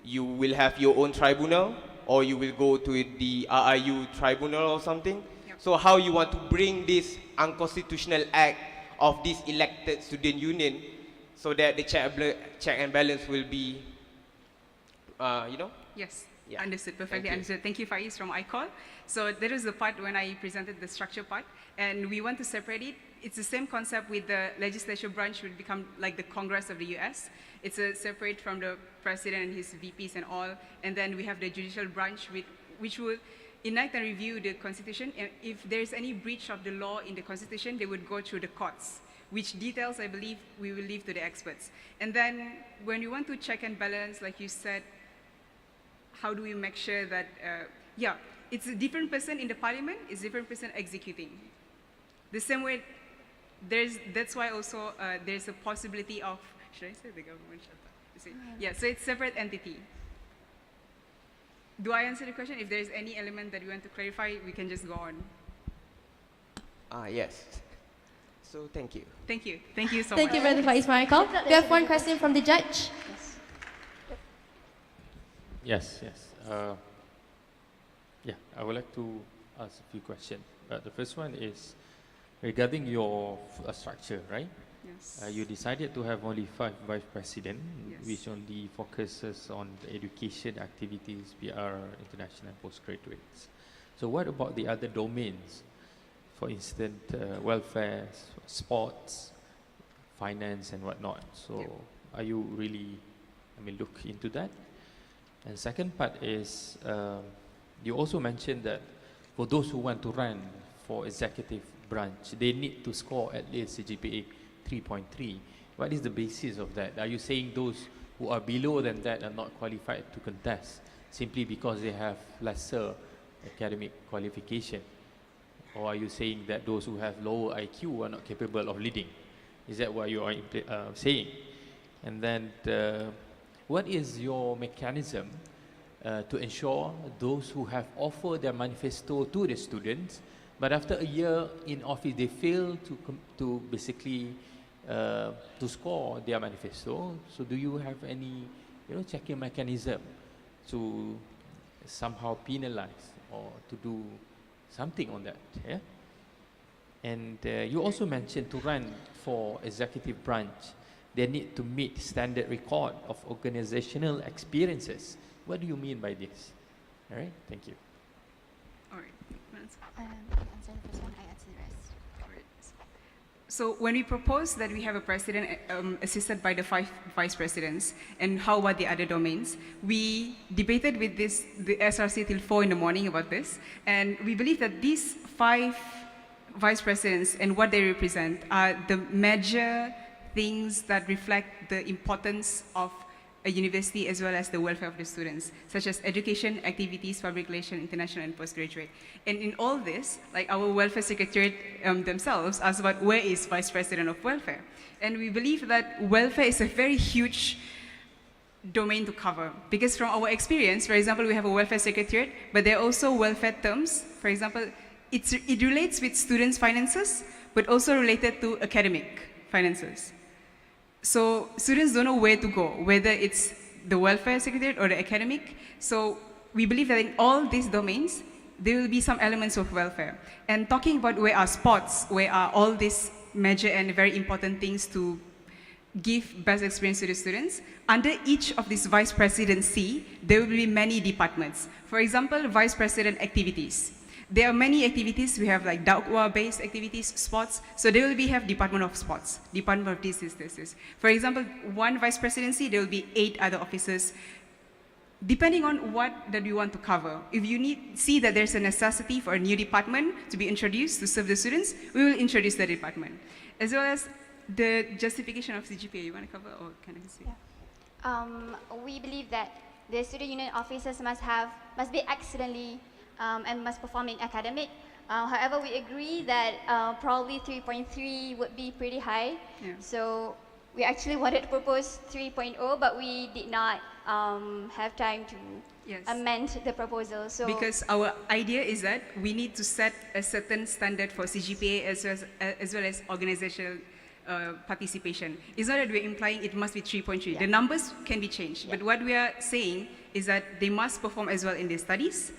You will have your own tribunal, or you will go to the IIU tribunal or something? So how you want to bring this unconstitutional act of this elected student union so that the check and balance will be, Yes, Yeah. understood, perfectly Thank you. understood. Thank you, Faiz from ICOL. So that is the part when I presented the structure part, and we want to separate it. It's the same concept with the legislature branch will become like the Congress of the US. It's separate from the president and his VPs and all, and then we have the judicial branch which will enact and review the constitution, and if there's any breach of the law in the constitution, they would go through the courts, which details I believe we will leave to the experts. And then when you want to check and balance, like you said, how do we make sure that, it's a different person in the parliament, it's a different person executing. The same way, that's why also there's a possibility of, should I say the government shut up? Yeah, so it's separate entity. Do I answer the question? If there's any element that you want to clarify, we can just go on. Yes. So thank you. Thank you. Thank you so Thank much. you, Brother Faiz Michael. We have one question from the judge. Yes, yes. I would like to ask a few questions. The first one is regarding your structure, right? Yes. You decided to have only 5 vice presidents, Yes. which only focuses on the education activities, PR, international and postgraduates. So what about the other domains? For instance, welfare, sports, finance and whatnot. So are you really, look into that? And second part is, you also mentioned that for those who want to run for executive branch, they need to score at least a GPA 3.3. What is the basis of that? Are you saying those who are below than that are not qualified to contest simply because they have lesser academic qualification? Or are you saying that those who have lower IQ are not capable of leading? Is that what you are saying? And then what is your mechanism to ensure those who have offered their manifesto to the students, but after a year in office they fail to basically to score their manifesto? So do you have any checking mechanism to somehow penalize or to do something on that? Yeah. And you also mentioned to run for executive branch, they need to meet standard record of organizational experiences. What do you mean by this? All right, thank you. All right. You answer the first one, I answer the rest. All right. So when we propose that we have a president assisted by the 5 vice presidents, and how about the other domains, we debated with the SRC till 4 in the morning about this, and we believe that these 5 vice presidents and what they represent are the major things that reflect the importance of a university as well as the welfare of the students, such as education, activities, public relations, international and postgraduate. And in all this, like our welfare secretariat themselves asked about where is vice president of welfare. And we believe that welfare is a very huge domain to cover, because from our experience, for example, we have a welfare secretariat, but there are also welfare terms. For example, it relates with students' finances, but also related to academic finances. So students don't know where to go, whether it's the welfare secretariat or the academic. So we believe that in all these domains, there will be some elements of welfare. And talking about where are sports, where are all these major and very important things to give best experience to the students, under each of these vice presidency, there will be many departments. For example, vice president activities. There are many activities. We have like dakwah-based activities, sports. So there will have Department of Sports, Department of this. For example, one vice presidency, there will be 8 other officers. Depending on what that we want to cover, if you see that there's a necessity for a new department to be introduced to serve the students, we will introduce the department. As well as the justification of CGPA. You want to cover or can I say? Yeah. We believe that the student union officers must be excellently and must perform in academic. However, we agree that probably 3.3 would be pretty high. Yeah. So we actually wanted to propose 3.0, but we did not have time to amend the proposal. So because our idea is that we need to set a certain standard for CGPA as well as organizational participation. It's not that we're implying it must be 3.3. The numbers can be changed, but what we are saying is that they must perform as well in their studies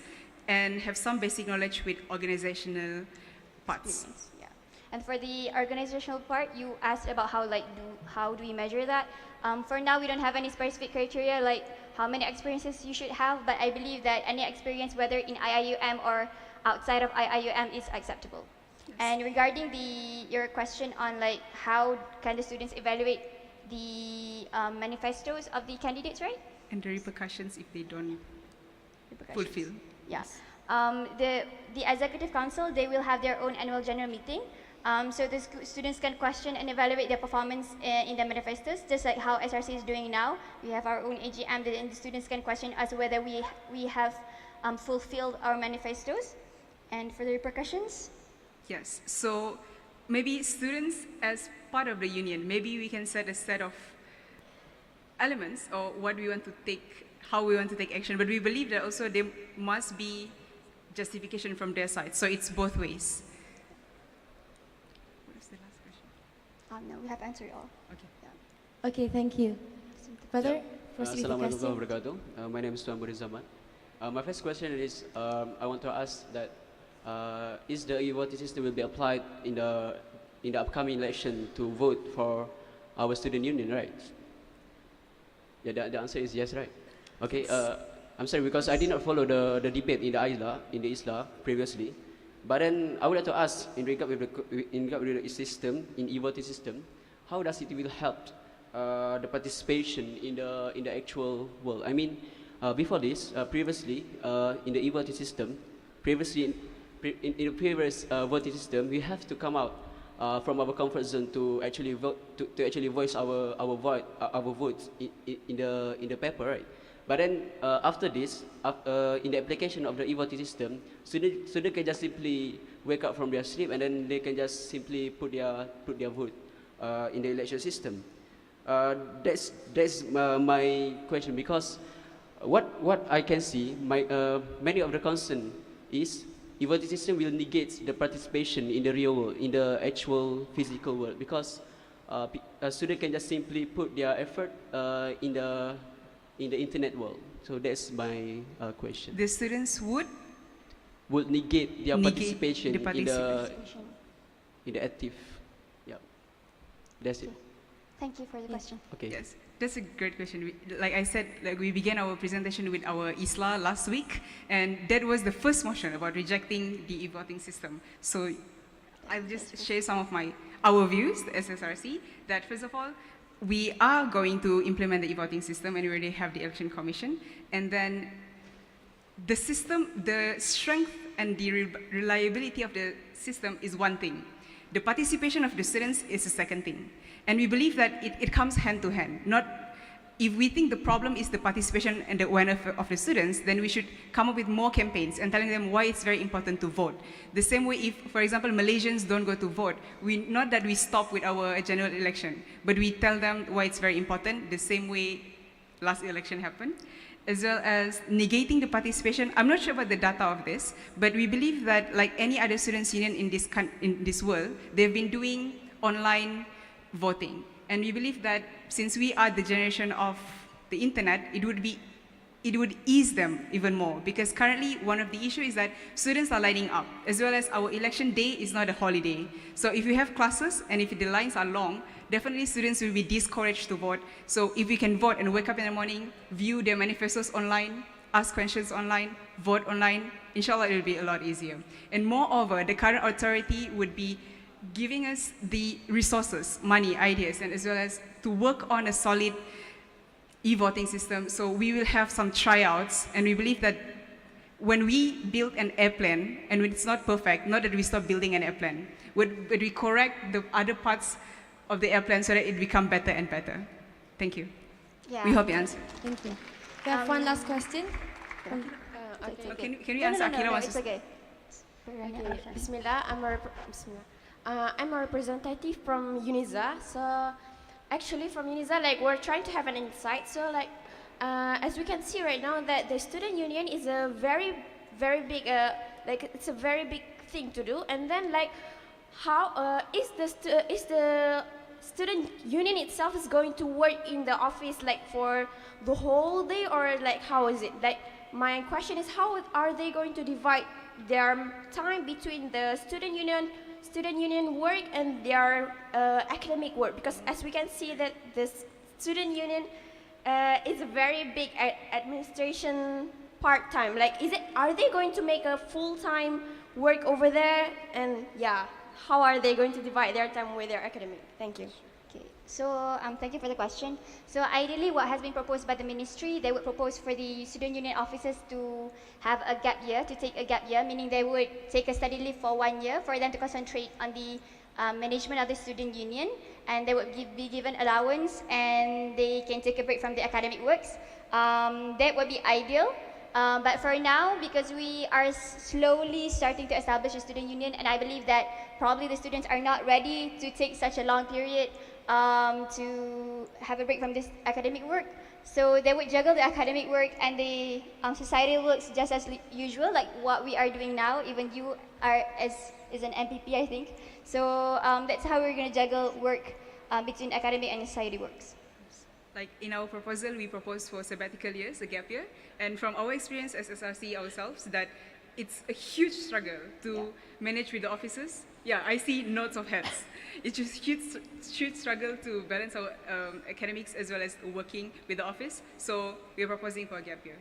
and have some basic knowledge with organizational parts. Yeah. And for the organizational part, you asked about how do we measure that? For now, we don't have any specific criteria like how many experiences you should have, but I believe that any experience, whether in IIUM or outside of IIUM, is acceptable. Yes. And regarding your question on how can the students evaluate the manifestos of the candidates, right? And the repercussions if they don't fulfill. Yes. The Executive Council, they will have their own annual general meeting. So the students can question and evaluate their performance in the manifestos, just like how SRC is doing now. We have our own AGM, and the students can question us whether we have fulfilled our manifestos. And for the repercussions? Yes, so maybe students as part of the union, maybe we can set a set of elements or what we want to take, how we want to take action, but we believe that also there must be justification from their side, so it's both ways. What is the last question? No, we have answered all. Okay. Yeah. Okay, thank you. Brother, proceed with the Assalamualaikum question. warahmatullahi wabarakatuh. My name is Tuan Budi Zaman. My first question is, I want to ask that is the e-voting system will be applied in the upcoming election to vote for our student union, right? Yeah, the answer is yes, right? Okay. I'm sorry because I did not follow the debate in the ISLA previously, but then I would like to ask in regard with the system in e-voting system, how does it will help the participation in the actual world? I mean, before this, previously in the e-voting system, in the previous voting system, we have to come out from our comfort zone to actually vote, to actually voice our votes in the paper, right? But then after this, in the application of the e-voting system, students can just simply wake up from their sleep and then they can just simply put their vote in the election system. That's my question, because what I can see, many of the concern is e-voting system will negate the participation in the real world, in the actual physical world, because a student can just simply put their effort in the internet world. So that's my question. The students would negate their participation participation in the active. Yeah, that's it. Thank you for the question. Okay. Yes, that's a great question. Like I said, we began our presentation with our ISLA last week, and that was the first motion about rejecting the e-voting system. So I'll just share some of our views, the SSRC, that first of all, we are going to implement the e-voting system, and we already have the election commission. And then the system, the strength and the reliability of the system is one thing. The participation of the students is the second thing. And we believe that it comes hand to hand. If we think the problem is the participation and the awareness of the students, then we should come up with more campaigns and telling them why it's very important to vote. The same way if, for example, Malaysians don't go to vote, not that we stop with our general election, but we tell them why it's very important, the same way last election happened, as well as negating the participation. I'm not sure about the data of this, but we believe that like any other students' union in this world, they've been doing online voting. And we believe that since we are the generation of the internet, it would ease them even more, because currently one of the issues is that students are lining up, as well as our election day is not a holiday. So if we have classes and if the lines are long, definitely students will be discouraged to vote. So if we can vote and wake up in the morning, view their manifestos online, ask questions online, vote online. Inshallah, it will be a lot easier. And moreover, the current authority would be giving us the resources, money, ideas, and as well as to work on a solid e-voting system. So we will have some tryouts, and we believe that when we build an airplane, and when it's not perfect, not that we stop building an airplane, when we correct the other parts of the airplane so that it become better and better. Thank you. Yeah. We hope you answer. Thank you. We have one last question. Can you answer? Akila wants it's to- okay. Okay, Bismillah, I'm a representative from UNISA. So actually from UNISA, like we're trying to have an insight. So like as we can see right now that the student union is a very big, like it's a very big thing to do. And then like how is the student union itself is going to work in the office like for the whole day, or like how is it? Like my question is, how are they going to divide their time between the student union work and their academic work? Because as we can see that this student union is a very big administration part-time. Like are they going to make a full-time work over there? And yeah, how are they going to divide their time with their academic? Thank you. Okay, so thank you for the question. So ideally what has been proposed by the ministry, they would propose for the student union officers to have a gap year, to take a gap year, meaning they would take a study leave for 1 year for them to concentrate on the management of the student union, and they would be given allowance and they can take a break from the academic works. That would be ideal. But for now, because we are slowly starting to establish a student union, and I believe that probably the students are not ready to take such a long period to have a break from this academic work. So they would juggle the academic work and the societal works just as usual, like what we are doing now. Even you are is an MPP, I think. So that's how we're going to juggle work between academic and society works. Like in our proposal, we propose for sabbatical years, a gap year. And from our experience as SRC ourselves, that it's a huge struggle to manage with the officers. Yeah, I see nods of heads. It's just huge struggle to balance our academics as well as working with the office. So we're proposing for a gap year.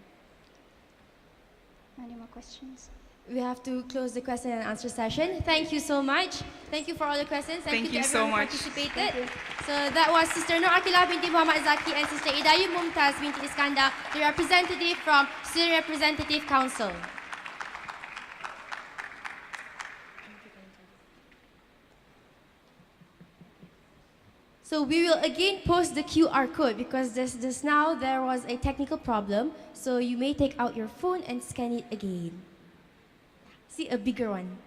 Any more questions? We have to close the question and answer session. Thank you so much. Thank you for all the questions. Thank you to so everyone much. who participated. So that was Sister Nur Akilah binti Muhammad Zaki and Sister IIUM Mumtaz binti Iskandar, the representative from Student Representative Council. So we will again post the QR code because just now there was a technical problem. So you may take out your phone and scan it again. See a bigger one.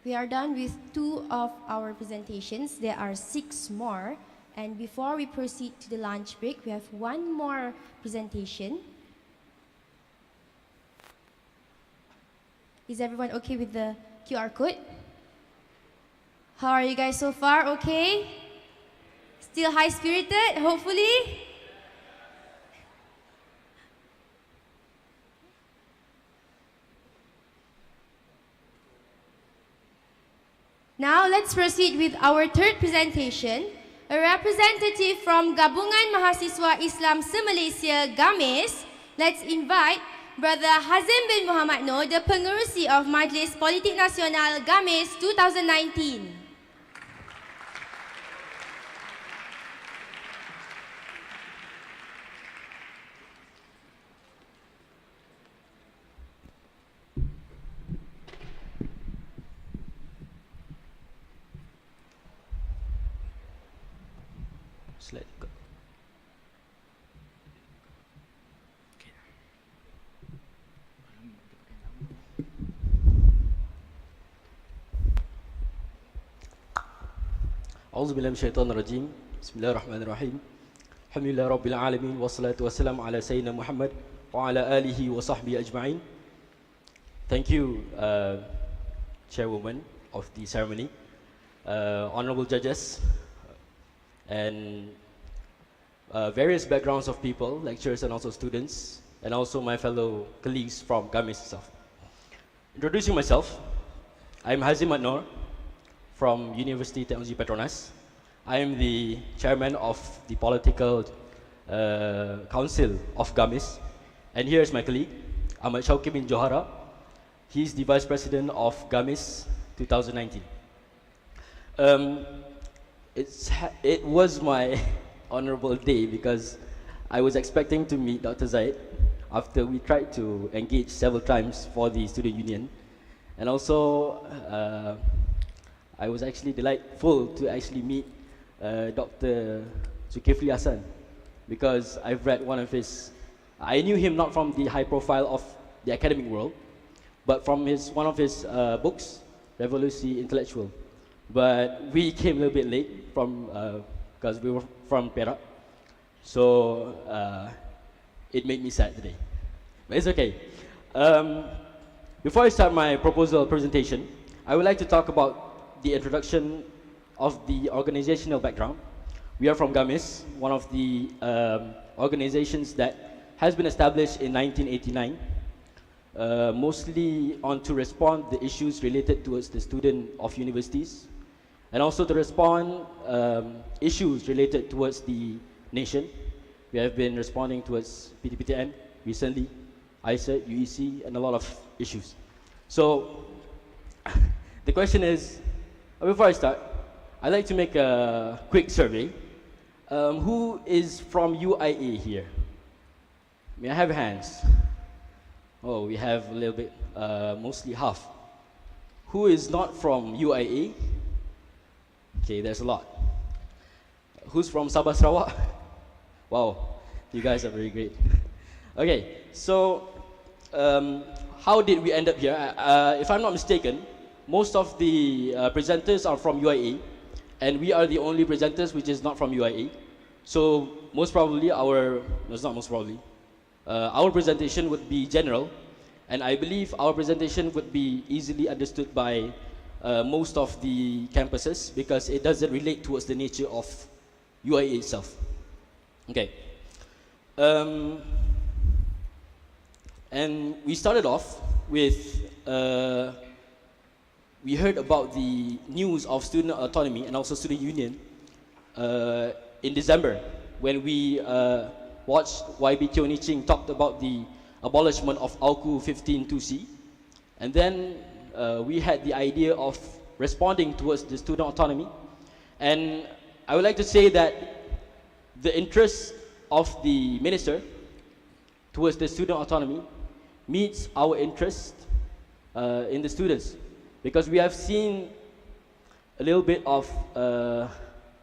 We are done with 2 of our presentations. There are 6 more. And before we proceed to the lunch break, we have 1 more presentation. Is everyone okay with the QR code? How are you guys so far? Okay? Still high-spirited, hopefully? Now let's proceed with our 3rd presentation. A representative from Gabungan Mahasiswa Islam se-Malaysia, GAMIS. Let's invite Brother Hazim bin Muhammad Noor, the Pengerusi of Majlis Politik Nasional GAMIS 2019. Let it go. أعوذ بالله من الشيطان الرجيم بسم الله الرحمن الرحيم الحمد لله رب العالمين والصلاة والسلام على سيدنا محمد وعلى آله وصحبه أجمعين. Thank you, Chairwoman of the ceremony, honorable judges, and various backgrounds of people, lecturers and also students, and also my fellow colleagues from GAMIS itself. Introducing myself, I'm Hazim Adnor from University Technology Petronas. I am the chairman of the political council of GAMIS, and here is my colleague, Ahmad Shauki bin Johara. He's the vice president of GAMIS 2019. It was my honorable day because I was expecting to meet Dr. Zaid after we tried to engage several times for the student union. And also, I was actually delightful to actually meet Dr. Zulkifli Hassan because I've read one of his, I knew him not from the high profile of the academic world, but from one of his books, Revolution Intellectual. But we came a little bit late from, because we were from Perak. So it made me sad today, but it's okay. Before I start my proposal presentation, I would like to talk about the introduction of the organizational background. We are from GAMIS, one of the organizations that has been established in 1989, mostly to respond to the issues related towards the student of universities, and also to respond issues related towards the nation. We have been responding towards PTPTN recently, ISET, UEC, and a lot of issues. So the question is, before I start, I'd like to make a quick survey. Who is from UIA here? May I have hands? Oh, we have a little bit, mostly half. Who is not from UIA? Okay, there's a lot. Who's from Sabah Sarawak? Wow, you guys are very great. Okay, so how did we end up here? If I'm not mistaken, most of the presenters are from UIA, and we are the only presenters which is not from UIA. So most probably our presentation would be general, and I believe our presentation would be easily understood by most of the campuses because it doesn't relate towards the nature of UIA itself. Okay. And we started off with, we heard about the news of student autonomy and also student union in December when we watched YB Tioni Ching talked about the abolishment of AUKU 15-2C. And then we had the idea of responding towards the student autonomy. And I would like to say that the interest of the minister towards the student autonomy meets our interest in the students, because we have seen a little bit of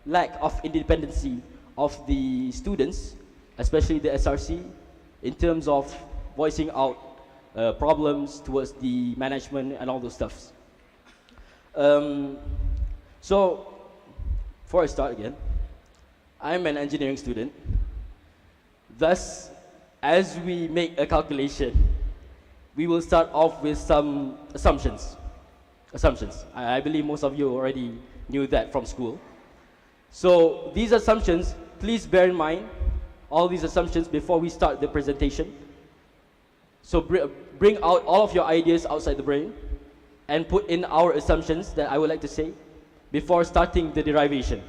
lack of independency of the students, especially the SRC, in terms of voicing out problems towards the management and all those stuffs. So, before I start again, I'm an engineering student. Thus, as we make a calculation, we will start off with some assumptions. I believe most of you already knew that from school. So these assumptions, please bear in mind all these assumptions before we start the presentation. So bring out all of your ideas outside the brain and put in our assumptions that I would like to say before starting the derivation.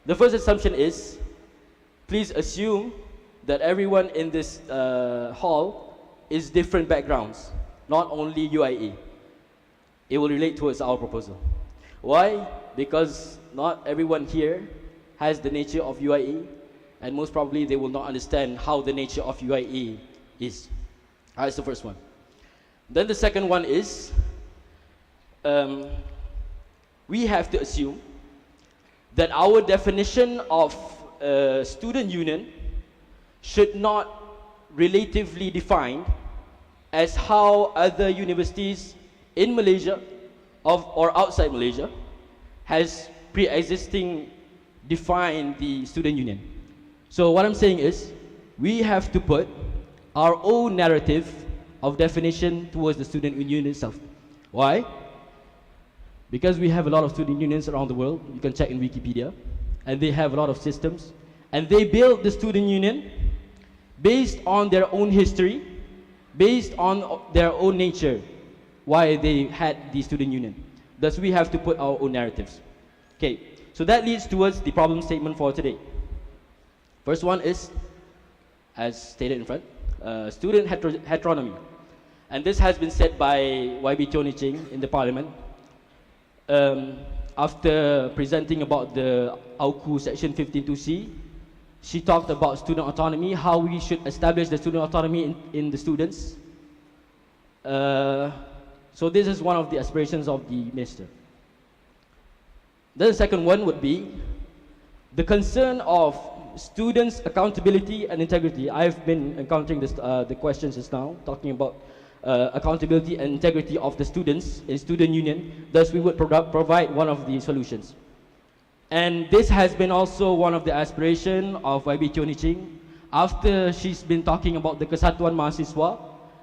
The first assumption is, please assume that everyone in this hall is different backgrounds, not only UIA. It will relate towards our proposal. Why? Because not everyone here has the nature of UIA, and most probably they will not understand how the nature of UIA is. That's the first one. Then the second one is, we have to assume that our definition of student union should not relatively defined as how other universities in Malaysia or outside Malaysia has pre-existing defined the student union. So what I'm saying is, we have to put our own narrative of definition towards the student union itself. Why? Because we have a lot of student unions around the world. You can check in Wikipedia, and they have a lot of systems, and they build the student union based on their own history, based on their own nature, why they had the student union. Thus, we have to put our own narratives. Okay, so that leads towards the problem statement for today. First one is, as stated in front, student heteronomy. And this has been said by YB Choniching in the parliament after presenting about the AUKU section 15.2c. She talked about student autonomy, how we should establish the student autonomy in the students. So this is one of the aspirations of the minister. Then the second one would be the concern of students' accountability and integrity. I've been encountering this, the questions just now, talking about accountability and integrity of the students in student union. Thus, we would provide one of the solutions. And this has been also one of the aspiration of YB Choniching. After she's been talking about the Kesatuan Mahasiswa,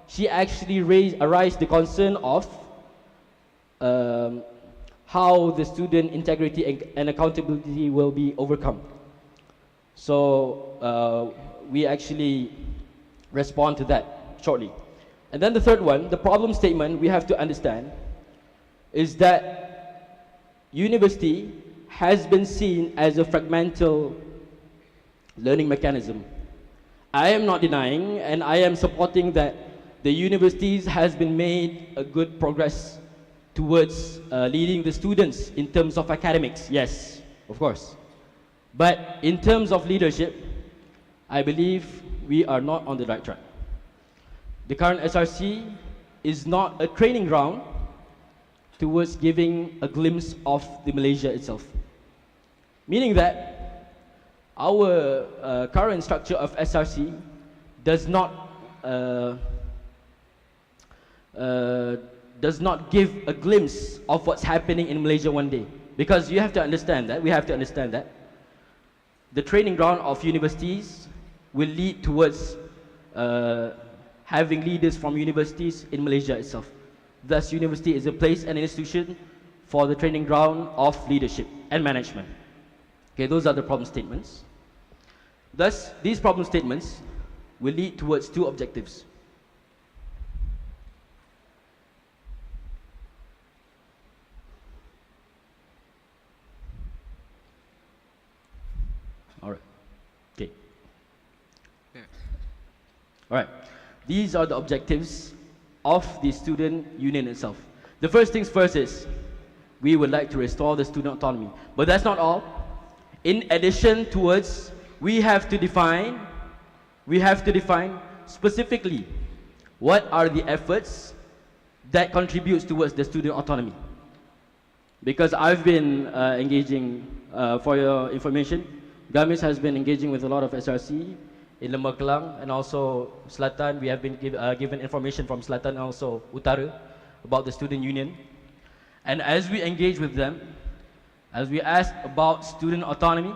she actually raised the concern of how the student integrity and accountability will be overcome. So we actually respond to that shortly. And then the third one, the problem statement we have to understand is that university has been seen as a fragmental learning mechanism. I am not denying, and I am supporting that the universities has been made a good progress towards leading the students in terms of academics. Yes, of course. But in terms of leadership, I believe we are not on the right track. The current SRC is not a training ground towards giving a glimpse of the Malaysia itself. Meaning that our current structure of SRC does not give a glimpse of what's happening in Malaysia one day. Because you have to understand that, we have to understand that the training ground of universities will lead towards having leaders from universities in Malaysia itself. Thus, university is a place and an institution for the training ground of leadership and management. Okay, those are the problem statements. Thus, these problem statements will lead towards two objectives. All right. Okay. All right. These are the objectives of the student union itself. The first things first is we would like to restore the student autonomy. But that's not all. In addition towards, we have to define specifically what are the efforts that contributes towards the student autonomy. Because I've been engaging, for your information, Gamis has been engaging with a lot of SRC in Lembah Kelang and also Selatan. We have been given information from Selatan and also Utara about the student union. And as we engage with them, as we ask about student autonomy,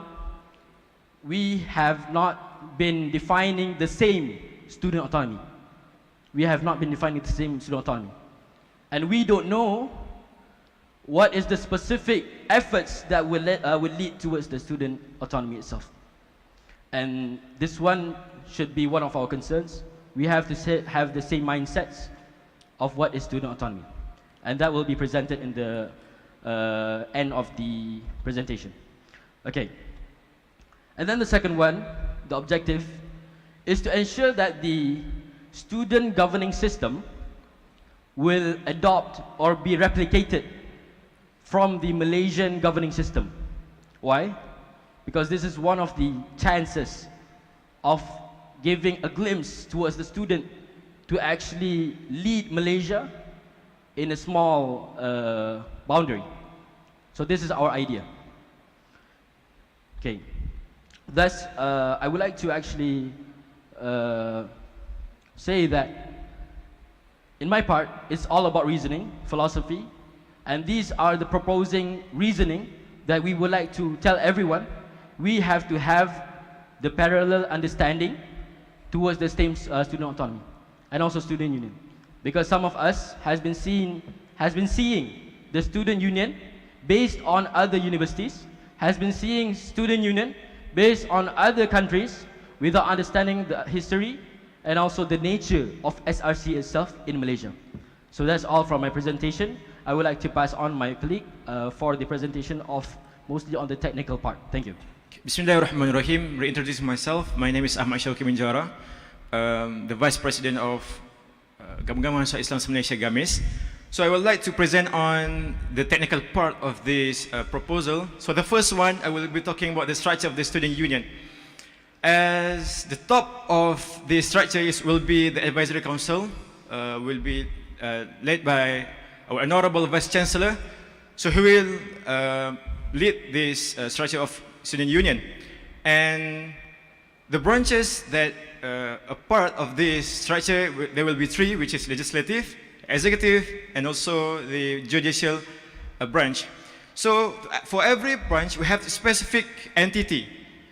we have not been defining the same student autonomy. We have not been defining the same student autonomy. And we don't know what is the specific efforts that will lead towards the student autonomy itself. And this one should be one of our concerns. We have to have the same mindsets of what is student autonomy. And that will be presented in the end of the presentation. Okay. And then the second one, the objective, is to ensure that the student governing system will adopt or be replicated from the Malaysian governing system. Why? Because this is one of the chances of giving a glimpse towards the student to actually lead Malaysia in a small boundary. So this is our idea. Okay. Thus, I would like to actually say that in my part, it's all about reasoning, philosophy, and these are the proposing reasoning that we would like to tell everyone. We have to have the parallel understanding towards the same student autonomy and also student union. Because some of us has been seeing the student union based on other universities, has been seeing student union based on other countries without understanding the history and also the nature of SRC itself in Malaysia. So that's all from my presentation. I would like to pass on my colleague for the presentation of mostly on the technical part. Thank you. Bismillahirrahmanirrahim. Reintroducing myself. My name is Ahmad Syauqi Menjara, the Vice President of Gabungan Mahasiswa Islam Malaysia GAMIS. So I would like to present on the technical part of this proposal. So the first one, I will be talking about the structure of the student union. As the top of the structure will be the advisory council, will be led by our honorable Vice Chancellor. So he will lead this structure of student union. And the branches that are part of this structure, there will be three, which is legislative, executive, and also the judicial branch. So for every branch, we have a specific entity.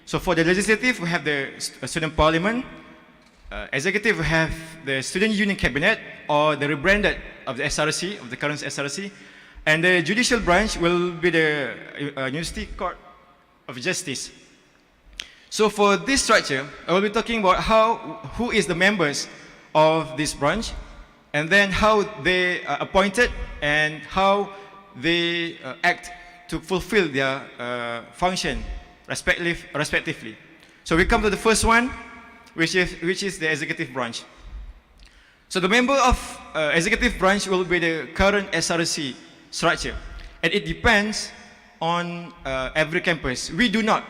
So for the legislative, we have the student parliament. Executive, we have the student union cabinet, or the rebranded of the SRC, of the current SRC. And the judicial branch will be the University Court of Justice. So for this structure, I will be talking about who is the members of this branch, and then how they are appointed and how they act to fulfill their function respectively. So we come to the first one, which is the executive branch. So the member of executive branch will be the current SRC structure, and it depends on every campus. We do not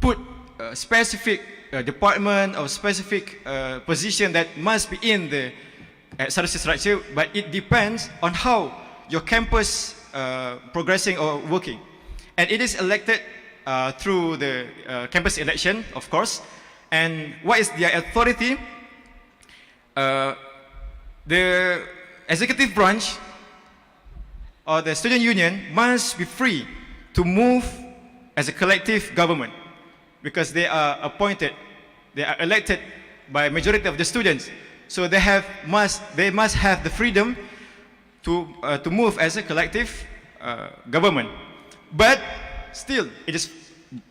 put a specific department or specific position that must be in the SRC structure, but it depends on how your campus progressing or working. And it is elected through the campus election, of course. And what is their authority? The executive branch or the student union must be free to move as a collective government, because they are appointed, they are elected by majority of the students. So they must have the freedom to move as a collective government. But still, it is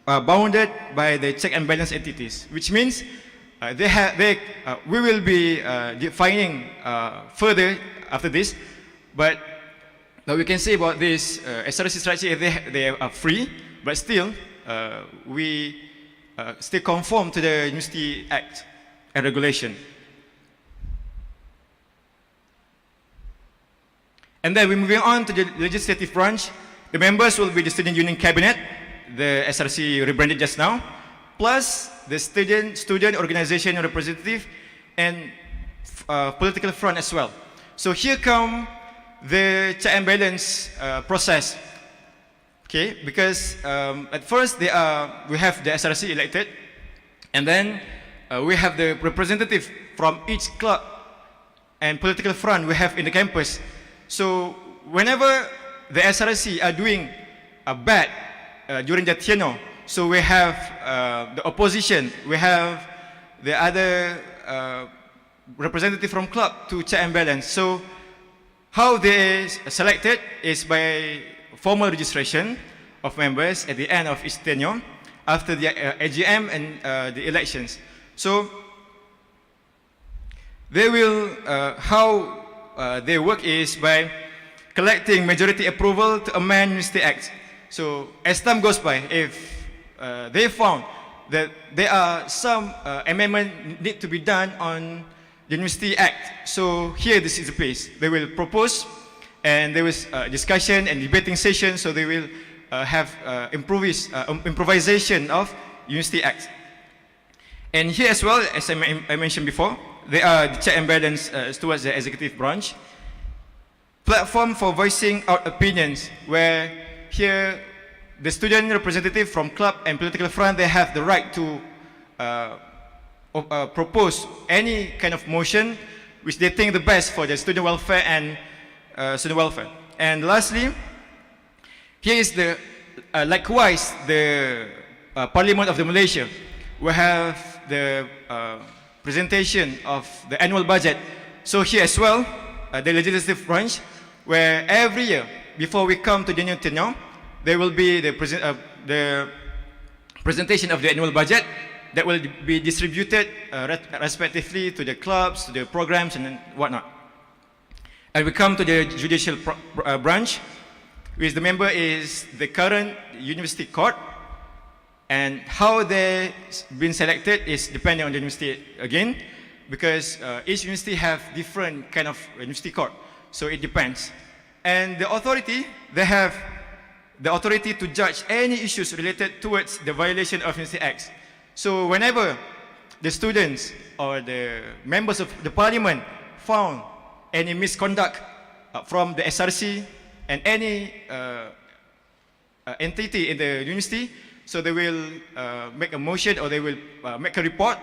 bounded by the check and balance entities, which means we will be defining further after this. But now we can say about this SRC structure, they are free, but still we still conform to the University Act and regulation. And then we're moving on to the legislative branch. The members will be the student union cabinet, the SRC rebranded just now, plus the student organization representative and political front as well. So here come the check and balance process. Okay, because at first we have the SRC elected, and then we have the representative from each club and political front we have in the campus. So whenever the SRC are doing bad during the tenure, so we have the opposition, we have the other representative from club to check and balance. So how they selected is by formal registration of members at the end of each tenure after the AGM and the elections. So they will, how they work is by collecting majority approval to amend University Act. So as time goes by, if they found that there are some amendment need to be done on the University Act, so here this is the place. They will propose, and there is discussion and debating session, so they will have improvisation of University Act. And here as well, as I mentioned before, there are the check and balance towards the executive branch. Platform for voicing out opinions, where here the student representative from club and political front, they have the right to propose any kind of motion which they think the best for the student welfare and student welfare. And lastly, here is the likewise the Parliament of the Malaysia. We have the presentation of the annual budget. So here as well, the legislative branch, where every year, before we come to the new tenure, there will be the presentation of the annual budget that will be distributed respectively to the clubs, to the programs, and whatnot. And we come to the judicial branch, which the member is the current university court, and how they've been selected is depending on the university again, because each university have different kind of university court, so it depends. And the authority, they have the authority to judge any issues related towards the violation of University Acts. So whenever the students or the members of the parliament found any misconduct from the SRC and any entity in the university, so they will make a motion or they will make a report,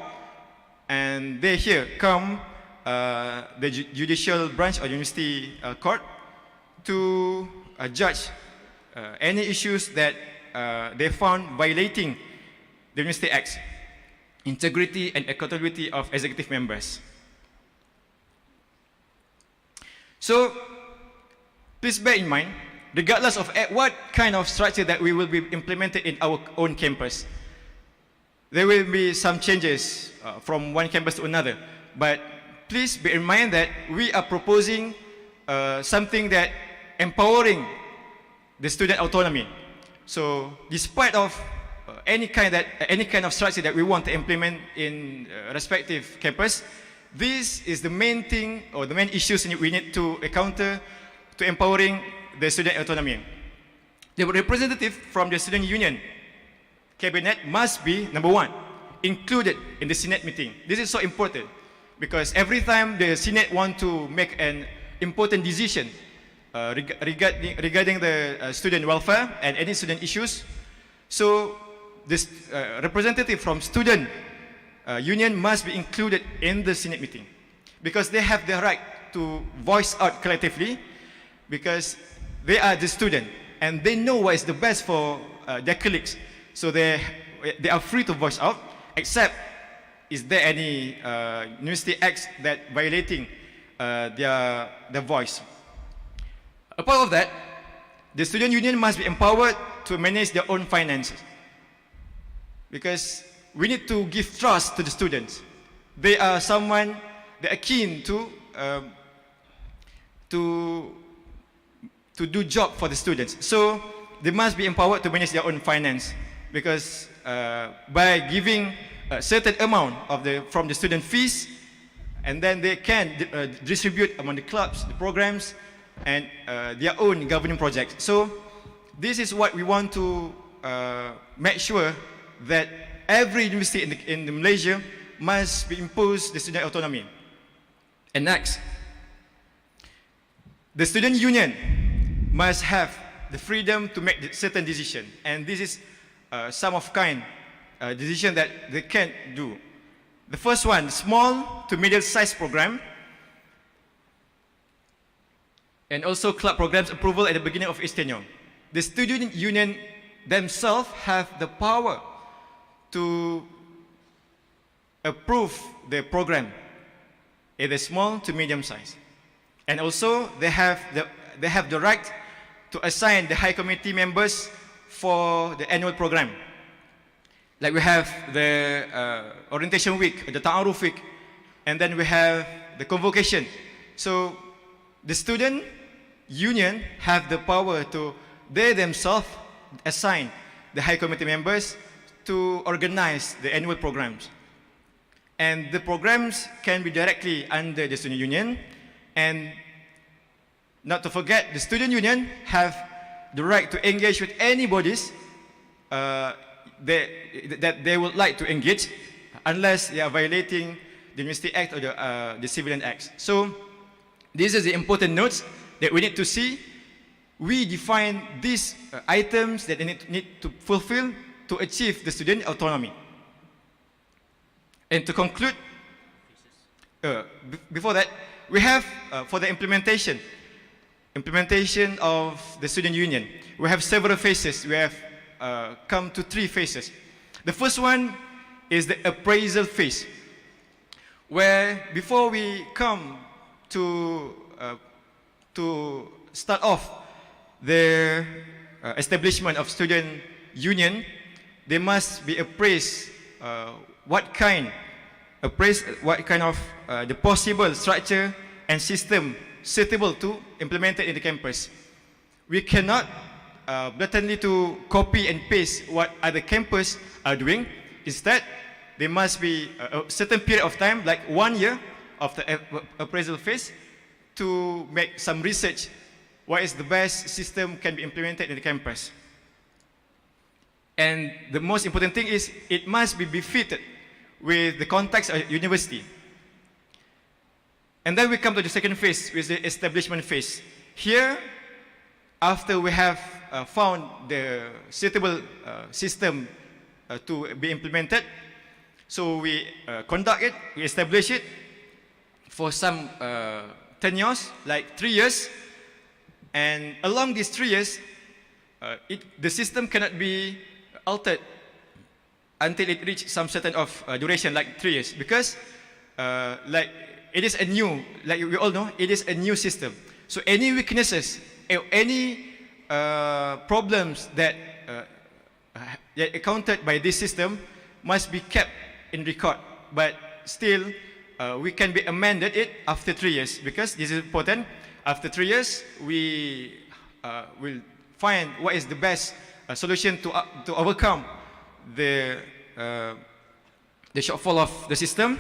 and they here come the judicial branch or university court to judge any issues that they found violating the University Acts, integrity and accountability of executive members. So please bear in mind, regardless of what kind of structure that we will be implemented in our own campus, there will be some changes from one campus to another. But please bear in mind that we are proposing something that empowering the student autonomy. So despite of any kind of structure that we want to implement in respective campus, this is the main thing or the main issues we need to encounter to empowering the student autonomy. The representative from the student union cabinet must be, number one, included in the Senate meeting. This is so important because every time the Senate want to make an important decision regarding the student welfare and any student issues, so this representative from student union must be included in the Senate meeting because they have the right to voice out collectively because they are the student and they know what is the best for their colleagues. So they are free to voice out, except is there any university acts that violating their voice. Apart of that, the student union must be empowered to manage their own finances because we need to give trust to the students. They are someone that are keen to do job for the students. So they must be empowered to manage their own finance because by giving a certain amount from the student fees, and then they can distribute among the clubs, the programs, and their own governing projects. So this is what we want to make sure that every university in Malaysia must be imposed the student autonomy. And next, the student union must have the freedom to make certain decision, and this is some of kind decision that they can do. The first one, small to middle-sized program, and also club programs approval at the beginning of each tenure. The student union themselves have the power to approve the program in the small to medium size, and also they have the right to assign the high committee members for the annual program. Like we have the orientation week, the ta'aruf week, and then we have the convocation. So the student union have the power to, they themselves assign the high committee members to organize the annual programs. And the programs can be directly under the student union. And not to forget, the student union have the right to engage with any bodies that they would like to engage, unless they are violating the University Act or the Civilian Acts. So these are the important notes that we need to see. We define these items that they need to fulfill to achieve the student autonomy. And to conclude, before that, we have for the implementation of the student union, we have several phases. We have come to 3 phases. The first one is the appraisal phase, where before we come to start off the establishment of student union, they must be appraised what kind of the possible structure and system suitable to implement it in the campus. We cannot blatantly to copy and paste what other campus are doing. Instead, there must be a certain period of time, like 1 year of the appraisal phase, to make some research. What is the best system can be implemented in the campus? And the most important thing is it must be befitted with the context of university. And then we come to the second phase, which is the establishment phase. Here, after we have found the suitable system to be implemented, so we conduct it, we establish it for some tenures, like 3 years. And along these 3 years, the system cannot be altered until it reaches some certain of duration, like 3 years, because like it is a new, like we all know, it is a new system. So any weaknesses, any problems that encountered by this system must be kept in record. But still, we can be amended it after 3 years, because this is important. After 3 years, we will find what is the best solution to overcome the shortfall of the system.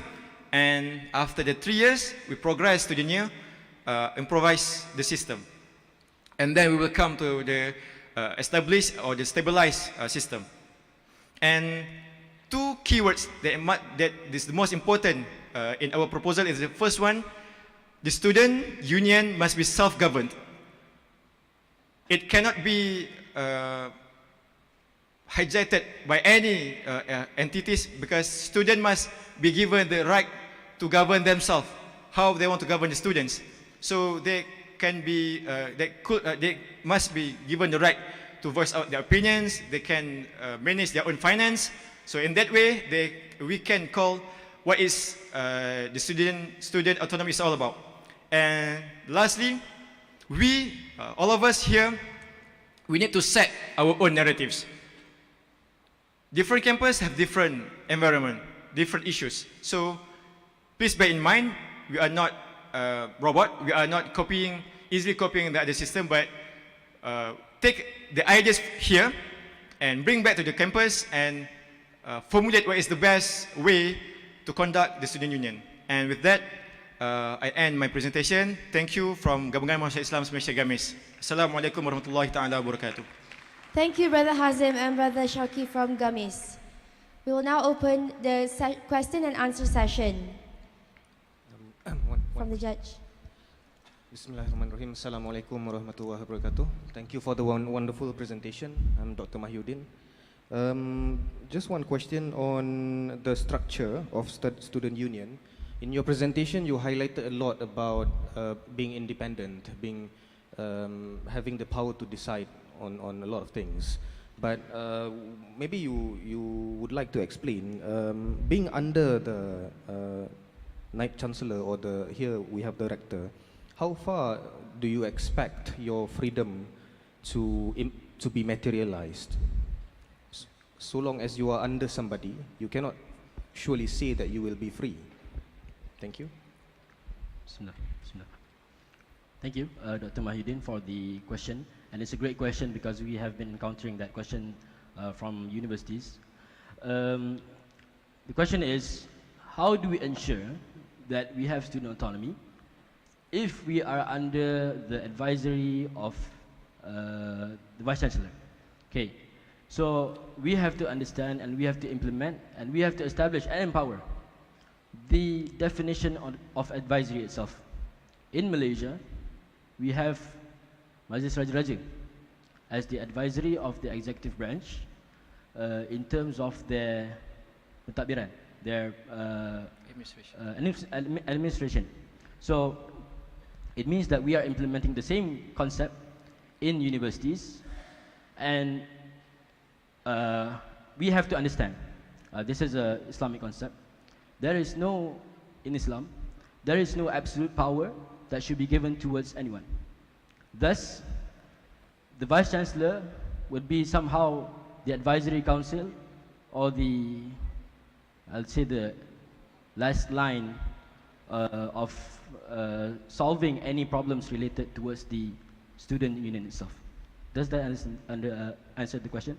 And after the 3 years, we progress to the new, improvise the system. And then we will come to the established or the stabilized system. And two keywords that is the most important in our proposal is the first one, the student union must be self-governed. It cannot be hijacked by any entities, because students must be given the right to govern themselves, how they want to govern the students. So they can be, they must be given the right to voice out their opinions. They can manage their own finance. So in that way, we can call what is the student autonomy is all about. And lastly, we, all of us here, we need to set our own narratives. Different campuses have different environment, different issues. So please bear in mind, we are not robot. We are not easily copying the other system, but take the ideas here and bring back to the campus and formulate what is the best way to conduct the student union. And with that, I end my presentation. Thank you from Gabungan Mahasiswa Islam Malaysia Gamis. Assalamualaikum warahmatullahi taala wabarakatuh. Thank you, Brother Hazim and Brother Shauki from Gamis. We will now open the question and answer session from the judge. Bismillahirrahmanirrahim. Assalamualaikum warahmatullahi wabarakatuh. Thank you for the wonderful presentation. I'm Dr. Mahyuddin. Just one question on the structure of student union. In your presentation, you highlighted a lot about being independent, having the power to decide on a lot of things. But maybe you would like to explain, being under the Night Chancellor or here we have the Rector, how far do you expect your freedom to be materialized? So long as you are under somebody, you cannot surely say that you will be free. Thank you. Bismillah. Thank you, Dr. Mahyuddin, for the question. And it's a great question because we have been encountering that question from universities. The question is, how do we ensure that we have student autonomy if we are under the advisory of the Vice Chancellor? Okay, so we have to understand and we have to implement and we have to establish and empower the definition of advisory itself. In Malaysia, we have Majlis Raja-Raja as the advisory of the executive branch in terms of their pentadbiran, their administration. So it means that we are implementing the same concept in universities, and we have to understand this is an Islamic concept. There is no in Islam, there is no absolute power that should be given towards anyone. Thus, the Vice Chancellor would be somehow the advisory council or the, I'll say the last line of solving any problems related towards the student union itself. Does that answer the question?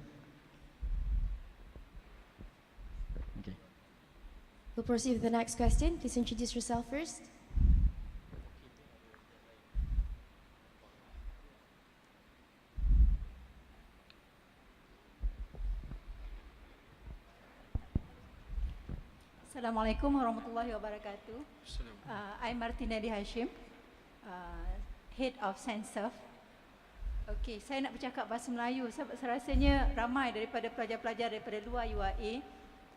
Okay. We'll proceed with the next question. Please introduce yourself first. Assalamualaikum warahmatullahi wabarakatuh. I'm Martina Di Hashim, Head of Sensurf. Okey, saya nak bercakap bahasa Melayu sebab saya rasanya ramai daripada pelajar-pelajar daripada luar UAE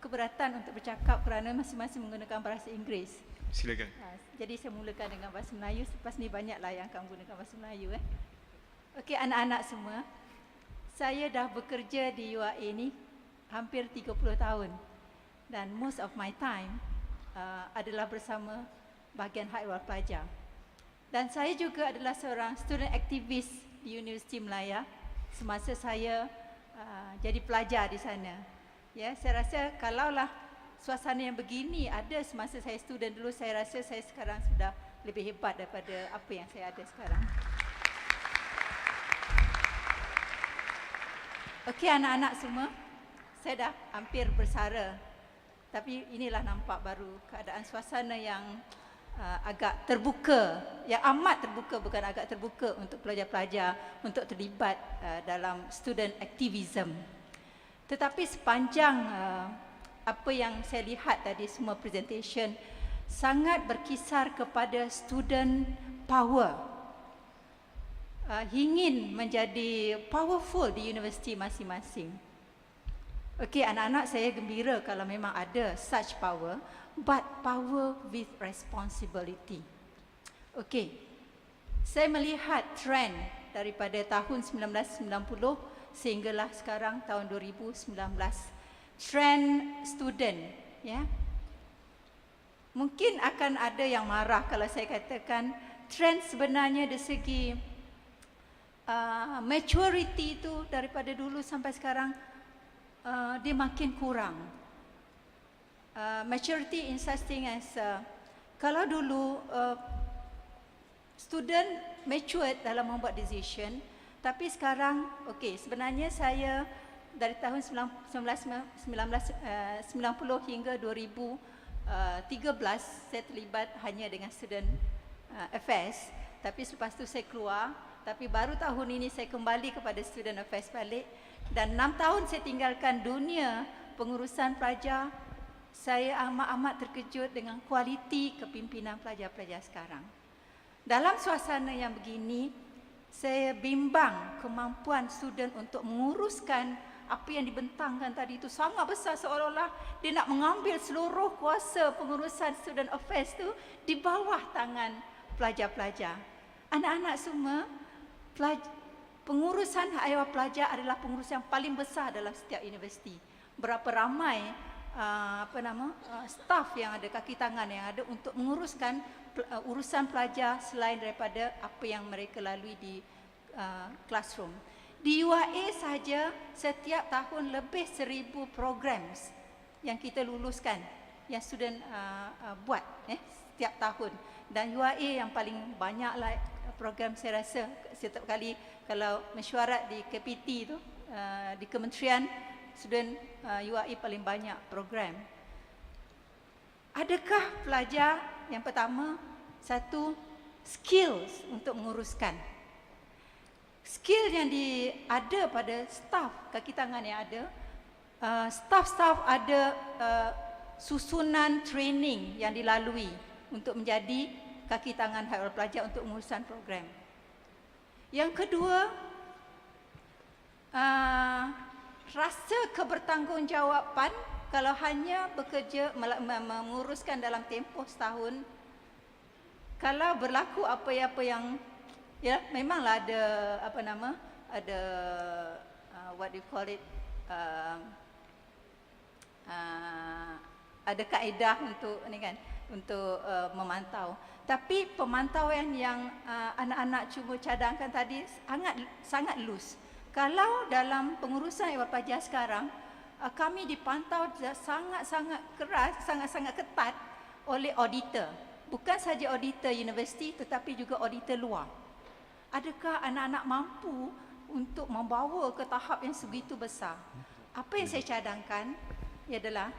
keberatan untuk bercakap kerana masing-masing menggunakan bahasa Inggeris. Silakan. Jadi saya mulakan dengan bahasa Melayu, selepas ni banyaklah yang akan menggunakan bahasa Melayu. Okey, anak-anak semua, saya dah bekerja di UAE ni hampir 30 tahun. Dan most of my time adalah bersama bahagian hak ehwal pelajar. Dan saya juga adalah seorang student aktivis di Universiti Melaya semasa saya jadi pelajar di sana. Ya, saya rasa kalaulah suasana yang begini ada semasa saya student dulu, saya rasa saya sekarang sudah lebih hebat daripada apa yang saya ada sekarang. Okey anak-anak semua, saya dah hampir bersara. Tapi inilah nampak baru keadaan suasana yang agak terbuka, yang amat terbuka, bukan agak terbuka untuk pelajar-pelajar untuk terlibat dalam student activism. Tetapi sepanjang apa yang saya lihat tadi semua presentation sangat berkisar kepada student power. Ingin menjadi powerful di universiti masing-masing. Okey, anak-anak, saya gembira kalau memang ada such power, but power with responsibility. Okey, saya melihat trend daripada tahun 1990 sehinggalah sekarang tahun 2019. Trend student, ya. Mungkin akan ada yang marah kalau saya katakan trend sebenarnya dari segi maturity itu daripada dulu sampai sekarang dia makin kurang. Maturity in such thing as kalau dulu student matured dalam membuat decision, tapi sekarang okey, sebenarnya saya dari tahun 1990 hingga 2013 saya terlibat hanya dengan student affairs, tapi selepas tu saya keluar, tapi baru tahun ini saya kembali kepada student affairs balik. Dan 6 tahun saya tinggalkan dunia pengurusan pelajar, saya amat-amat terkejut dengan kualiti kepimpinan pelajar-pelajar sekarang. Dalam suasana yang begini, saya bimbang kemampuan student untuk menguruskan apa yang dibentangkan tadi itu sangat besar, seolah-olah dia nak mengambil seluruh kuasa pengurusan student affairs itu di bawah tangan pelajar-pelajar. Anak-anak semua, pengurusan hak ehwal pelajar adalah pengurusan yang paling besar dalam setiap universiti. Berapa ramai staf yang ada, kaki tangan yang ada untuk menguruskan urusan pelajar selain daripada apa yang mereka lalui di classroom. Di UAE saja setiap tahun lebih 1000 programs yang kita luluskan, yang student buat setiap tahun. Dan UAE yang paling banyaklah program, saya rasa setiap kali kalau mesyuarat di KPT tu, di kementerian, student UAE paling banyak program. Adakah pelajar yang pertama, satu, skills untuk menguruskan. Skill yang ada pada staf kaki tangan yang ada, staf-staf ada susunan training yang dilalui untuk menjadi kaki tangan hak ehwal pelajar untuk mengurusan program. Yang kedua, rasa kebertanggungjawabkan. Kalau hanya bekerja menguruskan dalam tempoh setahun, kalau berlaku apa-apa yang memanglah ada ada what do you call it, ada kaedah untuk ni kan. untuk memantau. Tapi pemantauan yang anak-anak cuba cadangkan tadi sangat loose. Kalau dalam pengurusan Ewa Pelajar sekarang, kami dipantau sangat-sangat keras, sangat-sangat ketat oleh auditor. Bukan saja auditor universiti tetapi juga auditor luar. Adakah anak-anak mampu untuk membawa ke tahap yang sebegitu besar? Apa yang saya cadangkan adalah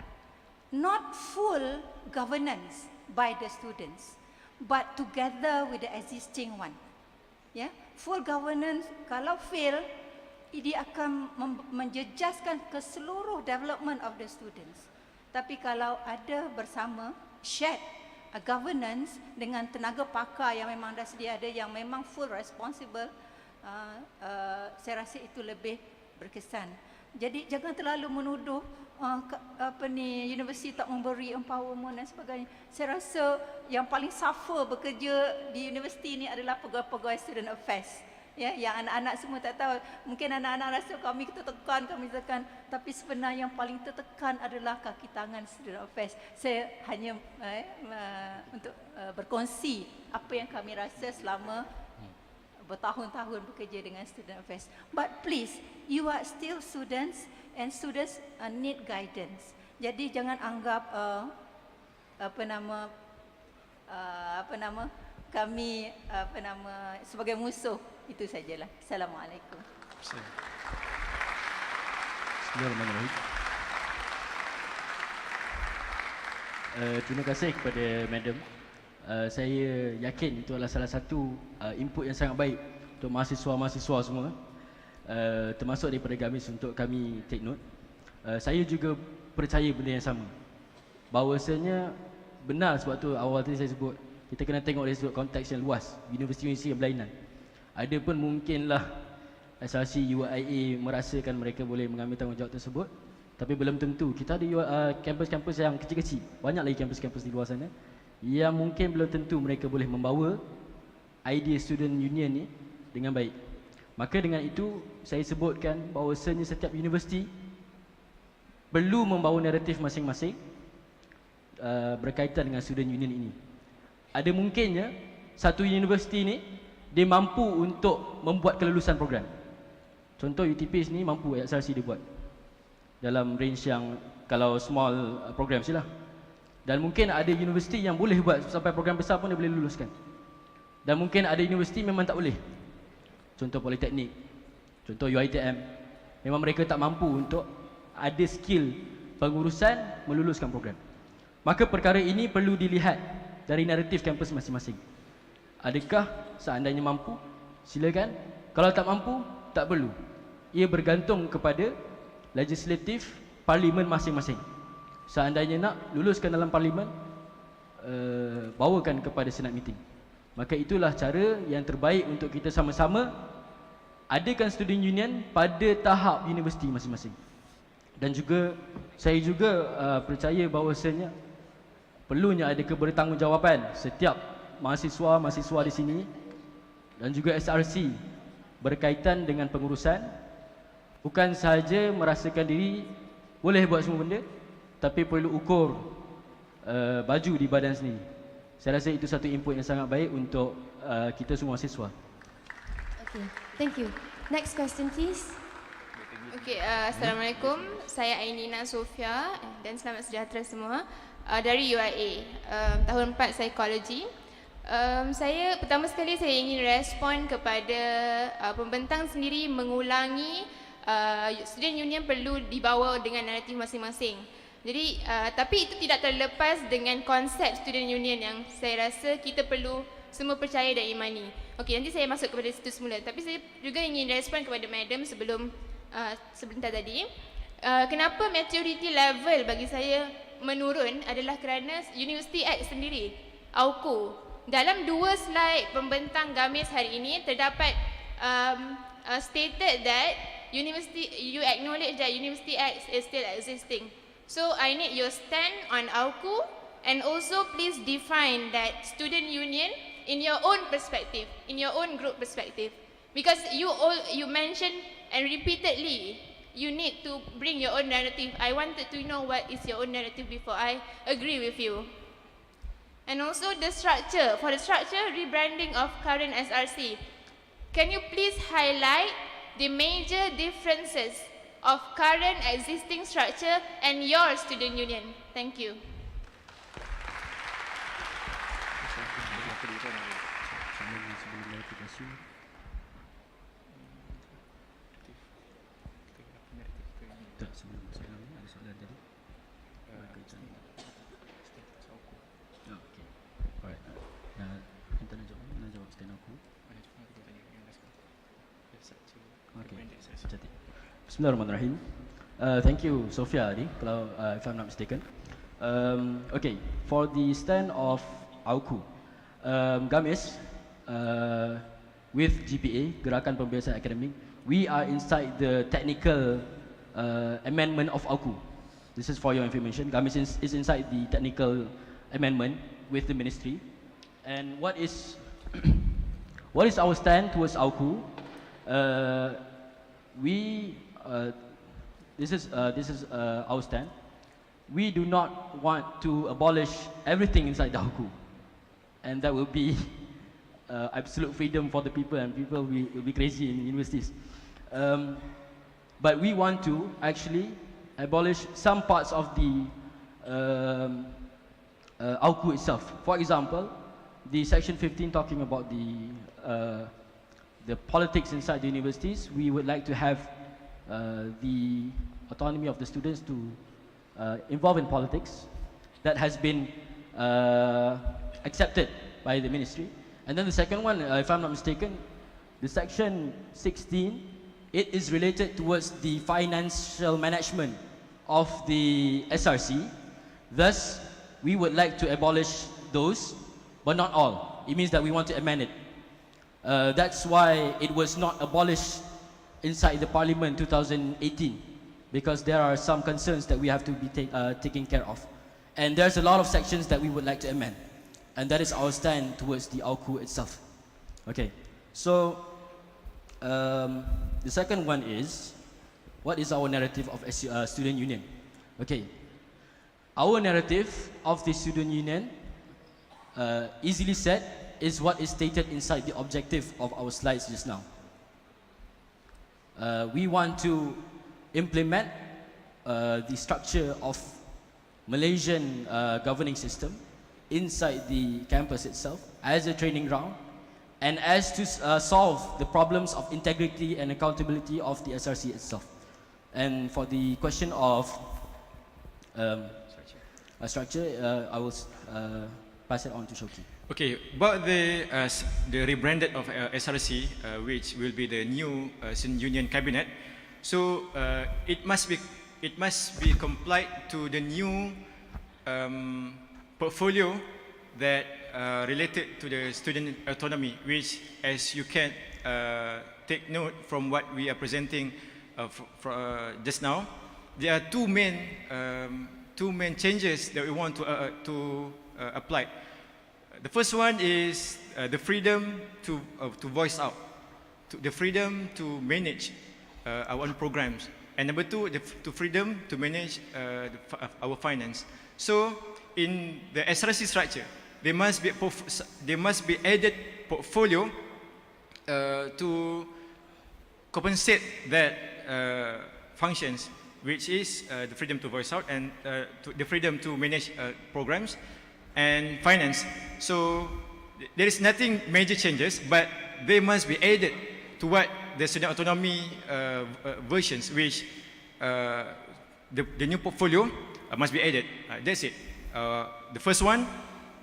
not full governance by the students, but together with the existing one. Ya, full governance kalau fail, dia akan menjejaskan ke seluruh development of the students. Tapi kalau ada bersama shared governance dengan tenaga pakar yang memang dah sedia ada, yang memang full responsible, saya rasa itu lebih berkesan. Jadi jangan terlalu menuduh universiti tak memberi empowerment dan sebagainya. Saya rasa yang paling suffer bekerja di universiti ini adalah pegawai-pegawai student affairs. Ya, yang anak-anak semua tak tahu. Mungkin anak-anak rasa kami tertekan, tapi sebenarnya yang paling tertekan adalah kaki tangan student affairs. Saya hanya untuk berkongsi apa yang kami rasa selama bertahun-tahun bekerja dengan student affairs. But please, you are still students and students need guidance. Jadi jangan anggap kami sebagai musuh. Itu sajalah. Assalamualaikum. Bismillahirrahmanirrahim. Terima kasih kepada Madam. Saya yakin itu adalah salah satu input yang sangat baik untuk mahasiswa-mahasiswa semua, termasuk daripada Gamis untuk kami take note. Saya juga percaya benda yang sama, bahawasanya benar sebab tu awal tadi saya sebut kita kena tengok dari sudut konteks yang luas, universiti-universiti yang berlainan. Ada pun mungkinlah SRC, UIA merasakan mereka boleh mengambil tanggungjawab tersebut, tapi belum tentu. Kita ada kampus-kampus yang kecil-kecil, banyak lagi kampus-kampus di luar sana yang mungkin belum tentu mereka boleh membawa idea student union ni dengan baik. Maka dengan itu saya sebutkan bahawasanya setiap universiti perlu membawa naratif masing-masing berkaitan dengan student union ini. Ada mungkinnya satu universiti ni dia mampu untuk membuat kelulusan program. Contoh UTP ni mampu SRC dia buat dalam range yang kalau small program silah. Dan mungkin ada universiti yang boleh buat sampai program besar pun dia boleh luluskan. Dan mungkin ada universiti memang tak boleh. Contoh Politeknik, contoh UiTM, memang mereka tak mampu untuk ada skill pengurusan meluluskan program. Maka perkara ini perlu dilihat dari naratif kampus masing-masing. Adakah seandainya mampu, silakan. Kalau tak mampu, tak perlu. Ia bergantung kepada legislatif parlimen masing-masing. Seandainya nak luluskan dalam parlimen, bawakan kepada senat meeting. Maka itulah cara yang terbaik untuk kita sama-sama adakan student union pada tahap universiti masing-masing. Dan juga saya juga percaya bahawasanya perlunya ada kebertanggungjawaban setiap mahasiswa-mahasiswa di sini dan juga SRC berkaitan dengan pengurusan. Bukan sahaja merasakan diri boleh buat semua benda, tapi perlu ukur baju di badan sendiri. Saya rasa itu satu input yang sangat baik untuk kita semua mahasiswa. Okay, thank you. Next question please. Okay, Assalamualaikum. Saya Ainina Sofia dan selamat sejahtera semua. Dari UIA, tahun 4 psikologi. Saya pertama sekali saya ingin respon kepada pembentang sendiri mengulangi student union perlu dibawa dengan naratif masing-masing. Jadi tapi itu tidak terlepas dengan konsep student union yang saya rasa kita perlu semua percaya dan imani. Okey, nanti saya masuk kepada situ semula. Tapi saya juga ingin respon kepada madam sebentar tadi. Kenapa maturity level bagi saya menurun adalah kerana University Act sendiri, AUKU. Dalam 2 slide pembentang Gamis hari ini terdapat stated that you acknowledge that University Act is still existing. So I need your stand on AUKU, and also please define that student union in your own perspective, in your own group perspective. Because you mentioned and repeatedly you need to bring your own narrative. I wanted to know what is your own narrative before I agree with you. And also the structure, for the structure rebranding of current SRC, can you please highlight the major differences of current existing structure and your student union? Thank you. Bismillahirrahmanirrahim. Thank you, Sophia, if I'm not mistaken. Okay, for the stand of AUKU, Gamis, with GPA, Gerakan Pembiayaan Akademik, we are inside the technical amendment of AUKU. This is for your information. Gamis is inside the technical amendment with the ministry. And what is what is our stand towards AUKU? This is our stand. We do not want to abolish everything inside the AUKU, and that will be absolute freedom for the people, and people will be crazy in universities. But we want to actually abolish some parts of the AUKU itself. For example, the section 15 talking about the politics inside the universities. We would like to have the autonomy of the students to involve in politics. That has been accepted by the ministry. And then the second one, if I'm not mistaken, the section 16, it is related towards the financial management of the SRC. Thus, we would like to abolish those, but not all. It means that we want to amend it. That's why it was not abolished inside the Parliament 2018, because there are some concerns that we have to be taken care of. And there's a lot of sections that we would like to amend. And that is our stand towards the AUKU itself. Okay, so the second one is, what is our narrative of a student union? Okay, our narrative of the student union, easily said, is what is stated inside the objective of our slides just now. We want to implement the structure of Malaysian governing system inside the campus itself as a training ground, and as to solve the problems of integrity and accountability of the SRC itself. And for the question of structure, I will pass it on to Shoki. Okay, about the rebranded of SRC, which will be the new student union cabinet. So it must be complied to the new portfolio that related to the student autonomy, which, as you can take note from what we are presenting just now, there are two main changes that we want to apply. The first one is the freedom to voice out, the freedom to manage our own programs, and number two, the freedom to manage our finance. So in the SRC structure, there must be added portfolio to compensate that functions, which is the freedom to voice out and the freedom to manage programs and finance. So there is nothing major changes, but they must be added to what the student autonomy versions, which the new portfolio must be added. That's it. The first one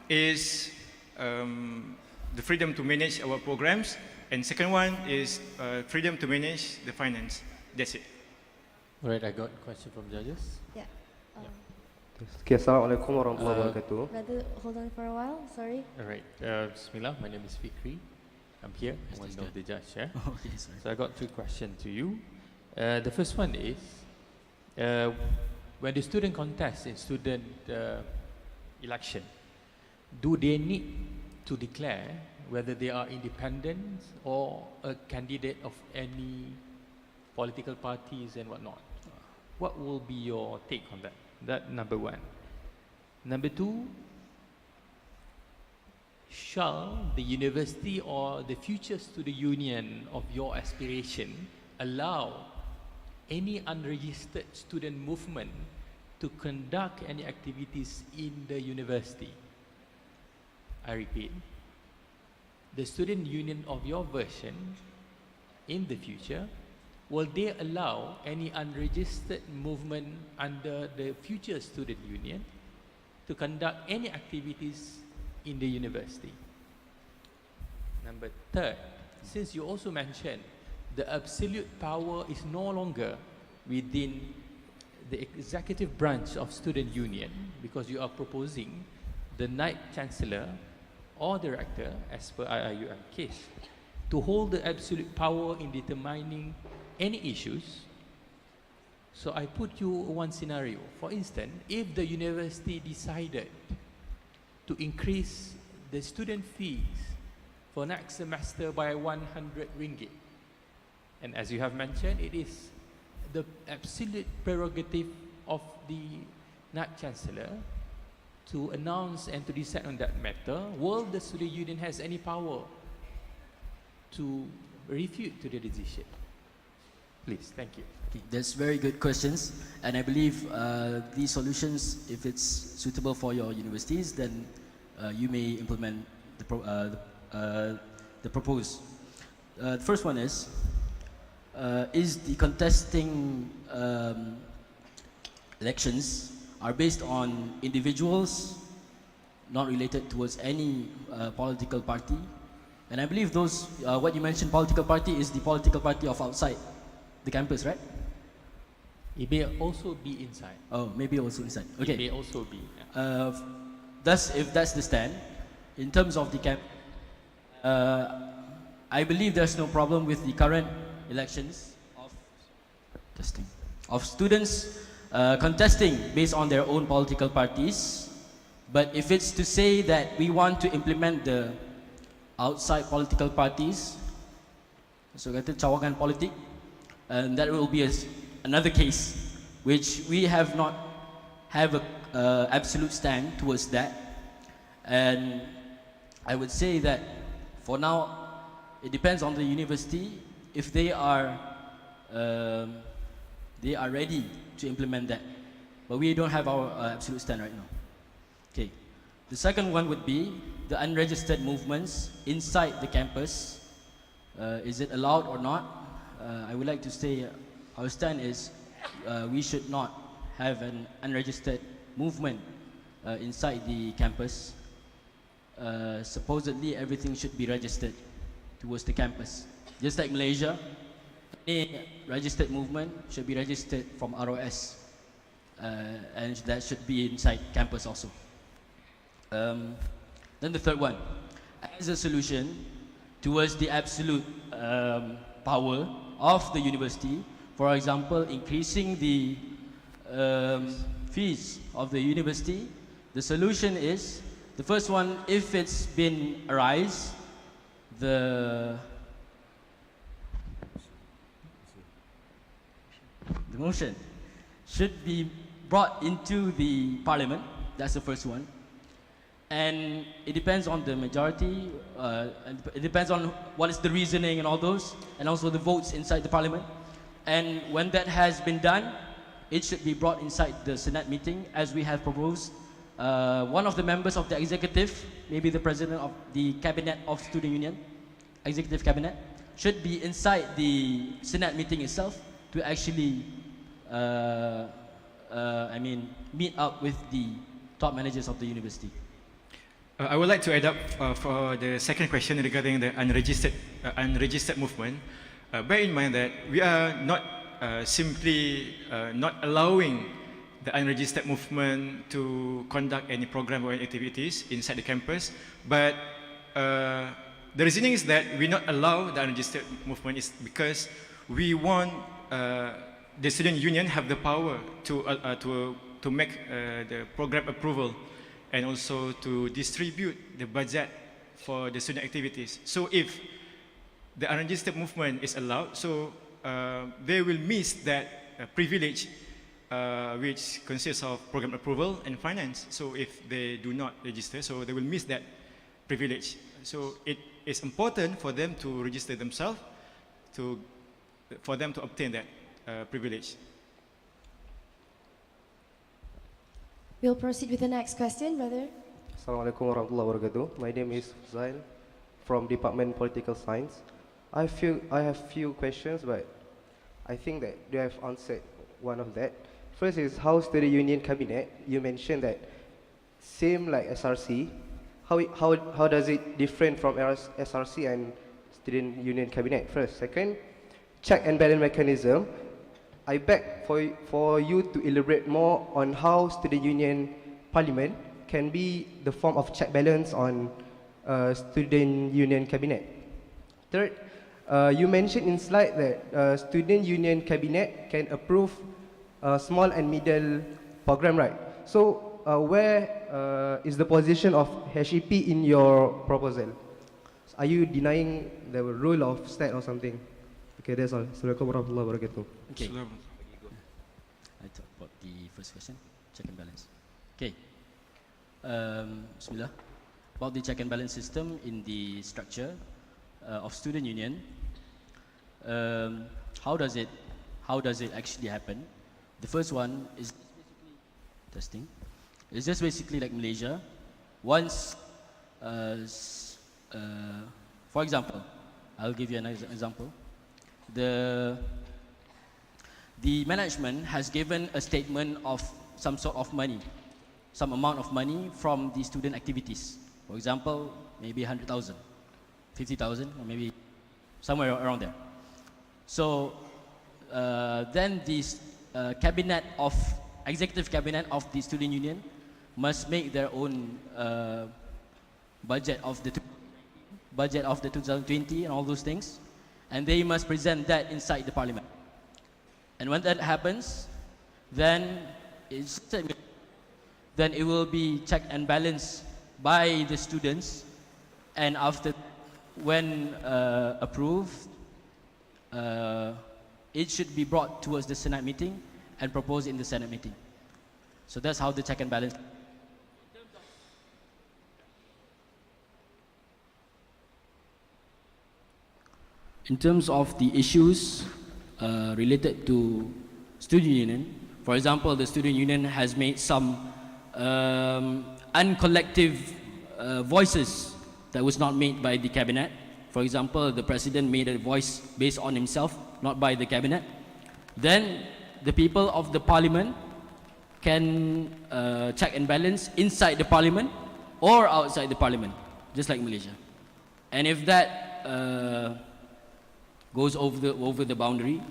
is the freedom to manage our programs, and second one is freedom to manage the finance. That's it. All right, I got a question from judges. Yeah. Okay, Assalamualaikum warahmatullahi wabarakatuh. Brother, hold on for a while. Sorry. All right, Bismillah, my name is Fikri. I'm here, one of the judge. Yeah? Oh, okay, sorry. So I got two questions to you. The first one is, when the student contest in student election, do they need to declare whether they are independent or a candidate of any political parties and whatnot? What will be your take on that? That number one. Number two, shall the university or the future student union of your aspiration allow any unregistered student movement to conduct any activities in the university? I repeat, the student union of your version in the future, will they allow any unregistered movement under the future student union to conduct any activities in the university? Number third, since you also mentioned the absolute power is no longer within the executive branch of student union, because you are proposing the Knight Chancellor or Director, as per IIUM case, to hold the absolute power in determining any issues. So I put you one scenario. For instance, if the university decided to increase the student fees for next semester by 100 ringgit, and as you have mentioned, it is the absolute prerogative of the Knight Chancellor to announce and to decide on that matter, will the student union has any power to refute to the decision? Please, thank you. Okay, that's very good questions, and I believe these solutions, if it's suitable for your universities, then you may implement the proposed. The first one is the contesting elections are based on individuals, not related towards any political party. And I believe those, what you mentioned, political party, is the political party of outside the campus, right? It may also be inside. Oh, maybe also inside. Okay. It may also be. Thus, if that's the stand, in terms of the camp, I believe there's no problem with the current elections of students contesting based on their own political parties. But if it's to say that we want to implement the outside political parties, so kata cawangan politik, and that will be another case which we have not have a absolute stand towards that. And I would say that for now it depends on the university if they are ready to implement that, but we don't have our absolute stand right now. Okay, the second one would be the unregistered movements inside the campus. Is it allowed or not? I would like to say our stand is we should not have an unregistered movement inside the campus. Supposedly everything should be registered towards the campus. Just like Malaysia, any registered movement should be registered from ROS, and that should be inside campus also. Then the third one, as a solution towards the absolute power of the university, for example, increasing the fees of the university, the solution is, the first one, if it's been arise, the motion should be brought into the parliament. That's the first one. And it depends on the majority, it depends on what is the reasoning and all those, and also the votes inside the parliament. And when that has been done, it should be brought inside the Senate meeting as we have proposed. One of the members of the executive, maybe the president of the cabinet of student union, executive cabinet, should be inside the Senate meeting itself to actually meet up with the top managers of the university. I would like to add up for the second question regarding the unregistered movement. Bear in mind that we are not simply not allowing the unregistered movement to conduct any program or activities inside the campus, but the reasoning is that we not allow the unregistered movement is because we want the student union have the power to make the program approval and also to distribute the budget for the student activities. So if the unregistered movement is allowed, so they will miss that privilege which consists of program approval and finance. So if they do not register, so they will miss that privilege. So it is important for them to register themselves for them to obtain that privilege. We'll proceed with the next question, brother. Assalamualaikum warahmatullahi wabarakatuh. My name is Zain from Department Political Science. I have few questions, but I think that you have answered one of that. First is how Student Union Cabinet, you mentioned that same like SRC, how does it different from SRC and Student Union Cabinet? First. Second, check and balance mechanism. I beg for you to elaborate more on how Student Union Parliament can be the form of check balance on Student Union Cabinet. Third, you mentioned in slide that Student Union Cabinet can approve small and middle program, right? So where is the position of HEP in your proposal? Are you denying the role of state or something? Okay, that's all. Assalamualaikum warahmatullahi wabarakatuh. Okay. I talk about the first question, check and balance. Okay. Bismillah. About the check and balance system in the structure of student union. How does it actually happen? The first one is testing. It's just basically like Malaysia. Once, for example, I'll give you an example. The management has given a statement of some sort of money, some amount of money from the student activities. For example, maybe 100,000, 50,000, or maybe somewhere around there. So then the executive cabinet of the student union must make their own budget of the 2020 and all those things, and they must present that inside the parliament. And when that happens, then it will be checked and balanced by the students, and after, when approved, it should be brought towards the Senate meeting and proposed in the Senate meeting. So that's how the check and balance. In terms of the issues related to student union, for example, the student union has made some uncollective voices that was not made by the cabinet. For example, the president made a voice based on himself, not by the cabinet. Then the people of the parliament can check and balance inside the parliament or outside the parliament, just like Malaysia. And if that goes over the boundary,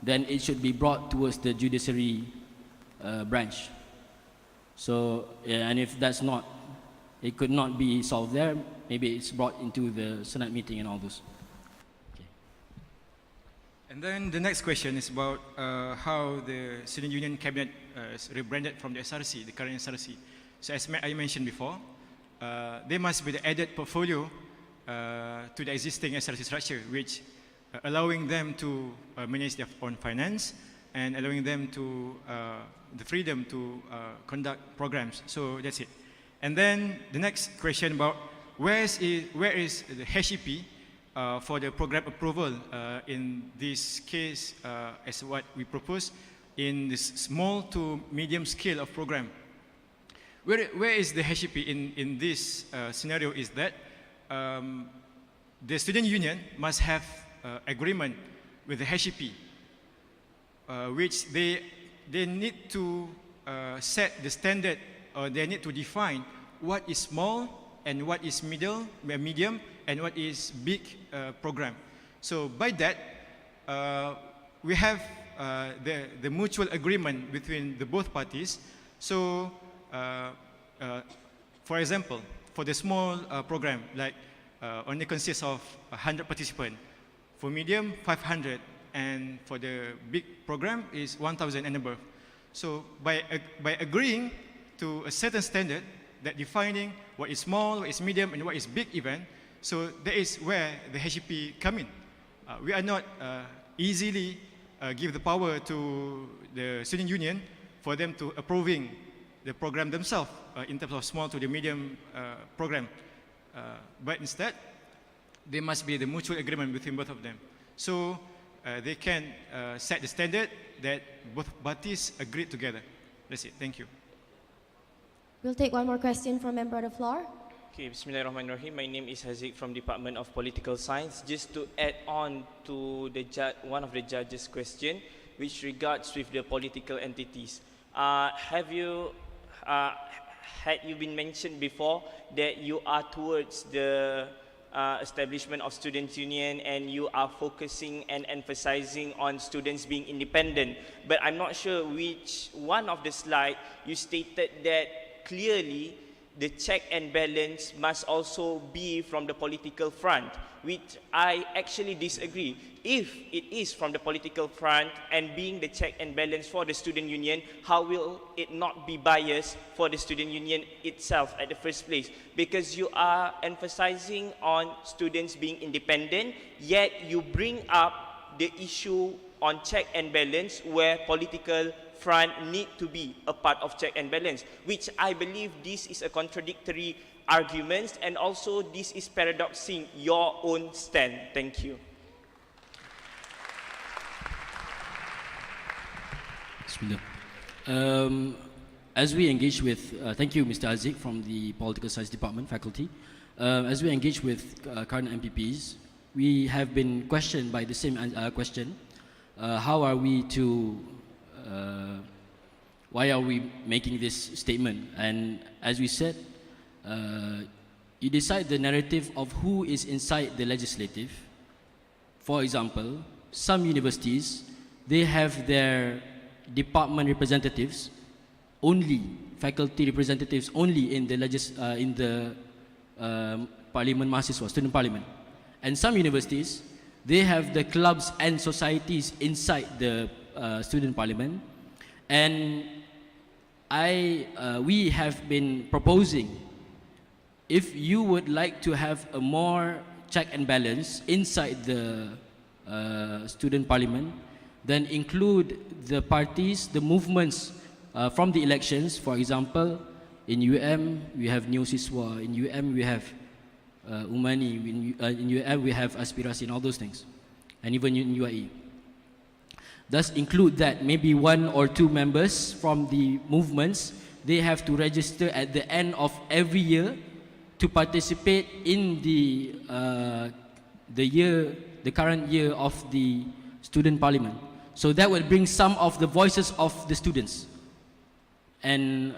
then it should be brought towards the judiciary branch. So, yeah, and if that's not, it could not be solved there, maybe it's brought into the Senate meeting and all those. Okay. And then the next question is about how the Student Union Cabinet is rebranded from the SRC, the current SRC. So as I mentioned before, there must be the added portfolio to the existing SRC structure, which allowing them to manage their own finance and allowing them to the freedom to conduct programs. So that's it. And then the next question about where is the HEP for the program approval in this case as what we propose in this small to medium scale of program. Where is the HEP in this scenario is that the student union must have agreement with the HEP, which they need to set the standard, or they need to define what is small and what is medium and what is big program. So by that, we have the mutual agreement between the both parties. So for example, for the small program, like only consists of 100 participants, for medium 500, and for the big program is 1,000 and above. So by agreeing to a certain standard that defining what is small, what is medium, and what is big event, so that is where the HEP come in. We are not easily give the power to the student union for them to approving the program themselves in terms of small to the medium program. but instead, there must be the mutual agreement between both of them. So they can set the standard that both parties agreed together. That's it. Thank you. We'll take one more question from member on the floor. Okay, Bismillahirrahmanirrahim. My name is Haziq from Department of Political Science. Just to add on to the one of the judges' question, which regards with the political entities. Had you been mentioned before that you are towards the establishment of students' union and you are focusing and emphasizing on students being independent, but I'm not sure which one of the slide you stated that clearly the check and balance must also be from the political front, which I actually disagree. If it is from the political front and being the check and balance for the student union, how will it not be biased for the student union itself at the first place? Because you are emphasizing on students being independent, yet you bring up the issue on check and balance where political front need to be a part of check and balance, which I believe this is a contradictory argument, and also this is paradoxing your own stand. Thank you. As we engage with, thank you Mr. Aziz from the Political Science Department faculty. As we engage with current MPPs, we have been questioned by the same question. How are we to why are we making this statement? And as we said, you decide the narrative of who is inside the legislative. For example, some universities, they have their department representatives only, faculty representatives only in the parliament mahasiswa, student parliament. And some universities, they have the clubs and societies inside the student parliament. And we have been proposing, if you would like to have a more check and balance inside the student parliament, then include the parties, the movements from the elections. For example, in UM, we have Neo Siswa. In UM, we have Umani. In UM, we have Aspirasi and all those things. And even in UAE. Thus include that maybe 1 or 2 members from the movements, they have to register at the end of every year to participate in the current year of the student parliament. So that will bring some of the voices of the students. And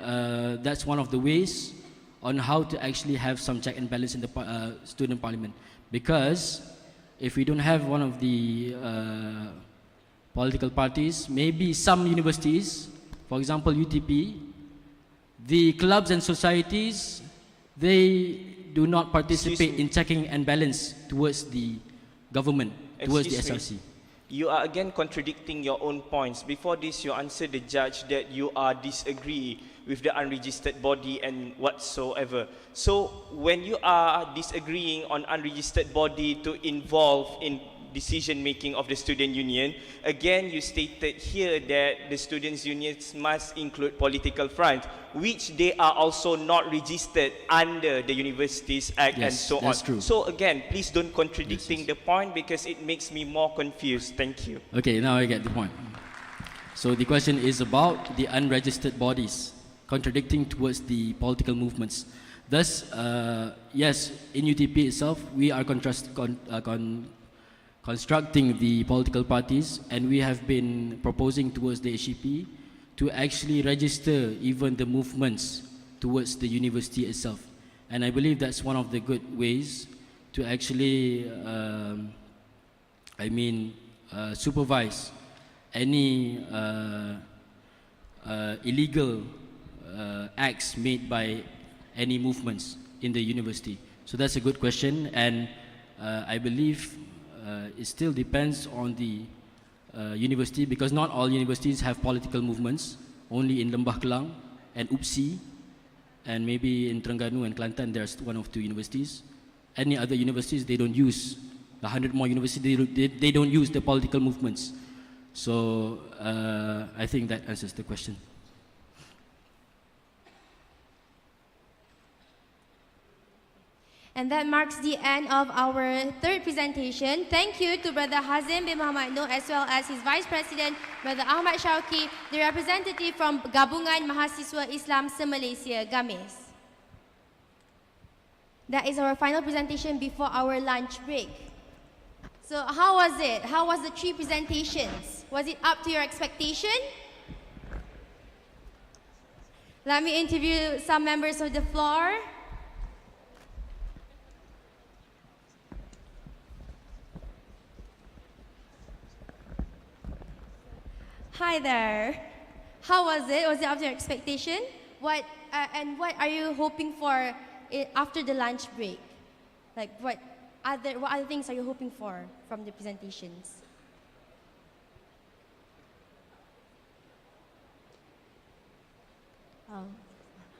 that's one of the ways on how to actually have some check and balance in the student parliament. Because if we don't have one of the political parties, maybe some universities, for example UTP, the clubs and societies, they do not participate in checking and balance towards the government, towards the SRC. You are again contradicting your own points. Before this, you answered the judge that you are disagree with the unregistered body and whatsoever. So when you are disagreeing on unregistered body to involve in decision making of the student union, again you stated here that the students unions must include political front, which they are also not registered under the Universities Act, and so on. True. So again, please don't contradicting the point because it makes me more confused. Thank you. Okay, now I get the point. So the question is about the unregistered bodies contradicting towards the political movements. Thus, yes, in UTP itself, we are constructing the political parties, and we have been proposing towards the HEP to actually register even the movements towards the university itself. And I believe that's one of the good ways to actually, supervise any illegal acts made by any movements in the university. So that's a good question, and I believe it still depends on the university, because not all universities have political movements. Only in Lembah Kelang and UPSI, and maybe in Terengganu and Kelantan there's 1 or 2 universities. Any other universities, they don't use, the 100 more universities, they don't use the political movements. So I think that answers the question. And that marks the end of our third presentation. Thank you to Brother Hazim bin Muhammad Noor as well as his Vice President, Brother Ahmad Shauki, the representative from Gabungan Mahasiswa Islam se-Malaysia, GAMIS. That is our final presentation before our lunch break. So how was it? How was the 3 presentations? Was it up to your expectation? Let me interview some members of the floor. Hi there. How was it? Was it up to your expectation? What are you hoping for after the lunch break? Like what other things are you hoping for from the presentations?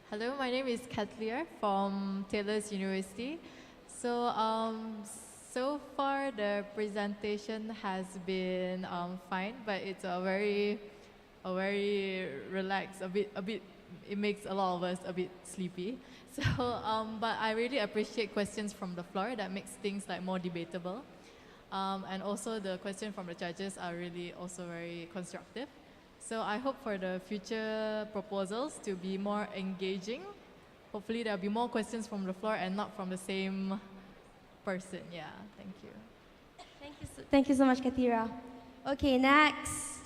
Hello, my name is Kathlear from Taylor's University. So far the presentation has been fine, but it's a very relaxed, a bit. It makes a lot of us a bit sleepy. So, but I really appreciate questions from the floor that makes things like more debatable, and also the questions from the judges are really also very constructive. So I hope for the future proposals to be more engaging. Hopefully there'll be more questions from the floor and not from the same person. Yeah, thank you. Thank you so much, Kathira. Okay, next.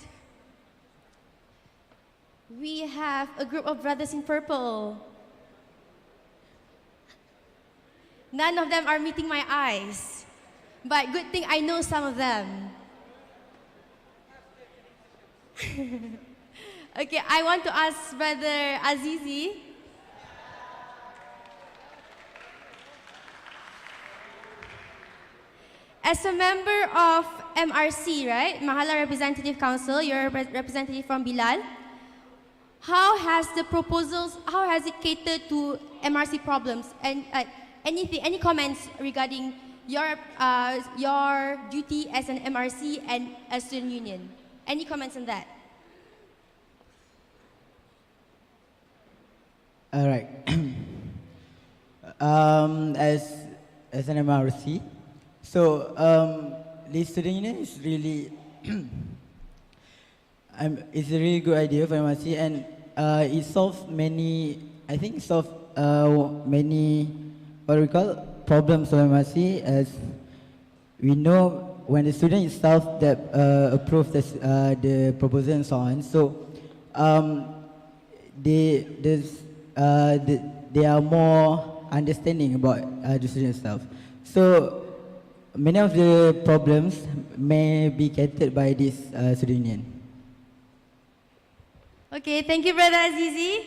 We have a group of brothers in purple. None of them are meeting my eyes, but good thing I know some of them. Okay, I want to ask Brother Azizi. As a member of MRC, right, Mahala Representative Council, you're a representative from Bilal. How has it catered to MRC problems? And any comments regarding your duty as an MRC and a student union? Any comments on that? All right. As an MRC, so the student union is really it's a really good idea for MRC, and it solves many. I think it solves many problems of MRC, as we know when the student itself that approve the proposal and so on. So they are more understanding about the student itself. So many of the problems may be catered by this student union. Okay, thank you, Brother Azizi.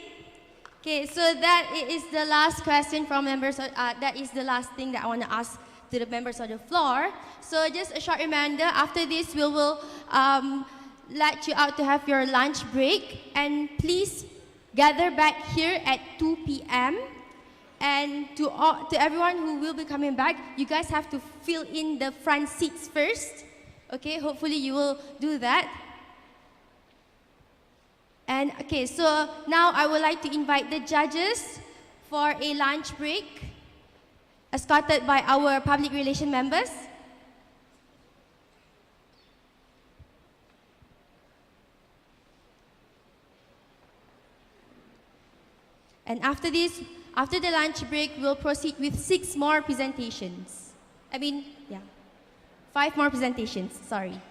Okay, so that is the last question from members. That is the last thing that I want to ask to the members of the floor. So just a short reminder, after this we will let you out to have your lunch break, and please gather back here at 2 p.m. And to everyone who will be coming back, you guys have to fill in the front seats first. Okay, hopefully you will do that. And okay, so now I would like to invite the judges for a lunch break, escorted by our public relation members. And after this, after the lunch break, we'll proceed with 6 more presentations. 5 more presentations, sorry.